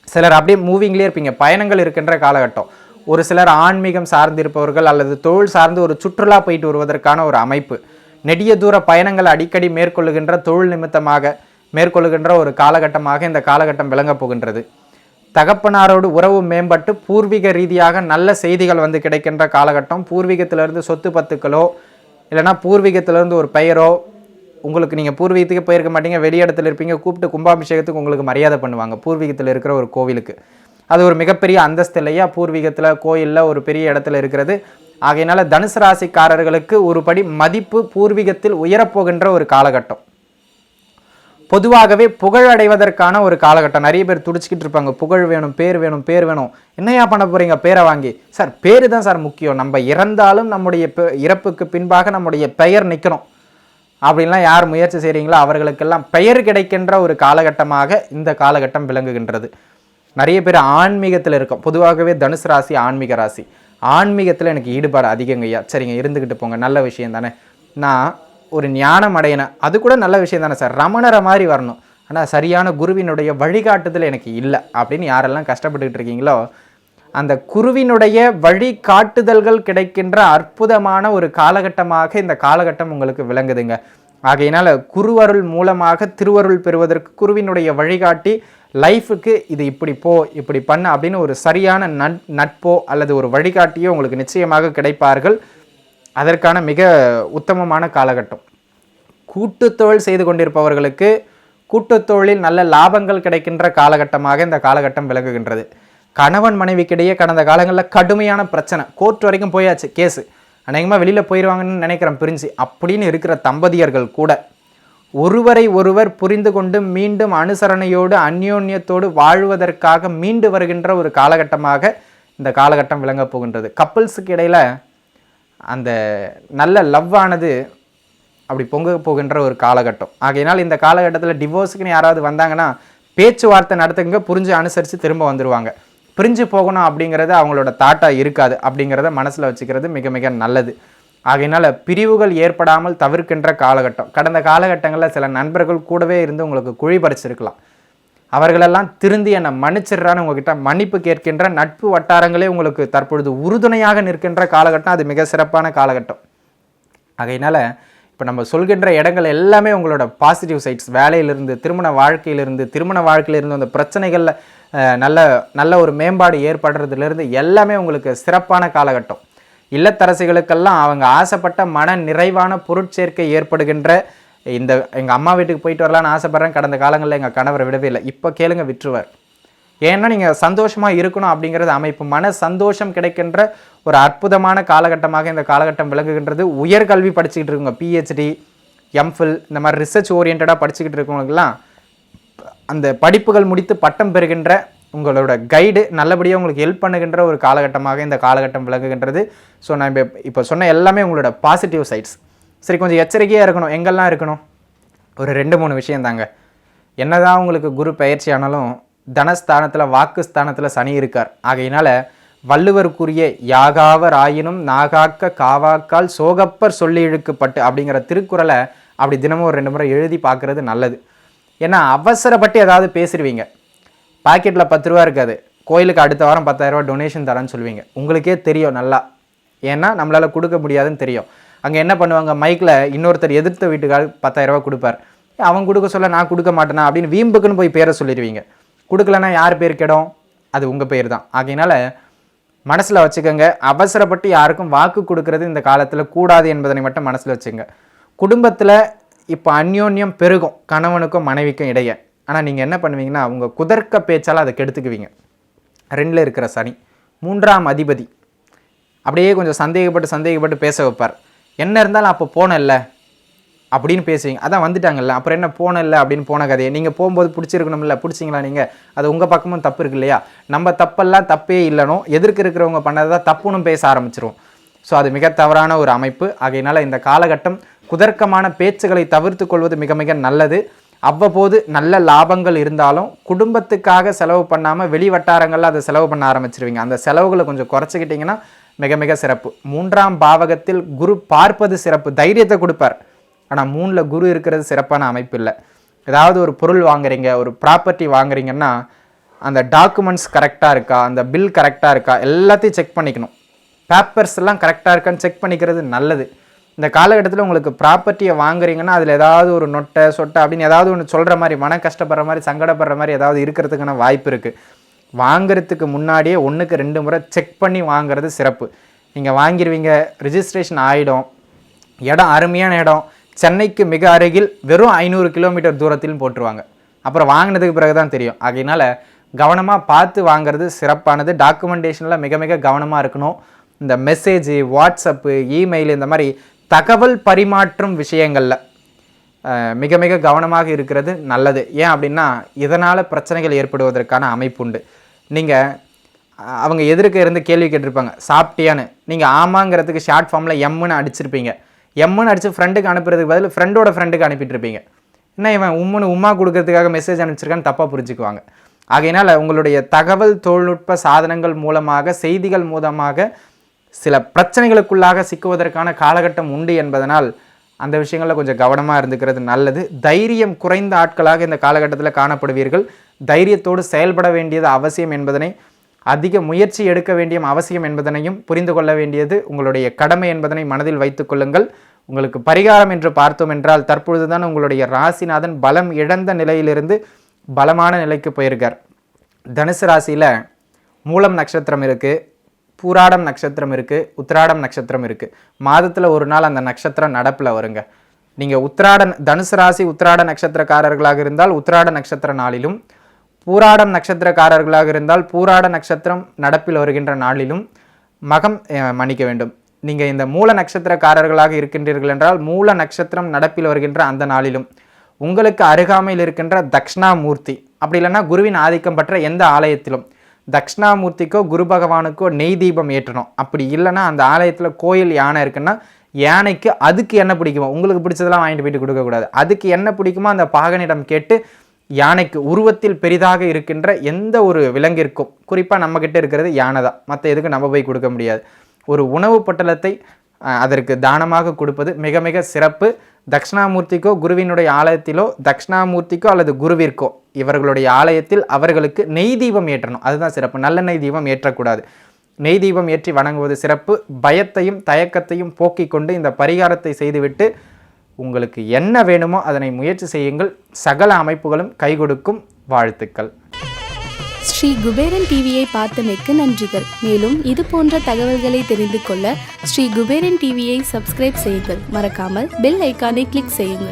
சிலர் அப்படியே மூவிங்லேயே இருப்பீங்க, பயணங்கள் இருக்கின்ற காலகட்டம். ஒரு சிலர் ஆன்மீகம் சார்ந்திருப்பவர்கள் அல்லது தொழில் சார்ந்து ஒரு சுற்றுலா போயிட்டு வருவதற்கான ஒரு அமைப்பு. நெடிய தூர பயணங்கள் அடிக்கடி மேற்கொள்ளுகின்ற, தொழில் நிமித்தமாக மேற்கொள்ளுகின்ற ஒரு காலகட்டமாக இந்த காலகட்டம் விளங்கப் போகின்றது. தகப்பனாரோடு உறவு மேம்பட்டு பூர்வீக ரீதியாக நல்ல செய்திகள் வந்து கிடைக்கின்ற காலகட்டம். பூர்வீகத்திலிருந்து சொத்து பத்துக்களோ இல்லைனா பூர்வீகத்திலிருந்து ஒரு பெயரோ, உங்களுக்கு நீங்கள் பூர்வீகத்துக்கு போயிருக்க மாட்டீங்க, வெளியிடத்தில் இருப்பீங்க, கூப்பிட்டு கும்பாபிஷேகத்துக்கு உங்களுக்கு மரியாதை பண்ணுவாங்க பூர்வீகத்தில் இருக்கிற ஒரு கோவிலுக்கு. அது ஒரு மிகப்பெரிய அந்தஸ்து இல்லையா, பூர்வீகத்தில் கோயிலில் ஒரு பெரிய இடத்துல இருக்கிறது. ஆகையினால தனுசு ராசிக்காரர்களுக்கு ஒரு படி மதிப்பு பூர்வீகத்தில் உயரப்போகின்ற ஒரு காலகட்டம். பொதுவாகவே புகழ் அடைவதற்கான ஒரு காலகட்டம். நிறைய பேர் துடிச்சிக்கிட்டு இருப்பாங்க, புகழ் வேணும், பேர் வேணும், பேர் வேணும். என்னையா பண்ண போகிறீங்க பேரை வாங்கி? சார் பேர் தான் சார் முக்கியம், நம்ம இறந்தாலும் நம்முடைய இறப்புக்கு பின்பாக நம்முடைய பெயர் நிற்கணும் அப்படின்லாம் யார் முயற்சி செய்கிறீங்களோ அவர்களுக்கெல்லாம் பெயர் கிடைக்கின்ற ஒரு காலகட்டமாக இந்த காலகட்டம் விளங்குகின்றது. நிறைய பேர் ஆன்மீகத்தில் இருக்கும். பொதுவாகவே தனுசு ராசி ஆன்மீக ராசி. ஆன்மீகத்தில் எனக்கு ஈடுபாடு அதிகங்கய்யா. சரிங்க, இருந்துக்கிட்டு போங்க, நல்ல விஷயம் தானே. நான் ஒரு ஞானம் அடையினேன், அது கூட நல்ல விஷயம் தானே சார். ரமணரை மாதிரி வரணும், ஆனால் சரியான குருவினுடைய வழிகாட்டுதல் எனக்கு இல்லை அப்படின்னு யாரெல்லாம் கஷ்டப்பட்டுக்கிட்டு இருக்கீங்களோ, அந்த குருவினுடைய வழிகாட்டுதல்கள் கிடைக்கின்ற அற்புதமான ஒரு காலகட்டமாக இந்த காலகட்டம் உங்களுக்கு விளங்குதுங்க. ஆகையினால குருவருள் மூலமாக திருவருள் பெறுவதற்கு குருவினுடைய வழிகாட்டி லைஃபுக்கு இது இப்படி போ, இப்படி பண்ண அப்படின்னு ஒரு சரியான நட்போ அல்லது ஒரு வழிகாட்டியோ உங்களுக்கு நிச்சயமாக கிடைப்பார்கள். அதற்கான மிக உத்தமமான காலகட்டம். கூட்டுத்தொழில் செய்து கொண்டிருப்பவர்களுக்கு கூட்டுத்தொழிலில் நல்ல லாபங்கள் கிடைக்கின்ற காலகட்டமாக இந்த காலகட்டம் விளங்குகின்றது. கணவன் மனைவிக்கிடையே கடந்த காலங்களில் கடுமையான பிரச்சனை, கோர்ட் வரைக்கும் போயாச்சு கேஸு, அநேகமாக வெளியில் போயிடுவாங்கன்னு நினைக்கிறேன் பிரிஞ்சு அப்படின்னு இருக்கிற தம்பதியர்கள் கூட ஒருவரை ஒருவர் புரிந்து கொண்டு மீண்டும் அனுசரணையோடு அந்யோன்யத்தோடு வாழ்வதற்காக மீண்டு வருகின்ற ஒரு காலகட்டமாக இந்த காலகட்டம் விளங்கப் போகின்றது. கப்பிள்ஸுக்கு இடையில் அந்த நல்ல லவ் ஆனது அப்படி பொங்க போகின்ற ஒரு காலகட்டம். ஆகையினால் இந்த காலகட்டத்தில் டிவோர்ஸுக்குன்னு யாராவது வந்தாங்கன்னா பேச்சுவார்த்தை நடத்துங்க, புரிஞ்சு அனுசரித்து திரும்ப வந்துடுவாங்க. பிரிஞ்சு போகணும் அப்படிங்கிறது அவங்களோட தாட்டாக இருக்காது. அப்படிங்கிறத மனசில் வச்சுக்கிறது மிக மிக நல்லது. ஆகையினால் பிரிவுகள் ஏற்படாமல் தவிர்க்கின்ற காலகட்டம். கடந்த காலகட்டங்களில் சில நண்பர்கள் கூடவே இருந்து உங்களுக்கு குழி பறிச்சிருக்கலாம். அவர்களெல்லாம் திருந்தி என்னை மன்னிச்சிடுறான்னு உங்ககிட்ட மன்னிப்பு கேட்கின்ற நட்பு வட்டாரங்களே உங்களுக்கு தற்பொழுது உறுதுணையாக நிற்கின்ற காலகட்டம். அது மிக சிறப்பான காலகட்டம். ஆகையினால் இப்போ நம்ம சொல்கின்ற இடங்கள் எல்லாமே உங்களோட பாசிட்டிவ் சைட்ஸ். வேலையிலிருந்து, திருமண வாழ்க்கையிலிருந்து அந்த பிரச்சனைகளில் நல்ல ஒரு மேம்பாடு ஏற்படுறதுலேருந்து எல்லாமே உங்களுக்கு சிறப்பான காலகட்டம். இல்லத்தரசிகளுக்கெல்லாம் அவங்க ஆசைப்பட்ட மன நிறைவான பொருட்சேர்க்கை ஏற்படுகின்ற இந்த எங்கள் அம்மா வீட்டுக்கு போயிட்டு வரலான்னு ஆசைப்பட்றேன். கடந்த காலங்களில் எங்கள் கணவரை விடவே இல்லை. இப்போ கேளுங்க, விட்டுருவார். ஏன்னா நீங்கள் சந்தோஷமாக இருக்கணும் அப்படிங்கிறது அமைப்பு. மன சந்தோஷம் கிடைக்கின்ற ஒரு அற்புதமான காலகட்டமாக இந்த காலகட்டம் விளங்குகின்றது. உயர்கல்வி படிச்சுக்கிட்டு இருக்கவங்க, பிஹெச்டி, எம்ஃபில், இந்த மாதிரி ரிசர்ச் ஓரியன்டாக படிச்சுக்கிட்டு இருக்கவங்களுக்கெல்லாம் அந்த படிப்புகள் முடித்து பட்டம் பெறுகின்ற உங்களோட கைடு நல்லபடியாக உங்களுக்கு ஹெல்ப் பண்ணுகின்ற ஒரு காலகட்டமாக இந்த காலகட்டம் விளங்குகின்றது. ஸோ நான் இப்போ சொன்ன எல்லாமே உங்களோட பாசிட்டிவ் சைட்ஸ். சரி, கொஞ்சம் எச்சரிக்கையாக இருக்கணும். எங்கெல்லாம் இருக்கணும்? ஒரு 2-3 விஷயம் தாங்க. என்னதான் உங்களுக்கு குரு பயிற்சி ஆனாலும் தனஸ்தானத்தில், வாக்குஸ்தானத்தில் சனி இருக்கார். ஆகையினால் வள்ளுவர் கூறிய யாகாவர் ஆயினும் நாகாக்க காவாக்கால் சோகப்பர் சொல்லி இழுக்கப்பட்டு அப்படிங்கிற திருக்குறளை அப்படி தினமும் ஒரு 2 முறை எழுதி பார்க்குறது நல்லது. ஏன்னா அவசரப்பட்டு ஏதாவது பேசிடுவீங்க. பாக்கெட்டில் 10 ரூபா இருக்காது, கோயிலுக்கு அடுத்த வாரம் 10,000 ரூபா டொனேஷன் தரேன்னு சொல்லுவீங்க. உங்களுக்கே தெரியும் நல்லா, ஏன்னா நம்மளால் கொடுக்க முடியாதுன்னு தெரியும். அங்கே என்ன பண்ணுவாங்க, மைக்கில் இன்னொருத்தர் எதிர்த்த வீட்டுக்காக 10,000 ரூபா கொடுப்பார். அவன் கொடுக்க சொல்ல நான் கொடுக்க மாட்டேனா அப்படின்னு வீம்புக்குன்னு போய் பேரை சொல்லிடுவீங்க. கொடுக்கலன்னா யார் பேர் கெடும்? அது உங்கள் பேர் தான். ஆகையினால மனசில் வச்சுக்கோங்க, அவசரப்பட்டு யாருக்கும் வாக்கு கொடுக்கறது இந்த காலத்தில் கூடாது என்பதனை மட்டும் மனசில் வச்சுங்க. குடும்பத்தில் இப்போ அந்யோன்யம் பெருகும், கணவனுக்கும் மனைவிக்கும் இடையே. ஆனால் நீங்கள் என்ன பண்ணுவீங்கன்னா உங்கள் குதர்க்க பேச்சால் அதை கெடுத்துக்குவீங்க. 2ல் இருக்கிற சனி, 3ஆம் அதிபதி அப்படியே கொஞ்சம் சந்தேகப்பட்டு பேச வைப்பார். என்ன இருந்தாலும் அப்போ போனல்ல அப்படின்னு பேசுவீங்க. அதான் வந்துட்டாங்கல்ல, அப்புறம் என்ன போனல்ல அப்படின்னு போன கதையை நீங்கள் போகும்போது பிடிச்சிருக்கணும்ல, பிடிச்சிங்களா நீங்கள்? அது உங்கள் பக்கமும் தப்பு இருக்கு இல்லையா? நம்ம தப்பெல்லாம் தப்பே இல்லைனோ எதிர்க்க இருக்கிறவங்க பண்ணதை தான் தப்புன்னு பேச ஆரம்பிச்சிரும். ஸோ அது மிக தவறான ஒரு அமைப்பு. ஆகையினால் இந்த காலகட்டம் குதர்க்கமான பேச்சுகளை தவிர்த்து கொள்வது மிக மிக நல்லது. அவ்வப்போது நல்ல லாபங்கள் இருந்தாலும் குடும்பத்துக்காக செலவு பண்ணாமல் வெளி வட்டாரங்களில் அதை செலவு பண்ண ஆரம்பிச்சிருவீங்க. அந்த செலவுகளை கொஞ்சம் குறைச்சிக்கிட்டிங்கன்னா மிக மிக சிறப்பு. 3ஆம் பாவகத்தில் குரு பார்ப்பது சிறப்பு, தைரியத்தை கொடுப்பார். ஆனால் 3ல் குரு இருக்கிறது சிறப்பான அமைப்பு இல்லை. ஏதாவது ஒரு பொருள் வாங்குறீங்க, ஒரு ப்ராப்பர்ட்டி வாங்குறீங்கன்னா அந்த டாக்குமெண்ட்ஸ் கரெக்டாக இருக்கா, அந்த பில் கரெக்டாக இருக்கா, எல்லாத்தையும் செக் பண்ணிக்கணும். பேப்பர்ஸ் எல்லாம் கரெக்டாக இருக்கான்னு செக் பண்ணிக்கிறது நல்லது. இந்த காலகட்டத்தில் உங்களுக்கு ப்ராப்பர்ட்டியை வாங்குறீங்கன்னா அதில் ஏதாவது ஒரு நொட்டை சொட்டை அப்படின்னு ஏதாவது ஒன்று சொல்கிற மாதிரி, மன கஷ்டப்படுற மாதிரி, சங்கடப்படுற மாதிரி ஏதாவது இருக்கிறதுக்கான வாய்ப்பு இருக்குது. வாங்கிறதுக்கு முன்னாடியே 1க்கு 2 முறை செக் பண்ணி வாங்குறது சிறப்பு. நீங்கள் வாங்கிடுவீங்க, ரிஜிஸ்ட்ரேஷன் ஆகிடும், இடம் அருமையான இடம், சென்னைக்கு மிக அருகில் வெறும் 500 கிலோமீட்டர் தூரத்திலும் போட்டுருவாங்க. அப்புறம் வாங்கினதுக்கு பிறகு தான் தெரியும். ஆகையினால் கவனமாக பார்த்து வாங்கிறது சிறப்பானது. டாக்குமெண்டேஷனில் மிக மிக கவனமாக இருக்கணும். இந்த மெசேஜ், வாட்ஸ்அப்பு, இமெயில், இந்த மாதிரி தகவல் பரிமாற்றும் விஷயங்களில் மிக மிக கவனமாக இருக்கிறது நல்லது. ஏன் அப்படின்னா இதனால் பிரச்சனைகள் ஏற்படுவதற்கான அமைப்பு உண்டு. நீங்கள் அவங்க எதிர்க்க இருந்து கேள்வி கேட்டிருப்பாங்க, சாப்பிட்டியான்னு. நீங்கள் ஆமாங்கிறதுக்கு ஷார்ட் ஃபார்மில் எம்முன்னு அடிச்சிருப்பீங்க. எம்முன்னு அடித்து ஃப்ரெண்டுக்கு அனுப்புறதுக்கு பதில் ஃப்ரெண்டோட ஃப்ரெண்டுக்கு அனுப்பிட்டுருப்பீங்க. என்ன இவன் உம்மா கொடுக்கறதுக்காக மெசேஜ் அனுப்பிச்சிருக்கான்னு தப்பாக புரிஞ்சுக்குவாங்க. ஆகையினால் உங்களுடைய தகவல் தொழில்நுட்ப சாதனங்கள் மூலமாக, செய்திகள் மூலமாக சில பிரச்சனைகளுக்குள்ளாக சிக்குவதற்கான காலகட்டம் உண்டு என்பதனால் அந்த விஷயங்களில் கொஞ்சம் கவனமாக இருந்துக்கிறது நல்லது. தைரியம் குறைந்த ஆட்களாக இந்த காலகட்டத்தில் காணப்படுவீர்கள். தைரியத்தோடு செயல்பட வேண்டியது அவசியம் என்பதனை, அதிக முயற்சி எடுக்க வேண்டிய அவசியம் என்பதனையும் புரிந்து கொள்ள வேண்டியது உங்களுடைய கடமை என்பதனை மனதில் வைத்துக் கொள்ளுங்கள். உங்களுக்கு பரிகாரம் என்று பார்த்தோம் என்றால், தற்பொழுதுதான் உங்களுடைய ராசிநாதன் பலம் இழந்த நிலையிலிருந்து பலமான நிலைக்கு போயிருக்கார். தனுசு ராசியில் மூலம் நட்சத்திரம் இருக்குது, பூராடம் நட்சத்திரம் இருக்குது, உத்திராடம் நட்சத்திரம் இருக்குது. மாதத்தில் ஒரு நாள் அந்த நட்சத்திரம் நடப்பில் வருங்க. நீங்கள் தனுசு ராசி உத்திராட நட்சத்திரக்காரர்களாக இருந்தால் உத்திராட நட்சத்திர நாளிலும், பூராடம் நட்சத்திரக்காரர்களாக இருந்தால் பூராட நட்சத்திரம் நடப்பில் வருகின்ற நாளிலும் மன்னிக்க வேண்டும். நீங்கள் இந்த மூல நட்சத்திரக்காரர்களாக இருக்கின்றீர்கள் என்றால் மூல நட்சத்திரம் நடப்பில் வருகின்ற அந்த நாளிலும், உங்களுக்கு அருகாமையில் இருக்கின்ற தக்ஷணாமூர்த்தி, அப்படி இல்லைன்னா குருவின் ஆதிக்கம் பெற்ற எந்த ஆலயத்திலும் தக்ஷணாமூர்த்திக்கோ குரு பகவானுக்கோ நெய் தீபம் ஏற்றணும். அப்படி இல்லைன்னா அந்த ஆலயத்தில் கோயில் யானை இருக்குன்னா யானைக்கு அதுக்கு என்ன பிடிக்குமோ, உங்களுக்கு பிடிச்சதெல்லாம் வாங்கிட்டு போயிட்டு கொடுக்கக்கூடாது, அதுக்கு என்ன பிடிக்குமோ அந்த பாகனிடம் கேட்டு யானைக்கு உருவத்தில் பெரிதாக இருக்கின்ற எந்த ஒரு விலங்கிற்கும், குறிப்பாக நம்மக்கிட்ட இருக்கிறது யானை தான், மற்ற எதுக்கு நம்ம போய் கொடுக்க முடியாது, ஒரு உணவு பட்டலத்தை அதற்கு தானமாக கொடுப்பது மிக மிக சிறப்பு. தக்ஷணாமூர்த்திக்கோ குருவினுடைய ஆலயத்திலோ, தக்ஷணாமூர்த்திக்கோ அல்லது குருவிற்கோ இவர்களுடைய ஆலயத்தில் அவர்களுக்கு நெய் தீபம் ஏற்றணும், அதுதான் சிறப்பு. நல்லெண்ணெய் தீபம் ஏற்றக்கூடாது. நெய் தீபம் ஏற்றி வணங்குவது சிறப்பு. பயத்தையும் தயக்கத்தையும் போக்கிக் கொண்டு இந்த பரிகாரத்தை செய்துவிட்டு உங்களுக்கு என்ன வேணுமோ அதனை முயற்சி செய்யுங்கள். சகல அமைப்புகளும் கை கொடுக்கும். வாழ்த்துக்கள். ஸ்ரீ குபேரன் டிவியை பார்த்தமைக்கு நன்றிகள். மேலும் இது போன்ற தகவல்களை தெரிந்து கொள்ள ஸ்ரீ குபேரன் டிவியை சப்ஸ்கிரைப் செய்யுங்கள். மறக்காமல் பெல் ஐக்கானை கிளிக் செய்யுங்கள்.